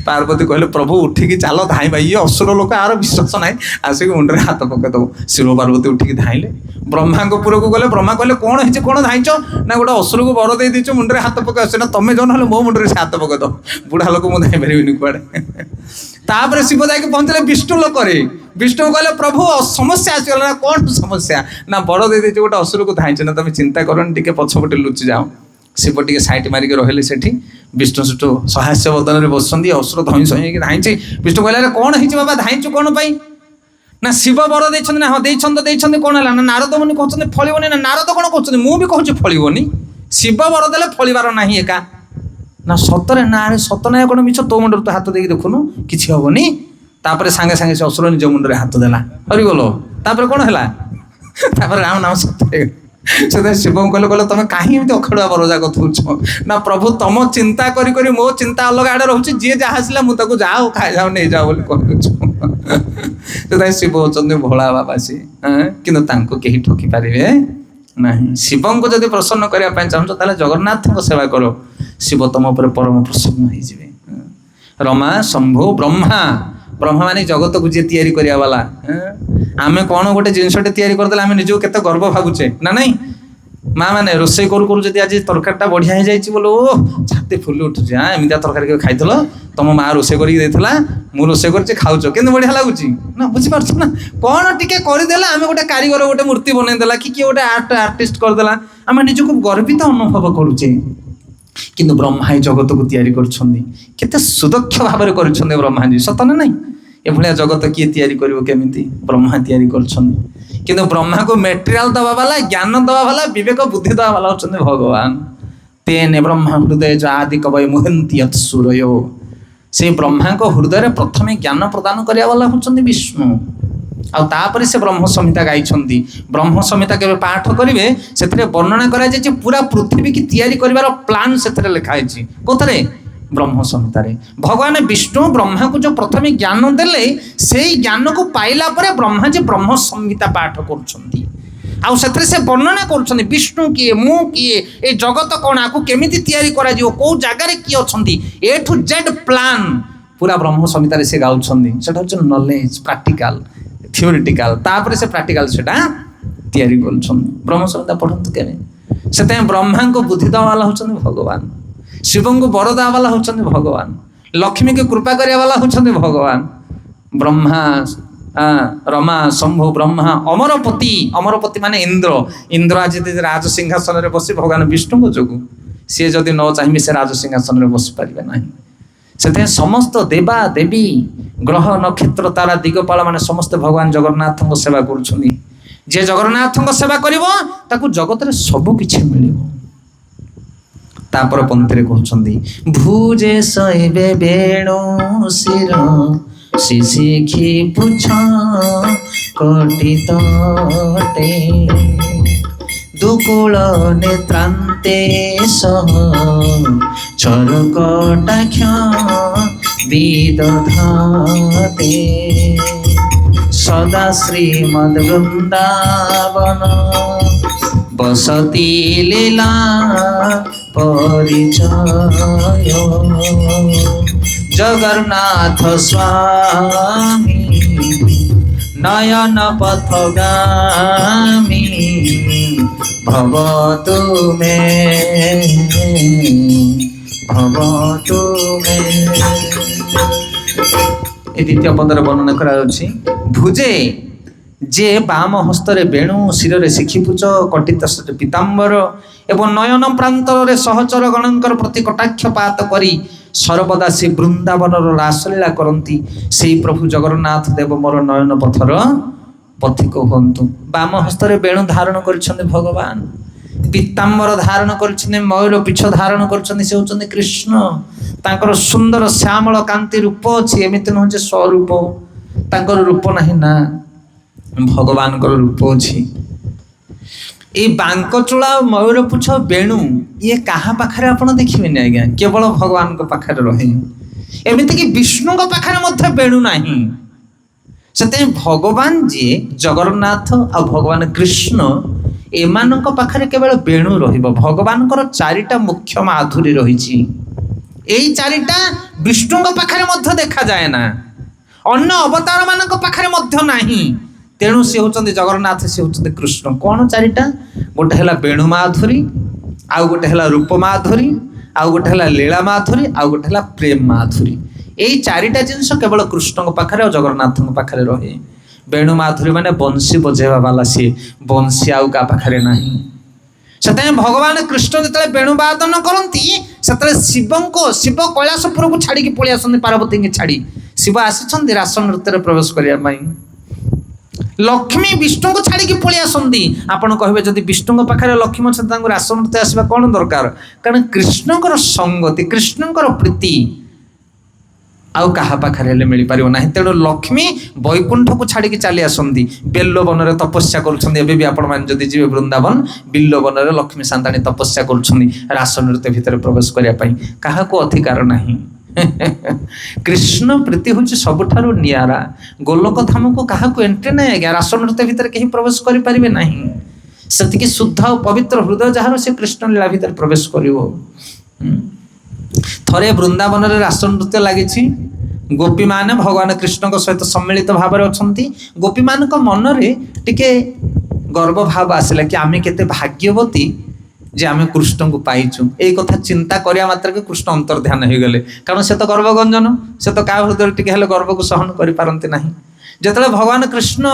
ପାର୍ବତୀ କହିଲେ ପ୍ରଭୁ ଉଠିକି ଚାଲ ଧାଇଁବା, ଇଏ ଅସୁର ଲୋକ, ଆର ବିଶ୍ୱାସ ନାହିଁ, ଆସିକି ମୁଣ୍ଡରେ ହାତ ପକେଇଦବ। ଶିବ ପାର୍ବତୀ ଉଠିକି ଧାଇଁଲେ। ବ୍ରହ୍ମାଙ୍କ ପୁରକୁ ଗଲେ। ବ୍ରହ୍ମା କହିଲେ କ'ଣ ହେଇଛି, କ'ଣ ଧାଇଁଛ? ନା ଗୋଟେ ଅସୁରକୁ ବର ଦେଇ ଦେଇଛୁ, ମୁଣ୍ଡରେ ହାତ ପକେଇ ଆସୁଛି ନା, ତମେ ଯୋଉ ନହେଲେ ମୋ ମୁଣ୍ଡରେ ସେ ହାତ ପକେଇଦବ, ବୁଢ଼ା ଲୋକ ମୁଁ ଧାଇଁ ପାରିବିନି କୁଆଡ଼େ। ତାପରେ ଶିବ ଯାଇକି ପହଞ୍ଚିଲେ ବିଷ୍ଣୁ ଲୋକରେ। ବିଷ୍ଣୁ କହିଲେ ପ୍ରଭୁ ସମସ୍ୟା ଆସିଗଲା। ନା କ'ଣ ସମସ୍ୟା? ନା ବର ଦେଇ ଦେଇଛୁ ଗୋଟେ ଅସୁରକୁ ଧାଇଁଛ ନା, ତମେ ଚିନ୍ତା କରନି, ଟିକେ ପଛପଟେ ଲୁଚି ଯାଅ। ଶିବ ଟିକେ ସାଇଟ୍ ମାରିକି ରହିଲେ ସେଠି। ବିଷ୍ଣୁ ସେଠୁ ସହାସ୍ୟ ବଦନରେ ବସୁଛନ୍ତି, ଅସୁର ଧଇଁ ସଇଁ ହେଇକି ଧାଇଁଛି। ବିଷ୍ଣୁ କହିଲେ ଆରେ କ'ଣ ହେଇଛି ବାବା, ଧାଇଁଛୁ କ'ଣ ପାଇଁ? ନା ଶିବ ବର ଦେଇଛନ୍ତି। ନା ହଁ ଦେଇଛନ୍ତି, କ'ଣ ହେଲା? ନା ନାରଦ ମୁନି କହୁଛନ୍ତି ଫଳିବନି। ନା ନାରଦ କ'ଣ କହୁଛନ୍ତି, ମୁଁ ବି କହୁଛି ଫଳିବନି। ଶିବ ବର ଦେଲେ ଫଳିବାର ନାହିଁ ଏକା। ନା ସତରେ? ନା ଆରେ ସତ ନାହିଁ, କ'ଣ ମିଛ? ତୋ ମୁଣ୍ଡରେ ତ ହାତ ଦେଇକି ଦେଖୁନୁ, କିଛି ହବନି। ତାପରେ ସାଙ୍ଗେ ସାଙ୍ଗେ ସେ ଅସୁର ନିଜ ମୁଣ୍ଡରେ ହାତ ଦେଲା, ହରିଗଲ। ତାପରେ କ'ଣ ହେଲା? ତାପରେ ରାମ ନାମ ସତ୍ୟ ହେଇଗଲା। ସେଥିପାଇଁ ଶିବଙ୍କୁ କହିଲେ ତମେ କାହିଁ ଏମିତି ଅଖାଡୁଆ ବରଯାକ ଥଉଛ? ନା ପ୍ରଭୁ ତମ ଚିନ୍ତା କରି କରି ମୋ ଚିନ୍ତା ଅଲଗା ଆଡ଼େ ରହୁଛି, ଯିଏ ଯାହା ଆସିଲା ମୁଁ ତାକୁ ଯାଅ ଖାଇଯାଅ ନେଇଯାଅ ବୋଲି କହିଦେଉଛୁ। ସେଥିପାଇଁ ଶିବ ହେଉଛନ୍ତି ଭୋଳା ବାବା ସିଏ, କିନ୍ତୁ ତାଙ୍କୁ କେହି ଠକି ପାରିବେ ନାହିଁ। ଶିବଙ୍କୁ ଯଦି ପ୍ରସନ୍ନ କରିବା ପାଇଁ ଚାହୁଁଛ ତାହେଲେ ଜଗନ୍ନାଥଙ୍କ ସେବା କର, ଶିବ ତମ ଉପରେ ପରମ ପ୍ରସନ୍ନ ହେଇଯିବେ। ରମା ଶମ୍ଭୁ ବ୍ରହ୍ମା, ବ୍ରହ୍ମା ମାନେ ଜଗତକୁ ଯିଏ ତିଆରି କରିବା ବାଲା। ଆମେ କ'ଣ ଗୋଟେ ଜିନିଷଟେ ତିଆରି କରିଦେଲେ ଆମେ ନିଜକୁ କେତେ ଗର୍ବ ଭାବୁଛେ ନା ନାଇଁ? ମା ମାନେ ରୋଷେଇ କରୁ କରୁ ଯଦି ଆଜି ତରକାରୀଟା ବଢ଼ିଆ ହେଇଯାଇଛି ବୋଲେ ଓ ଛାତି ଫୁଲି ଉଠୁଛି। ଏମିତିଆ ତରକାରୀ କେବେ ଖାଇଥିଲ? ତମ ମା ରୋଷେଇ କରିକି ଦେଇଥିଲା, ମୁଁ ରୋଷେଇ କରିଛି, ଖାଉଛ, କିନ୍ତୁ ବଢ଼ିଆ ଲାଗୁଛି ନା? ବୁଝିପାରୁଛ ନା? କ'ଣ ଟିକେ କରିଦେଲା, ଆମେ ଗୋଟେ କାରିଗର ଗୋଟେ ମୂର୍ତ୍ତି ବନେଇଦେଲା, କି କିଏ ଗୋଟେ ଆର୍ଟିଷ୍ଟ କରିଦେଲା, ଆମେ ନିଜକୁ ଗର୍ବିତ ଅନୁଭବ କରୁଛେ। କିନ୍ତୁ ବ୍ରହ୍ମା ଏ ଜଗତକୁ ତିଆରି କରୁଛନ୍ତି, କେତେ ସୁଦକ୍ଷ ଭାବରେ କରିଛନ୍ତି ବ୍ରହ୍ମାଜୀ, ସତ ନା ନାଇଁ? ଏଭଳିଆ ଜଗତ କିଏ ତିଆରି କରିବ କେମିତି? ବ୍ରହ୍ମା ତିଆରି କରୁଛନ୍ତି। କିନ୍ତୁ ବ୍ରହ୍ମାକୁ ମେଟେରିଆଲ ଦେବା ବାଲା, ଜ୍ଞାନ ଦେବା ବାଲା, ବିବେକ ବୁଦ୍ଧି ଦେବା ବାଲା ହେଉଛନ୍ତି ଭଗବାନ। ତେନେ ବ୍ରହ୍ମା ହୃଦୟ ଆଦି କବୟ ମୁହନ୍ତି ଅତ୍ସୁରୟ। ସେଇ ବ୍ରହ୍ମାଙ୍କ ହୃଦୟରେ ପ୍ରଥମେ ଜ୍ଞାନ ପ୍ରଦାନ କରିବା ବାଲା ହେଉଛନ୍ତି ବିଷ୍ଣୁ। ଆଉ ତାପରେ ସେ ବ୍ରହ୍ମ ସଂହିତା ଗାଇଛନ୍ତି। ବ୍ରହ୍ମ ସଂହିତା କେବେ ପାଠ କରିବେ, ସେଥିରେ ବର୍ଣ୍ଣନା କରାଯାଇଛି ପୁରା ପୃଥିବୀକି ତିଆରି କରିବାର ପ୍ଲାନ୍ ସେଥିରେ ଲେଖା ହେଇଛି। କୋଉଥିରେ? ବ୍ରହ୍ମ ସଂହିତାରେ। ଭଗବାନ ବିଷ୍ଣୁ ବ୍ରହ୍ମାକୁ ଯୋଉ ପ୍ରଥମେ ଜ୍ଞାନ ଦେଲେ, ସେଇ ଜ୍ଞାନକୁ ପାଇଲା ପରେ ବ୍ରହ୍ମା ଯେ ବ୍ରହ୍ମ ସଂହିତା ପାଠ କରୁଛନ୍ତି। ଆଉ ସେଥିରେ ସେ ବର୍ଣ୍ଣନା କରୁଛନ୍ତି ବିଷ୍ଣୁ କିଏ, ମୁଁ କିଏ, ଏ ଜଗତ କ'ଣ, ଆକୁ କେମିତି ତିଆରି କରାଯିବ, କୋଉ ଜାଗାରେ କିଏ ଅଛନ୍ତି, ଏ ଠୁ ଜେଡ୍ ପ୍ଲାନ୍ ପୁରା ବ୍ରହ୍ମ ସଂହିତାରେ ସେ ଗାଉଛନ୍ତି। ସେଟା ହଉଛି ନଲେଜ, ପ୍ରାକ୍ଟିକାଲ, ଥିଓରିଟିକାଲ। ତାପରେ ସେ ପ୍ରାକ୍ଟିକାଲ ସେଟା ତିଆରି କରୁଛନ୍ତି। ବ୍ରହ୍ମ ସଂହିତା ପଢ଼ନ୍ତୁ କେବେ। ସେଥିପାଇଁ ବ୍ରହ୍ମାଙ୍କ ବୁଦ୍ଧି ଦେବା ବାଲା ହେଉଛନ୍ତି ଭଗବାନ, ଶିବଙ୍କୁ ବର ଦେବା ବାଲା ହେଉଛନ୍ତି ଭଗବାନ, ଲକ୍ଷ୍ମୀକୁ କୃପା କରିବା ବାଲା ହେଉଛନ୍ତି ଭଗବାନ। ବ୍ରହ୍ମା, ରମା ଶମ୍ଭୁ ବ୍ରହ୍ମା ଅମରପତି। ଅମରପତି ମାନେ ଇନ୍ଦ୍ର। ଇନ୍ଦ୍ର ଆଜି ରାଜ ସିଂହାସନରେ ବସି ଭଗବାନ ବିଷ୍ଣୁଙ୍କ ଯୋଗୁଁ, ସିଏ ଯଦି ନ ଚାହିଁବେ ସେ ରାଜ ସିଂହାସନରେ ବସିପାରିବେ ନାହିଁ। ସେଥିପାଇଁ ସମସ୍ତ ଦେବା ଦେବୀ, ଗ୍ରହ ନକ୍ଷତ୍ର ତାରା ଦିଗପାଳ ମାନେ ସମସ୍ତେ ଭଗବାନ ଜଗନ୍ନାଥଙ୍କ ସେବା କରୁଛନ୍ତି। ଯିଏ ଜଗନ୍ନାଥଙ୍କ ସେବା କରିବ ତାକୁ ଜଗତରେ ସବୁ କିଛି ମିଳିବ। ତାପର ପନ୍ଥିରେ କହୁଛନ୍ତି ଭୁଜେ ଶୈବେ ବେଣୁ ଶିର ଶିଶିଖି ପୁଛ କୋଟି ତଟେ দুকুল নেত্রান্তে সহ চরকটাক্ষ বিদধাতে সদা শ্রীমদ বৃন্দাবন বসতি লীলা পরিচয় জগন্নাথ স্বামী নয়ন পথগামী ভবতু মে ভবতু মে। এই দ্বিতীয় পদরে বর্ণনা করা যাচ্ছে ভুজে যে বাম হস্তরে বেণু শিরে শিখিপুচ কটিত পীতাম্বর এবং নয়ন প্রান্তরে সহচর গণঙ্কর প্রতি কটাক্ষপাত করি সর্বদা সে বৃন্দাবনর রাসলীলা করନ୍ତି সেই প্রভু জগন্নাথ দেব মোর নয়ন পথর পথিক ହୁଅନ୍ତୁ। ବାମ ହସ୍ତରେ ବେଣୁ ଧାରଣ କରିଛନ୍ତି ଭଗବାନ, ପୀତାମ୍ବର ଧାରଣ କରିଛନ୍ତି, ମୟୂର ପିଛ ଧାରଣ କରିଛନ୍ତି, ସେ ହେଉଛନ୍ତି କୃଷ୍ଣ। ତାଙ୍କର ସୁନ୍ଦର ଶ୍ୟାମଳ କାନ୍ତି ରୂପ ଅଛି, ଏମିତି ନୁହଁ ଯେ ସ୍ୱରୂପ, ତାଙ୍କର ରୂପ ନାହିଁ ନା, ଭଗବାନଙ୍କର ରୂପ ଅଛି। এই ବାଙ୍କଚୂଳା ମୟୂର ପୁଛ ବେଣୁ ଇଏ କାହା ପାଖରେ ଆପଣ ଦେଖିବେନି ଆଜ୍ଞା, କେବଳ ଭଗବାନଙ୍କ ପାଖରେ ରହେ। ଏମିତିକି ବିଷ୍ଣୁଙ୍କ ପାଖରେ ମଧ୍ୟ ବେଣୁ ନାହିଁ। ସେଥିପାଇଁ ଭଗବାନ ଯିଏ ଜଗନ୍ନାଥ ଆଉ ଭଗବାନ କୃଷ୍ଣ ଏମାନଙ୍କ ପାଖରେ କେବଳ ବେଣୁ ରହିବ। ଭଗବାନଙ୍କର ଚାରିଟା ମୁଖ୍ୟ ମାଧୁରୀ ରହିଛି। এই চাରିଟା ବିଷ୍ଣୁଙ୍କ ପାଖରେ ମଧ୍ୟ ଦେଖାଯାଏ ନା, ଅନ୍ୟ ଅବତାର ମାନଙ୍କ ପାଖରେ ମଧ୍ୟ ନାହିଁ। ତେଣୁ ସେ ହେଉଛନ୍ତି ଜଗନ୍ନାଥ, ସେ ହେଉଛନ୍ତି କୃଷ୍ଣ। କ'ଣ ଚାରିଟା? ଗୋଟେ ହେଲା ବେଣୁ ମାଧୁରୀ, ଆଉ ଗୋଟେ ହେଲା ରୂପ ମାଧୁରୀ, ଆଉ ଗୋଟେ ହେଲା ଲୀଳା ମାଧୁରୀ, ଆଉ ଗୋଟେ ହେଲା ପ୍ରେମ ମାଧୁରୀ। ଏଇ ଚାରିଟା ଜିନିଷ କେବଳ କୃଷ୍ଣଙ୍କ ପାଖରେ ଆଉ ଜଗନ୍ନାଥଙ୍କ ପାଖରେ ରହେ। ବେଣୁ ମାଧୁରୀ ମାନେ ବଂଶୀ ବଜେଇବା ବାଲା, ସିଏ ବଂଶୀ ଆଉ କାହା ପାଖରେ ନାହିଁ। ସେଥିପାଇଁ ଭଗବାନ କୃଷ୍ଣ ଯେତେବେଳେ ବେଣୁ ବାଦନ କରନ୍ତି, ସେତେବେଳେ ଶିବ କୈଳାସପୁରକୁ ଛାଡ଼ିକି ପଳେଇ ଆସନ୍ତି, ପାର୍ବତୀଙ୍କୁ ଛାଡ଼ି। ଶିବ ଆସିଛନ୍ତି ରାସ ନୃତ୍ୟରେ ପ୍ରବେଶ କରିବା ପାଇଁ। ଲକ୍ଷ୍ମୀ ବିଷ୍ଣୁଙ୍କୁ ଛାଡ଼ିକି ପଳେଇ ଆସନ୍ତି। ଆପଣ କହିବେ ଯଦି ବିଷ୍ଣୁଙ୍କ ପାଖରେ ଲକ୍ଷ୍ମୀ ଅଛନ୍ତି ତାଙ୍କୁ ରାସ ନୃତ୍ୟ ଆସିବା କ'ଣ ଦରକାର? କାରଣ କୃଷ୍ଣଙ୍କର ସଙ୍ଗତି, କୃଷ୍ଣଙ୍କର ପ୍ରୀତି ଆଉ କାହା ପାଖରେ ହେଲେ ମିଳିପାରିବ ନାହିଁ। ତେଣୁ ଲକ୍ଷ୍ମୀ ବୈକୁଣ୍ଠକୁ ଛାଡ଼ିକି ଚାଲି ଆସନ୍ତି, ବେଲ୍ଲବନରେ ତପସ୍ୟା କରୁଛନ୍ତି। ଏବେ ବି ଆପଣମାନେ ଯଦି ଯିବେ ବୃନ୍ଦାବନ, ବିଲ୍ଲବନରେ ଲକ୍ଷ୍ମୀ ସାନ୍ତାଣୀ ତପସ୍ୟା କରୁଛନ୍ତି ରାସ ନୃତ୍ୟ ଭିତରେ ପ୍ରବେଶ କରିବା ପାଇଁ। କାହାକୁ ଅଧିକାର ନାହିଁ। କୃଷ୍ଣ ପ୍ରୀତି ହେଉଛି ସବୁଠାରୁ ନିଆରା। ଗୋଲକ ଧାମକୁ କାହାକୁ ଏଣ୍ଟ୍ରି ନାହିଁ ଆଜ୍ଞା, ରାସ ନୃତ୍ୟ ଭିତରେ କେହି ପ୍ରବେଶ କରିପାରିବେ ନାହିଁ। ସେତିକି ଶୁଦ୍ଧ ଆଉ ପବିତ୍ର ହୃଦୟ ଯାହାର, ସେ କୃଷ୍ଣ ଲୀଳା ଭିତରେ ପ୍ରବେଶ କରିବ। ଥରେ ବୃନ୍ଦାବନରେ ରାସ ନୃତ୍ୟ ଲାଗିଛି। ଗୋପୀମାନେ ଭଗବାନ କୃଷ୍ଣଙ୍କ ସହିତ ସମ୍ମିଳିତ ଭାବରେ ଅଛନ୍ତି। ଗୋପୀମାନଙ୍କ ମନରେ ଟିକେ ଗର୍ବ ଭାବ ଆସିଲା କି ଆମେ କେତେ ଭାଗ୍ୟବତୀ ଯେ ଆମେ କୃଷ୍ଣଙ୍କୁ ପାଇଛୁ। ଏଇ କଥା ଚିନ୍ତା କରିବା ମାତ୍ରକେ କୃଷ୍ଣ ଅନ୍ତର୍ଧ୍ୟାନ ହେଇଗଲେ। କାରଣ ସେ ତ ଗର୍ଭଗଞ୍ଜନ, ସେ ତ କାହା ହୃଦୟରେ ଟିକେ ହେଲେ ଗର୍ବକୁ ସହନ କରିପାରନ୍ତି ନାହିଁ। ଯେତେବେଳେ ଭଗବାନ କୃଷ୍ଣ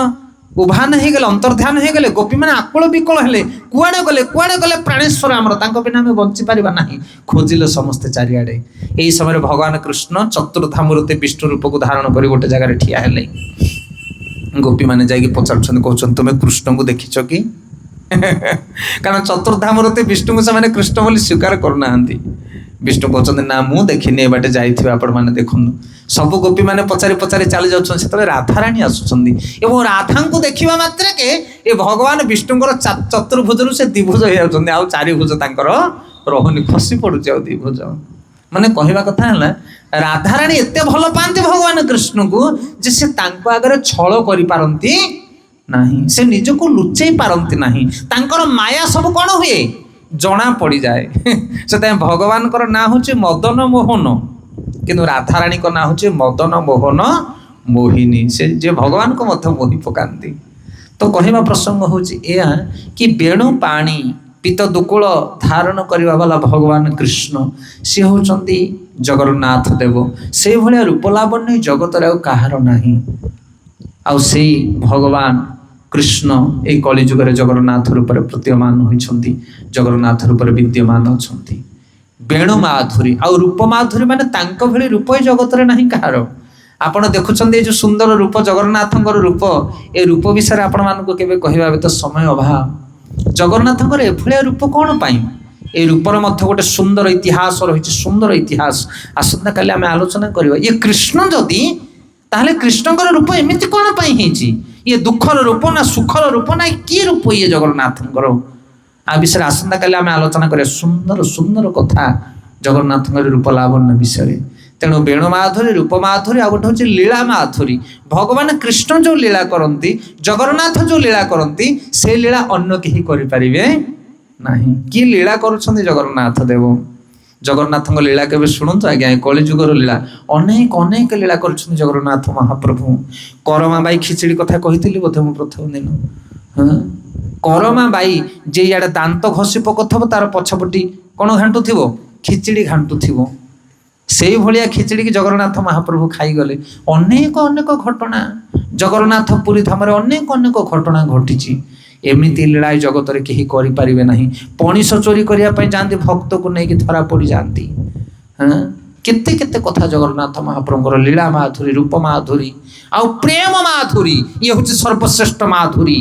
ଉଭାନ ହେଇଗଲେ, ଅନ୍ତର୍ଧ୍ୟାନ ହେଇଗଲେ, ଗୋପୀମାନେ ଆକୁଳ ବିକଳ ହେଲେ। କୁଆଡ଼େ ଗଲେ ପ୍ରାଣେଶ୍ୱର ଆମର, ତାଙ୍କ ବିନା ଆମେ ବଞ୍ଚିପାରିବା ନାହିଁ। ଖୋଜିଲେ ସମସ୍ତେ ଚାରିଆଡ଼େ। ଏହି ସମୟରେ ଭଗବାନ କୃଷ୍ଣ ଚତୁର୍ଦ୍ଧା ମୂର୍ତ୍ତି ବିଷ୍ଣୁ ରୂପକୁ ଧାରଣ କରି ଗୋଟେ ଜାଗାରେ ଠିଆ ହେଲେ। ଗୋପୀମାନେ ଯାଇକି ପଚାରୁଛନ୍ତି, କହୁଛନ୍ତି ତୁମେ କୃଷ୍ଣଙ୍କୁ ଦେଖିଛ କି? କାରଣ ଚତୁର୍ଦ୍ଧା ମୂର୍ତ୍ତି ବିଷ୍ଣୁଙ୍କୁ ସେମାନେ କୃଷ୍ଣ ବୋଲି ସ୍ୱୀକାର କରୁନାହାନ୍ତି। ବିଷ୍ଣୁ କହୁଛନ୍ତି ନା ମୁଁ ଦେଖିନି, ଏ ବାଟେ ଯାଇଥିବେ ଆପଣମାନେ ଦେଖନ୍ତୁ। ସବୁ ଗୋପୀମାନେ ପଚାରି ଚାଲି ଯାଉଛନ୍ତି। ସେତେବେଳେ ରାଧାରାଣୀ ଆସୁଛନ୍ତି ଏବଂ ରାଧାଙ୍କୁ ଦେଖିବା ମାତ୍ରକେ ଏ ଭଗବାନ ବିଷ୍ଣୁଙ୍କର ଚତୁର୍ଭୁଜରୁ ସେ ଦ୍ୱିଭୁଜ ହେଇଯାଉଛନ୍ତି। ଆଉ ଚାରିଭୁଜ ତାଙ୍କର ରହୁନି, ଖସି ପଡୁଛି ଆଉ ଦ୍ୱିଭୁଜ। ମାନେ କହିବା କଥା ହେଲା, ରାଧାରାଣୀ ଏତେ ଭଲ ପାଆନ୍ତି ଭଗବାନ କୃଷ୍ଣଙ୍କୁ ଯେ ସେ ତାଙ୍କ ଆଗରେ ଛଳ କରିପାରନ୍ତି ନାହିଁ, ସେ ନିଜକୁ ଲୁଚେଇ ପାରନ୍ତି ନାହିଁ। ତାଙ୍କର ମାୟା ସବୁ କ'ଣ ହୁଏ ଜଣା ପଡ଼ିଯାଏ। ସେଥିପାଇଁ ଭଗବାନଙ୍କର ନାଁ ହେଉଛି ମଦନ ମୋହନ, କିନ୍ତୁ ରାଧାରାଣୀଙ୍କ ନାଁ ହେଉଛି ମଦନ ମୋହନ ମୋହିନୀ। ସେ ଯେ ଭଗବାନଙ୍କୁ ମଧ୍ୟ ମୋହି ପକାନ୍ତି। ତ କହିବା ପ୍ରସଙ୍ଗ ହେଉଛି ଏହା କି ବେଣୁ ପାଣି ପିତ ଦୁକୁଳ ଧାରଣ କରିବା ବାଲା ଭଗବାନ କୃଷ୍ଣ, ସେ ହେଉଛନ୍ତି ଜଗନ୍ନାଥ ଦେବ। ସେଇଭଳିଆ ରୂପଲାବଣ୍ୟ ଜଗତରେ ଆଉ କାହାର ନାହିଁ। ଆଉ ସେଇ ଭଗବାନ କୃଷ୍ଣ ଏଇ କଳିଯୁଗରେ ଜଗନ୍ନାଥ ରୂପରେ ପ୍ରତୀୟମାନ ହୋଇଛନ୍ତି, ଜଗନ୍ନାଥ ରୂପରେ ବିଦ୍ୟମାନ ଅଛନ୍ତି। ବେଣୁ ମାଧୁରୀ ଆଉ ରୂପ ମାଧୁରୀ ମାନେ ତାଙ୍କ ଭଳି ରୂପ ଏ ଜଗତରେ ନାହିଁ କାହାର। ଆପଣ ଦେଖୁଛନ୍ତି ଏଇ ଯେଉଁ ସୁନ୍ଦର ରୂପ ଜଗନ୍ନାଥଙ୍କର ରୂପ, ଏ ରୂପ ବିଷୟରେ ଆପଣମାନଙ୍କୁ କେବେ କହିବା ଏବେ ତ ସମୟ ଅଭାବ। ଜଗନ୍ନାଥଙ୍କର ଏଭଳିଆ ରୂପ କ'ଣ ପାଇଁ? এই রূপর মধ্যে গোটে সুন্দর ইতিহাস রয়েছে, সুন্দর ইতিহাস। আসন্তাকালি আমি আলোচনা করিবা। ইয়ে কৃষ্ণ যদি, তাহলে কৃষ্ণଙ୍କର রূপ এমিতি কোন পাই ହେଇଛି? ইয়ে দুঃখর রূপ না সুখর রূপ না কি রূপ ইয়ে জগন্নাথଙ୍କର? আ বিষয়ে আসন্তাকালি আমি আলোচনা করিবা। সুন্দর সুন্দর কথা জগন্নাথଙ୍କର রূপ লাবণ্য বিষয়ে। তেণু বেণু মাধুরী, রূপ মাধুরী, আর গোটে হচ্ছে লীলা মাধুরী। ভগবান কৃষ্ণ যে লীলা করନ୍ତି, জগন্নাথ যে লীলা করନ୍ତି, সেই লীলা অন্য কেহি করিপারিবে ନାହିଁ। কি লীলা କରୁଛନ୍ତି ଜଗନ୍ନାଥ ଦେବ? ଜଗନ୍ନାଥଙ୍କ ଲୀଳା କେବେ ଶୁଣନ୍ତୁ ଆଜ୍ଞା। କଳିଯୁଗର ଲୀଳା ଅନେକ ଅନେକ ଲୀଳା କରିଛନ୍ତି ଜଗନ୍ନାଥ ମହାପ୍ରଭୁ। କରମା ବାଇ ଖିଚିଡ଼ି କଥା କହିଥିଲି ବୋଧେ ମୁଁ ପ୍ରଥମ ଦିନ। କରମା ବାଇ ଯେ ଇଆଡ଼େ ଦାନ୍ତ ଘଷି ପକଉଥିବ, ତାର ପଛପଟି କ'ଣ ଘାଣ୍ଟୁଥିବ? ଖିଚିଡ଼ି ଘାଣ୍ଟୁଥିବ। ସେଇଭଳିଆ ଖିଚିଡ଼ିକି ଜଗନ୍ନାଥ ମହାପ୍ରଭୁ ଖାଇଗଲେ। ଅନେକ ଅନେକ ଘଟଣା ଜଗନ୍ନାଥ ପୁରୀ ଧାମରେ ଅନେକ ଅନେକ ଘଟଣା ଘଟିଛି। ଏମିତି ଲୀଳା ଏ ଜଗତରେ କେହି କରିପାରିବେ ନାହିଁ। ପଣିସ ଚୋରି କରିବା ପାଇଁ ଯାଆନ୍ତି, ଭକ୍ତକୁ ନେଇକି ଧରା ପଡ଼ିଯାଆନ୍ତି। କେତେ କେତେ କଥା ଜଗନ୍ନାଥ ମହାପ୍ରଭୁଙ୍କର ଲୀଳା ମାଧୁରୀ, ରୂପ ମାଧୁରୀ ଆଉ ପ୍ରେମ ମାଧୁରୀ, ଇଏ ହେଉଛି ସର୍ବଶ୍ରେଷ୍ଠ ମାଧୁରୀ।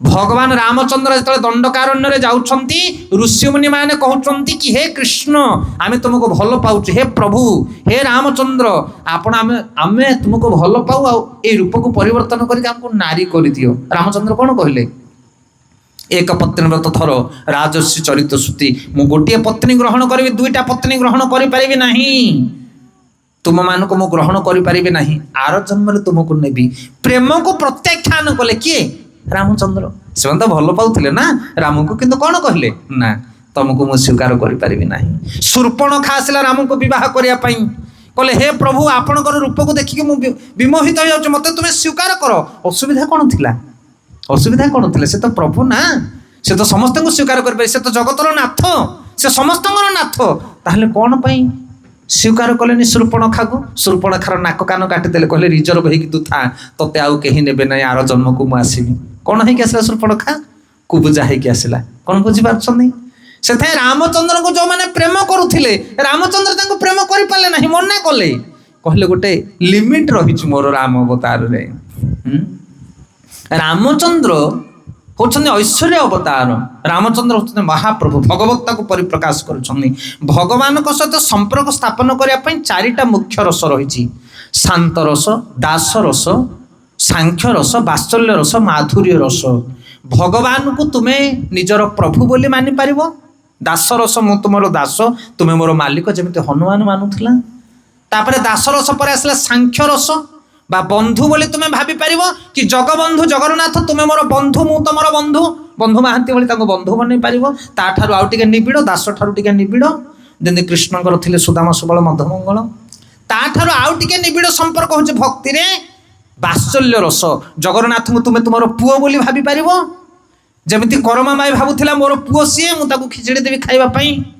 ଭଗବାନ ରାମଚନ୍ଦ୍ର ଯେତେବେଳେ ଦଣ୍ଡକାରଣ୍ୟରେ ଯାଉଛନ୍ତି, ଋଷିମୁନି ମାନେ କହୁଛନ୍ତି କି ହେ କୃଷ୍ଣ, ଆମେ ତୁମକୁ ଭଲ ପାଉଛୁ, ହେ ପ୍ରଭୁ, ହେ ରାମଚନ୍ଦ୍ର, ଆପଣ ଆମେ ତୁମକୁ ଭଲ ପାଉ, ଆଉ ଏଇ ରୂପକୁ ପରିବର୍ତ୍ତନ କରିକି ଆମକୁ ନାରୀ କରିଦିଅ। ରାମଚନ୍ଦ୍ର କ'ଣ କହିଲେ? ଏକ ପତ୍ନୀ ବ୍ରତ ଥର ରାଜର୍ଷି ଚରିତ ଶ୍ରୁତି, ମୁଁ ଗୋଟିଏ ପତ୍ନୀ ଗ୍ରହଣ କରିବି, ଦୁଇଟା ପତ୍ନୀ ଗ୍ରହଣ କରିପାରିବି ନାହିଁ। ତୁମମାନଙ୍କୁ ମୁଁ ଗ୍ରହଣ କରିପାରିବି ନାହିଁ, ଆର ଜନ୍ମରେ ତୁମକୁ ନେବି। ପ୍ରେମକୁ ପ୍ରତ୍ୟାଖ୍ୟାନ କଲେ କିଏ? ରାମଚନ୍ଦ୍ର। ସେମାନେ ତ ଭଲ ପାଉଥିଲେ ନା ରାମକୁ, କିନ୍ତୁ କ'ଣ କହିଲେ ନା, तुमको मु स्वीकार करिपारिबि नाही। शूर्पणखा आसिला रामको विवाह करिया पई कहले हे प्रभु आपणकर रूप को देखिक मु विमोहित हो जाउछ मते तुमे स्वीकार करो। असुविधा कोन थिला? असुविधा कोन थिला? से तो प्रभु ना, से तो समस्त को स्वीकार कर से तो जगतर नाथ, से समस्त नाथ, ताहले कोन पई स्वीकार कलेनि शूर्पणखा को? शूर्पणखार नाक कान काटी देले कहले रिजर्व होई कि तू था तते आउ केही नेबे नै आरो जन्म को मु आसीबी। कोन है कि आसला शूर्पणखा? कुबुजा है कि आसला। कोन बुझी पाछन से थे रामचंद्र को जो माने प्रेम करुथिले रामचंद्र तांको प्रेम करि पाले नाही, मना कले कहले गोटे लिमिट रहिछ मोर राम अवतार रे। रामचंद्र होछने ऐश्वर्य अवतार, रामचंद्र होछने महाप्रभु भगवत्ता को परिप्रकाश करुछन्नी। भगवान को सहित संपर्क स्थापन करिया पई चारिटा मुख्य रस रहिछि, शांत रस, दास रस, सांख्य रस, वात्सल्य रस, माधुर्य रस। भगवान को तुमे निजर प्रभु बोली मानि पारिबो। दास रस मु तुमरो दास, तुमे मोर मालिक, जेमिति हनुमान मानुथिला। तापरे दास रस पर आसला सांख्य रस बा बंधु बोली तुमे भाबी पारिबो कि जगबंधु जगन्नाथ तुमे मोर बंधु, मु तमरो बंधु, बंधु महांती बोली ताको बंधु बनै पारिबो। ता ठारु आउ टिके निबिड़, दास ठारु टिके निबिड़, जेंति कृष्णकर थिले सुदामा सुबल मध्यमंगल, ता ठारु आउ टिके निबिड़ संपर्क होचे भक्ति रे वात्सल्य रस। जगन्नाथ को तुमे तुमरो पुओ बोली भाबी पारिबो, जेमिति करमा माई भाबुथिला मोर पुओ सिए, मु ताको खिचड़ी देबी खाइबा पई।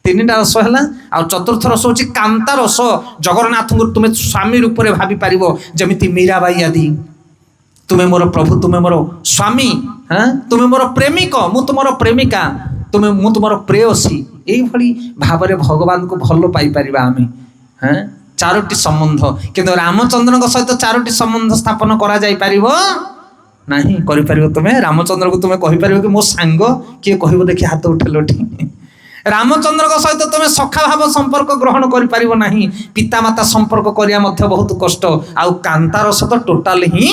तीनटा रस है। आ चतुर्थ रस हूँ कांता रस। जगन्नाथ को तुम्हें स्वामी रूप में भाभी पार, जमी मीराबाई आदि। तुम्हें मोर प्रभु, तुम्हें मोर स्वामी, हाँ तुम्हें मोर प्रेमिक, मु तुमर प्रेमिका, तुम्हें मु तुमर प्रेयसी। यही भाव में भगवान को भल पाइपर आम। हाँ चारोटी संबंध, किंतु रामचंद्र सहित चारोटी संबंध स्थापन करा जाई परिबो नहीं करिपारिबो। तुम्हें रामचंद्र को तुम्हें कहिपारिबो कि मो सांग किए कहबो देखि हाथ उठेलो ठीक। रामचंद्र को सहित तुम्हें सखा भाव संपर्क ग्रहण करि परिबो नहीं। पिता माता संपर्क करिया मध्य बहुत कष्ट। आउ कांता रस तो टोटाल ही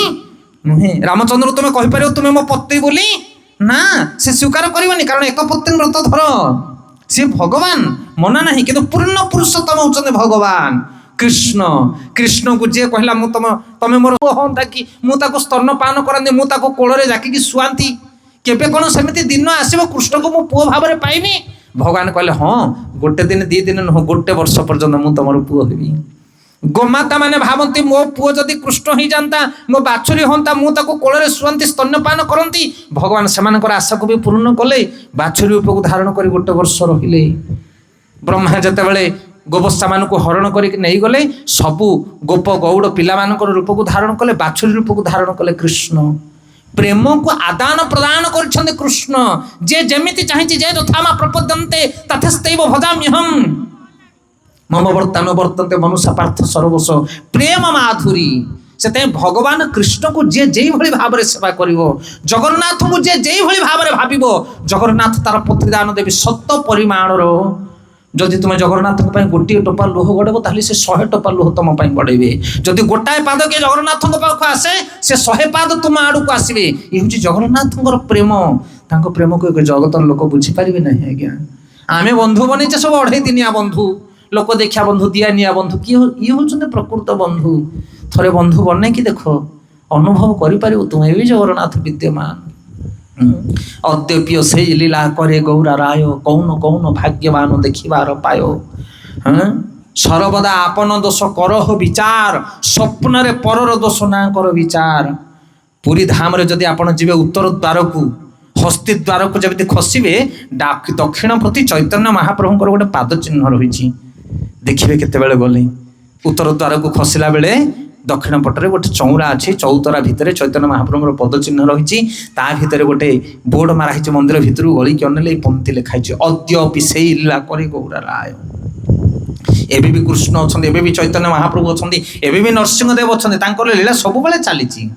नुहे। रामचंद्र तुम्हें कहिपारिबो तुम्हें मो पति बोली ना, से स्वीकार करिवनी, कारण एक पत्नी व्रत धर। से भगवान मना नहीं, किंतु पूर्ण पुरुषोत्तम होचने भगवान कृष्ण। कृष्ण को जे कहला मु तमे मोर होंता कि मु ताको स्तनपान करांदी, मु ताको कोଳରେ जाकी सुआंती, केबे कोन सेमिति दिन आसीबो कृष्ण को मु पुओ भाव रे पाइबी। भगवान कहले हाँ गोटे दिन दी दिन नुह गोटे वर्ष पर्यंत मु तमर पुओ हेबी। गोमाता माने भावंती मो पुओ जदि कृष्ण ही जानता, मो बाछुरी होंता, मु ताको कोଳରେ सुआंती स्तनपान करंती। भगवान सेमानकर आशा को भी पूर्ण कले। बाछुरी रूप को धारण करी गोटे वर्ष रहिले। ब्रह्मा जेतेबेले गोवत्सा मान को हरण करके नहीं गले, सबू गोप गौड़ पिला मानकर रूप को धारण कले, बाछुरी रूप को धारण कले। कृष्ण प्रेम को आदान प्रदान कर कृष्ण। जे जेमिति चाहिए जे यथा प्रपद्यन्ते तथैव भजाम्यहम्। मम वर्तमान वर्तन्ते मनुष्य पार्थ सर्वस्व। प्रेम माधुरी से भगवान कृष्ण को जे जे भली भाव में सेवा करिवो, जगन्नाथ को जे जे भली भाव में भाविबो, जगन्नाथ तार प्रतिदान देवी सत परिमाणर। जदि तुम जगन्नाथ गोटे टोपा लुह गड़ब ताहले से 100 टोपा लुह तुम गड़े। जदि गोटाए पाद किए जगन्नाथ पाख आसे से 100 पाद तुम आड़ को आसवे। ये हूँ जगन्नाथ प्रेम। तांको प्रेम को जगत लोक बुझीपारे ना। आज्ञा आमे बंधु बनईचे सब 2.5 दिनिया बंधु, लोक देखा बंधु, दिया निया बंधु, किए हूँ प्रकृत बंधु। थरे बंधु बन कि देख अनुभव कर तुम्हें भी जगन्नाथ विद्यमान। अद्यपि से लीला करे गौरा राय, कौन कौन भाग्यवान देखिबार पायो। हाँ सर्वदा आपन दोष करह विचार, स्वप्न रे परर दोष ना कर विचार। पुरी धाम रे जदि आपन जीवे उत्तर द्वार को, हस्ती द्वार को जब खसबे, दक्षिण प्रति चैतन्य महाप्रभुंकर गोटे पाद चिन्ह रही। देखिए केतेबेले गले उत्तर द्वार को खसला बेले दक्षिण पटरे गोटे चौरा अच्छी, चौतरा भितर चैतन्य महाप्रभुर पद चिन्ह रही। ता भितर गोटे बोर्ड माराही मंदिर भितर गली कि अनेले पंक्ति लिखाई अद्यपि से लीला करे गौरा राय। एबे भी कृष्ण अच्छा, एबे भी चैतन्य महाप्रभु अच्छा, एबे भी नरसिंहदेव अच्छा। लीला सब बेले चली।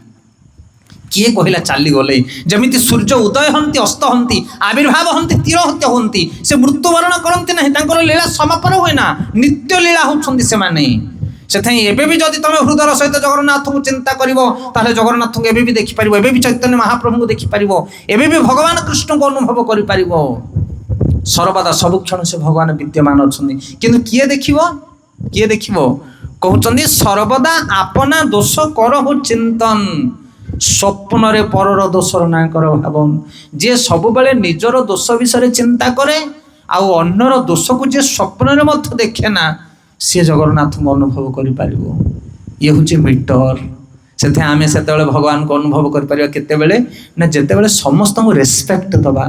किए कहला चली गले। जमिति सूर्य उदय हंती, अस्त हंती, आविर्भाव हंती, तीर हत्या हंती, से मृत्युवरण करती ना। लीला समापन हुए ना, नित्य लीला होती से माने। से भी जदि तुम हृदय सहित जगन्नाथ को चिंता कर जगन्नाथ को एबे भी देखिपार, एबे भी चैतन्य महाप्रभु को देखिपार, एबे भी भगवान कृष्ण को अनुभव कर। सर्वदा सब क्षण से भगवान विद्यमान अच्छा। किंतु किए देखिबो कहते सर्वदा आपना दोष करहु चिंतन, स्वप्न रे परर दोषर ना कर भावन। जे सब बेले निजर दोष विषय चिंता करे ଆଉ ଅନ୍ୟର ଦୋଷକୁ ଯିଏ ସ୍ୱପ୍ନରେ ମଧ୍ୟ ଦେଖେ ନା ସିଏ ଜଗନ୍ନାଥଙ୍କୁ ଅନୁଭବ କରିପାରିବ। ଇଏ ହେଉଛି ମିଟର। ସେଥିପାଇଁ ଆମେ ସେତେବେଳେ ଭଗବାନଙ୍କୁ ଅନୁଭବ କରିପାରିବା କେତେବେଳେ ନା ଯେତେବେଳେ ସମସ୍ତଙ୍କୁ ରେସ୍ପେକ୍ଟ ଦେବା,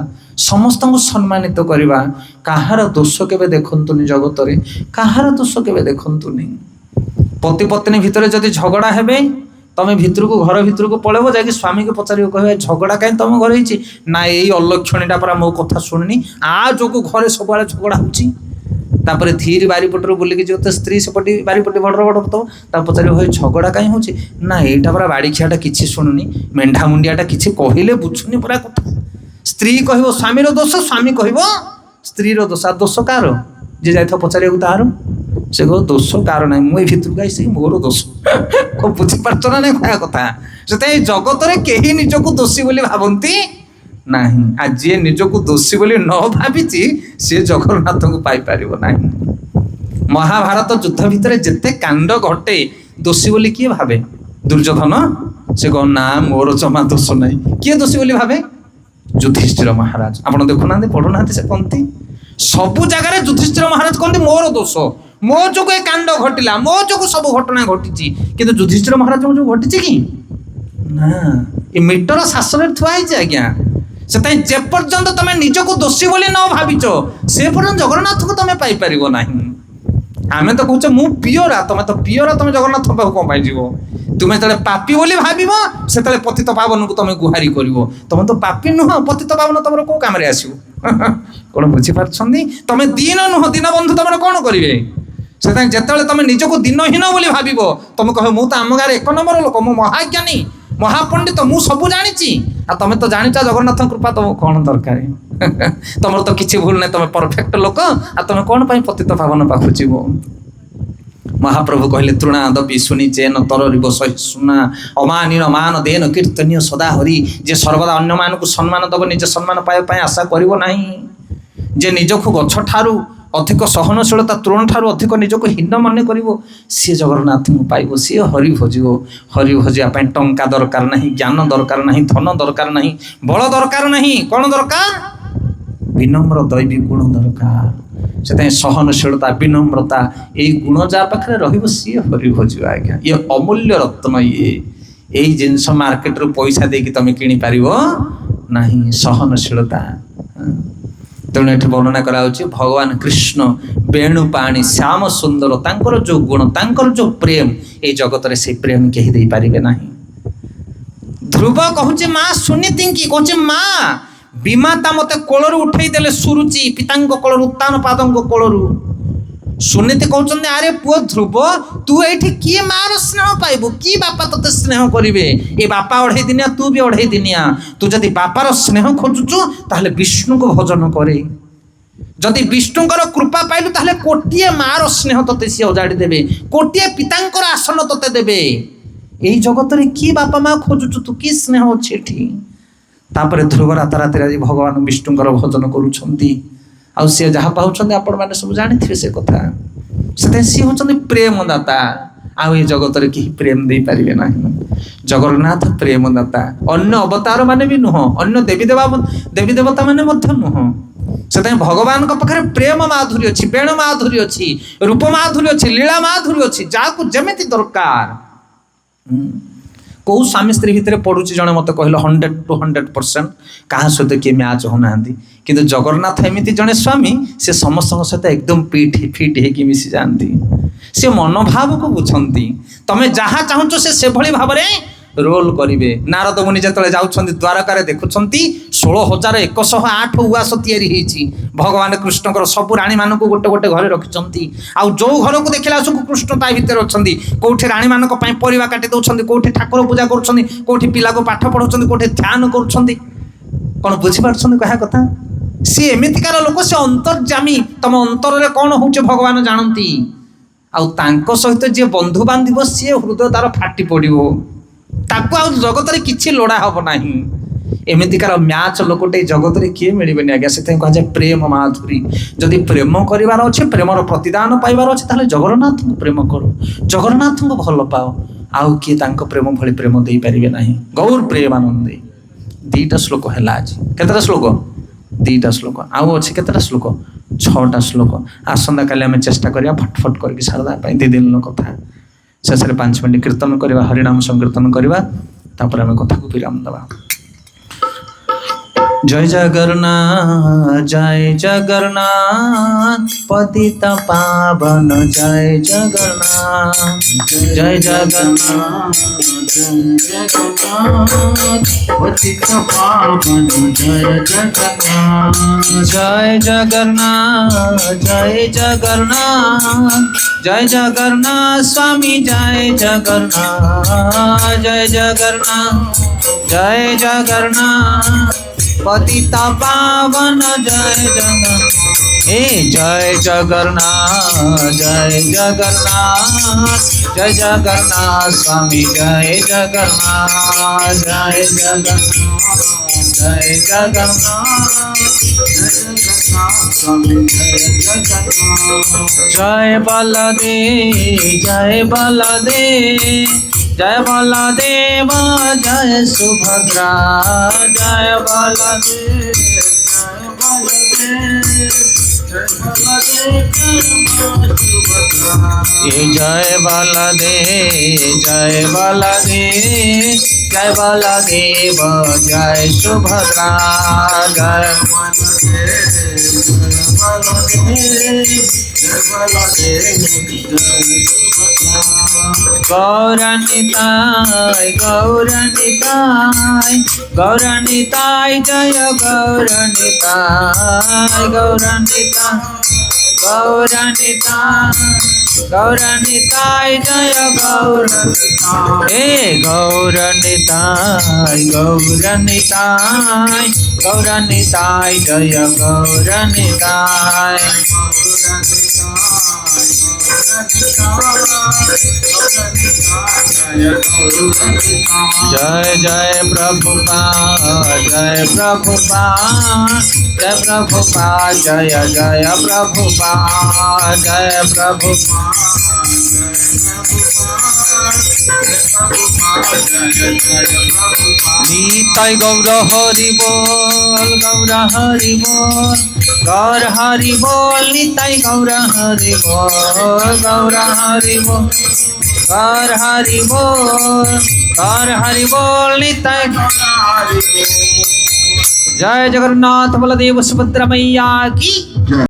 ସମସ୍ତଙ୍କୁ ସମ୍ମାନିତ କରିବା। କାହାର ଦୋଷ କେବେ ଦେଖନ୍ତୁନି ଜଗତରେ, କାହାର ଦୋଷ କେବେ ଦେଖନ୍ତୁନି। ପତି ପତ୍ନୀ ଭିତରେ ଯଦି ଝଗଡ଼ା ହେବେ, ତମେ ଭିତରକୁ ଘର ଭିତରକୁ ପଳେଇବ, ଯାଇକି ସ୍ୱାମୀକୁ ପଚାରିବ, କହିବ ଝଗଡ଼ା କାହିଁ ତମ ଘରେ ହେଇଛି? ନା ଏଇ ଅଲକ୍ଷଣୀଟା ପରା ମୋ କଥା ଶୁଣିନି, ଆ ଯୋଗୁଁ ଘରେ ସବୁବେଳେ ଝଗଡ଼ା ହେଉଛି। ତାପରେ ଧୀରେ ବାରିପଟରୁ ବୁଲିକି ଯିବ, ତ ସ୍ତ୍ରୀ ସେପଟେ ବାରିପଟେ ବଡ଼ର ବଡ଼ ଥିବ, ତାକୁ ପଚାରିବ ଭାଇ ଝଗଡ଼ା କାହିଁ ହେଉଛି? ନା ଏଇଟା ପରା ବାଡ଼ିଖିଆଟା କିଛି ଶୁଣୁନି, ମେଣ୍ଢା ମୁଣ୍ଡିଆଟା କିଛି କହିଲେ ବୁଝୁନି ପରା କଥା। ସ୍ତ୍ରୀ କହିବ ସ୍ୱାମୀର ଦୋଷ, ସ୍ୱାମୀ କହିବ ସ୍ତ୍ରୀର ଦୋଷ। ଆଉ ଦୋଷ କାହାର? ଯିଏ ଯାଇଥିବ ପଚାରିବାକୁ ତାହାର। ସେ କହିବ ଦୋଷ କାହାର ନାହିଁ, ମୁଁ ଏଇ ଭିତରକୁ ଆସିଛି ମୋର ଦୋଷ। କଣ ବୁଝିପାରୁଛ ନା ନାଇଁ କହିବା କଥା? ସେଥିପାଇଁ ଜଗତରେ କେହି ନିଜକୁ ଦୋଷୀ ବୋଲି ଭାବନ୍ତି ନାହିଁ। ଆଉ ଯିଏ ନିଜକୁ ଦୋଷୀ ବୋଲି ନ ଭାବିଛି ସିଏ ଜଗନ୍ନାଥଙ୍କୁ ପାଇପାରିବ ନାହିଁ। ମହାଭାରତ ଯୁଦ୍ଧ ଭିତରେ ଯେତେ କାଣ୍ଡ ଘଟେ ଦୋଷୀ ବୋଲି କିଏ ଭାବେ? ଦୁର୍ଯ୍ୟୋଧନ। ସେ କହ ନା ମୋର ଜମା ଦୋଷ ନାହିଁ। କିଏ ଦୋଷୀ ବୋଲି ଭାବେ? ଯୁଧିଷ୍ଠିର ମହାରାଜ। ଆପଣ ଦେଖୁନାହାନ୍ତି, ପଢୁନାହାନ୍ତି ସେ ପନ୍ଥୀ? ସବୁ ଜାଗାରେ ଯୁଧିଷ୍ଠିର ମହାରାଜ କହନ୍ତି ମୋର ଦୋଷ, ମୋ ଯୋଗୁଁ ଏ କାଣ୍ଡ ଘଟିଲା, ମୋ ଯୋଗୁଁ ସବୁ ଘଟଣା ଘଟିଛି। କିନ୍ତୁ ଯୁଧିଷ୍ଠିର ମହାରାଜଙ୍କ ଯୋଗୁଁ ଘଟିଛି କି? ନା, ଏ ମିଟର ଶାସନରେ ଥୁଆ ହେଇଛି ଆଜ୍ଞା। ସେଥିପାଇଁ ଯେପର୍ଯ୍ୟନ୍ତ ତମେ ନିଜକୁ ଦୋଷୀ ବୋଲି ନ ଭାବିଛ ସେ ପର୍ଯ୍ୟନ୍ତ ଜଗନ୍ନାଥଙ୍କୁ ତମେ ପାଇପାରିବ ନାହିଁ। ଆମେ ତ କହୁଛେ ମୁଁ ପିଓରା, ତମେ ତ ପିଓରା, ତମେ ଜଗନ୍ନାଥ ପାଖକୁ କଣ ପାଇଁ ଯିବ? ତୁମେ ଯେତେବେଳେ ପାପୀ ବୋଲି ଭାବିବ ସେତେବେଳେ ପତିତ ପାବନକୁ ତମେ ଗୁହାରି କରିବ। ତମେ ତ ପାପୀ ନୁହଁ, ପତିତ ପାବନ ତମର କୋଉ କାମରେ ଆସିବ? କଣ ବୁଝିପାରୁଛନ୍ତି? ତମେ ଦିନ ନୁହଁ, ଦୀନବନ୍ଧୁ ତମର କଣ କରିବେ? ସେଥିପାଇଁ ଯେତେବେଳେ ତମେ ନିଜକୁ ଦିନହୀନ ବୋଲି ଭାବିବ, ତମେ କହିବ ମୁଁ ତ ଆମ ଗାଁରେ 1 ନମ୍ବର ଲୋକ, ମୁଁ ମହାଜ୍ଞାନୀ ମହାପଣ୍ଡିତ, ମୁଁ ସବୁ ଜାଣିଛି। ଆଉ ତମେ ତ ଜାଣିଛ ଜଗନ୍ନାଥଙ୍କ କୃପା ତମକୁ କଣ ଦରକାର? ତମର ତ କିଛି ଭୁଲ ନାହିଁ, ତମେ ପରଫେକ୍ଟ ଲୋକ, ଆଉ ତମେ କଣ ପାଇଁ ପତିତ ପାବନ ପାଖକୁ ଯିବ? ମହାପ୍ରଭୁ କହିଲେ ତୃଣାଦପି ଶୁଣି ଚେନ ତରରିବ ସହିଷ୍ଣୁନା ଅମାନିନ ମାନ ଦେନ କୀର୍ତ୍ତନୀୟ ସଦା ହରି। ଯେ ସର୍ବଦା ଅନ୍ୟମାନଙ୍କୁ ସମ୍ମାନ ଦେବ, ନିଜେ ସମ୍ମାନ ପାଇବା ପାଇଁ ଆଶା କରିବ ନାହିଁ। ଯେ ନିଜକୁ ଗଛ ଠାରୁ ଅଧିକ ସହନଶୀଳତା, ତୃଣ ଠାରୁ ଅଧିକ ନିଜକୁ ହୀନ ମନେ କରିବ, ସିଏ ଜଗନ୍ନାଥଙ୍କୁ ପାଇବ, ସିଏ ହରି ଭଜିବ। ହରି ଭଜିବା ପାଇଁ ଟଙ୍କା ଦରକାର ନାହିଁ, ଜ୍ଞାନ ଦରକାର ନାହିଁ, ଧନ ଦରକାର ନାହିଁ, ବଳ ଦରକାର ନାହିଁ। କଣ ଦରକାର? ବିନମ୍ର ଦୈବୀ ଗୁଣ ଦରକାର। ସେଥିପାଇଁ ସହନଶୀଳତା, ବିନମ୍ରତା, ଏଇ ଗୁଣ ଯାହା ପାଖରେ ରହିବ ସିଏ ହରି ଭଜିବ ଆଜ୍ଞା। ଇଏ ଅମୂଲ୍ୟ ରତ୍ନ। ଏଇ ଜିନିଷ ମାର୍କେଟରୁ ପଇସା ଦେଇକି ତମେ କିଣିପାରିବ ନାହିଁ, ସହନଶୀଳତା। ତେଣୁ ଏଠି ବର୍ଣ୍ଣନା କରାଯାଉଛି ଭଗବାନ କୃଷ୍ଣ ବେଣୁ ପାଣି ଶ୍ୟାମ ସୁନ୍ଦର, ତାଙ୍କର ଯୋଉ ଗୁଣ, ତାଙ୍କର ଯୋଉ ପ୍ରେମ, ଏଇ ଜଗତରେ ସେଇ ପ୍ରେମ କେହି ଦେଇପାରିବେ ନାହିଁ। ଧ୍ରୁବ କହୁଛି ମା ସୁନୀତିଙ୍କି, କହୁଛି ମା ବିମାତା ମତେ କୋଳରୁ ଉଠେଇ ଦେଲେ ସୁରୁଚି, ପିତାଙ୍କ କୋଳରୁ, ଉତ୍ତାନ ପାଦଙ୍କ କୋଳରୁ। ସୁନୀତି କହୁଛନ୍ତି ଆରେ ପୁଅ ଧ୍ରୁବ, ତୁ ଏଇଠି କିଏ ମାର ସ୍ନେହ ପାଇବୁ? କି ବାପା ତତେ ସ୍ନେହ କରିବେ? ଏ ବାପା 2.5 ଦିନିଆ, ତୁ ବି 2.5 ଦିନିଆ। ତୁ ଯଦି ବାପାର ସ୍ନେହ ଖୋଜୁଛୁ ତାହେଲେ ବିଷ୍ଣୁଙ୍କୁ ଭଜନ କରେ। ଯଦି ବିଷ୍ଣୁଙ୍କର କୃପା ପାଇଲୁ ତାହେଲେ କୋଟିଏ ମାର ସ୍ନେହ ତତେ ସିଏ ଅଜାଡ଼ି ଦେବେ, କୋଟିଏ ପିତାଙ୍କର ଆସନ ତତେ ଦେବେ। ଏଇ ଜଗତରେ କି ବାପା ମା ଖୋଜୁଛୁ ତୁ? କି ସ୍ନେହ ଅଛି ଏଠି? ତାପରେ ଧ୍ରୁବ ରାତାରାତିରେ ଆଜି ଭଗବାନ ବିଷ୍ଣୁଙ୍କର ଭଜନ କରୁଛନ୍ତି। ଆଉ ସିଏ ଯାହା ପାଉଛନ୍ତି ଆପଣମାନେ ସବୁ ଜାଣିଥିବେ ସେ କଥା। ସେଥିପାଇଁ ସିଏ ହେଉଛନ୍ତି ପ୍ରେମଦାତା। ଆଉ ଏ ଜଗତରେ କେହି ପ୍ରେମ ଦେଇପାରିବେ ନାହିଁ। ଜଗନ୍ନାଥ ପ୍ରେମଦାତା। ଅନ୍ୟ ଅବତାର ମାନେ ବି ନୁହଁ, ଅନ୍ୟ ଦେବୀ ଦେବତା ମାନେ ମଧ୍ୟ ନୁହଁ। ସେଥିପାଇଁ ଭଗବାନଙ୍କ ପାଖରେ ପ୍ରେମ ମାଧୁରୀ ଅଛି, ବେଣ ମାଧୁରୀ ଅଛି, ରୂପ ମାଧୁରୀ ଅଛି, ଲୀଳା ମାଧୁରୀ ଅଛି, ଯାହାକୁ ଯେମିତି ଦରକାର। କୋଉ ସ୍ୱାମୀ ସ୍ତ୍ରୀ ଭିତରେ ପଡୁଛି ଜଣେ ମତେ କହିଲେ 100 to 100% କାହା ସହିତ କିଏ ମ୍ୟାଚ୍ ହଉନାହାନ୍ତି। କିନ୍ତୁ ଜଗନ୍ନାଥ ଏମିତି ଜଣେ ସ୍ୱାମୀ, ସେ ସମସ୍ତଙ୍କ ସହିତ ଏକଦମ ଫିଟ୍ ହେଇକି ମିଶି ଯାଆନ୍ତି। ସେ ମନୋଭାବକୁ ବୁଝନ୍ତି। ତମେ ଯାହା ଚାହୁଁଛ ସେ ସେଭଳି ଭାବରେ ରୋଲ କରିବେ। ନାରଦ ମୁନି ଯେତେବେଳେ ଯାଉଛନ୍ତି ଦ୍ୱାରକାରେ ଦେଖୁଛନ୍ତି 16,108 ଉଆସ ତିଆରି ହେଇଛି। ଭଗବାନ କୃଷ୍ଣଙ୍କର ସବୁ ରାଣୀମାନଙ୍କୁ ଗୋଟେ ଗୋଟେ ଘରେ ରଖିଛନ୍ତି। ଆଉ ଯୋଉ ଘରକୁ ଦେଖିଲା ସବୁ କୃଷ୍ଣ ତା ଭିତରେ ଅଛନ୍ତି। କୋଉଠି ରାଣୀମାନଙ୍କ ପାଇଁ ପରିବା କାଟି ଦଉଛନ୍ତି, କୋଉଠି ଠାକୁର ପୂଜା କରୁଛନ୍ତି, କୋଉଠି ପିଲାକୁ ପାଠ ପଢଉଛନ୍ତି, କୋଉଠି ଧ୍ୟାନ କରୁଛନ୍ତି। କଣ ବୁଝିପାରୁଛନ୍ତି କହିବା କଥା? ସିଏ ଏମିତିକାର ଲୋକ, ସେ ଅନ୍ତର୍ଯାମୀ। ତମ ଅନ୍ତରରେ କଣ ହଉଛି ଭଗବାନ ଜାଣନ୍ତି। ଆଉ ତାଙ୍କ ସହିତ ଯିଏ ବନ୍ଧୁ ବାନ୍ଧିବ ସିଏ ହୃଦୟ ତାର ଫାଟି ପଡିବ, ତାକୁ ଆଉ ଜଗତରେ କିଛି ଲୋଡ଼ା ହବ ନାହିଁ। ଏମିତିକାର ମ୍ୟାଚ ଲୋକଟେ ଜଗତରେ କିଏ ମିଳିବେନି ଆଜ୍ଞା। ସେଥିପାଇଁ କୁହାଯାଏ ପ୍ରେମ ମାଧୁରୀ। ଯଦି ପ୍ରେମ କରିବାର ଅଛି, ପ୍ରେମର ପ୍ରତିଦାନ ପାଇବାର ଅଛି, ତାହେଲେ ଜଗନ୍ନାଥଙ୍କୁ ପ୍ରେମ କର, ଜଗନ୍ନାଥଙ୍କୁ ଭଲ ପାଅ। ଆଉ କିଏ ତାଙ୍କ ପ୍ରେମ ଭଳି ପ୍ରେମ ଦେଇପାରିବେ ନାହିଁ। ଗୌର ପ୍ରେମାନନ୍ଦେ। 2ଟା ଶ୍ଲୋକ ହେଲା ଆଜି। କେତେଟା ଶ୍ଲୋକ? दुईटा श्लोक आउ अच्छे केतटा श्लोक 6टा श्लोक आसंता काली आम चेष्टा करिया फटफट करके सारदा पाई 2 दिन कथा शेष 5 मिनिट कीर्तन करवा हरिनाम संकीर्तन करवा तापर आम कथा को विराम दबा। जय जगन्नाथ पतित पावन जय जगन्नाथ जय जगन्नाथ पतित पावन जय जगन्नाथ जय जगन्नाथ जय जगन्नाथ जय जगन्नाथ स्वामी जय जगन्नाथ जय जगन्नाथ जय जगन्नाथ पतित पावन जय जगन्नाथ जय जगन्नाथ जय जगन्नाथ जय जगन्नाथ स्वामी जय जगन्नाथ जय जगन्नाथ जय जगन्नाथ स्वामी जय जगन्नाथ जय बलदेव जय बलदेव जय बलदेव जय सुभद्रा जय बलदेव जय बलदेव जय बलदेव जय बलदेव जय सुभद्रा जय गौरनिताय गौरनिताय गौरनिताय जय गौरनिताय गौरनिताय गौरनिताय गौरनिताय जय गौरनिताय गौरनिताय गौरनिताय गौरनिताय जय गौरनिताय जय जय प्रभुपाद जय प्रभुपाद जय प्रभुपाद जय जय प्रभुपाद जय प्रभुपाद निताय गौर हरि बोल गौर हरि बोल गौर हरि बोल निताय गौर हरि बोल गौर हरि बोल गौर हरि बोल निताय जय जगन्नाथ बलदेव सुभद्रा मैया की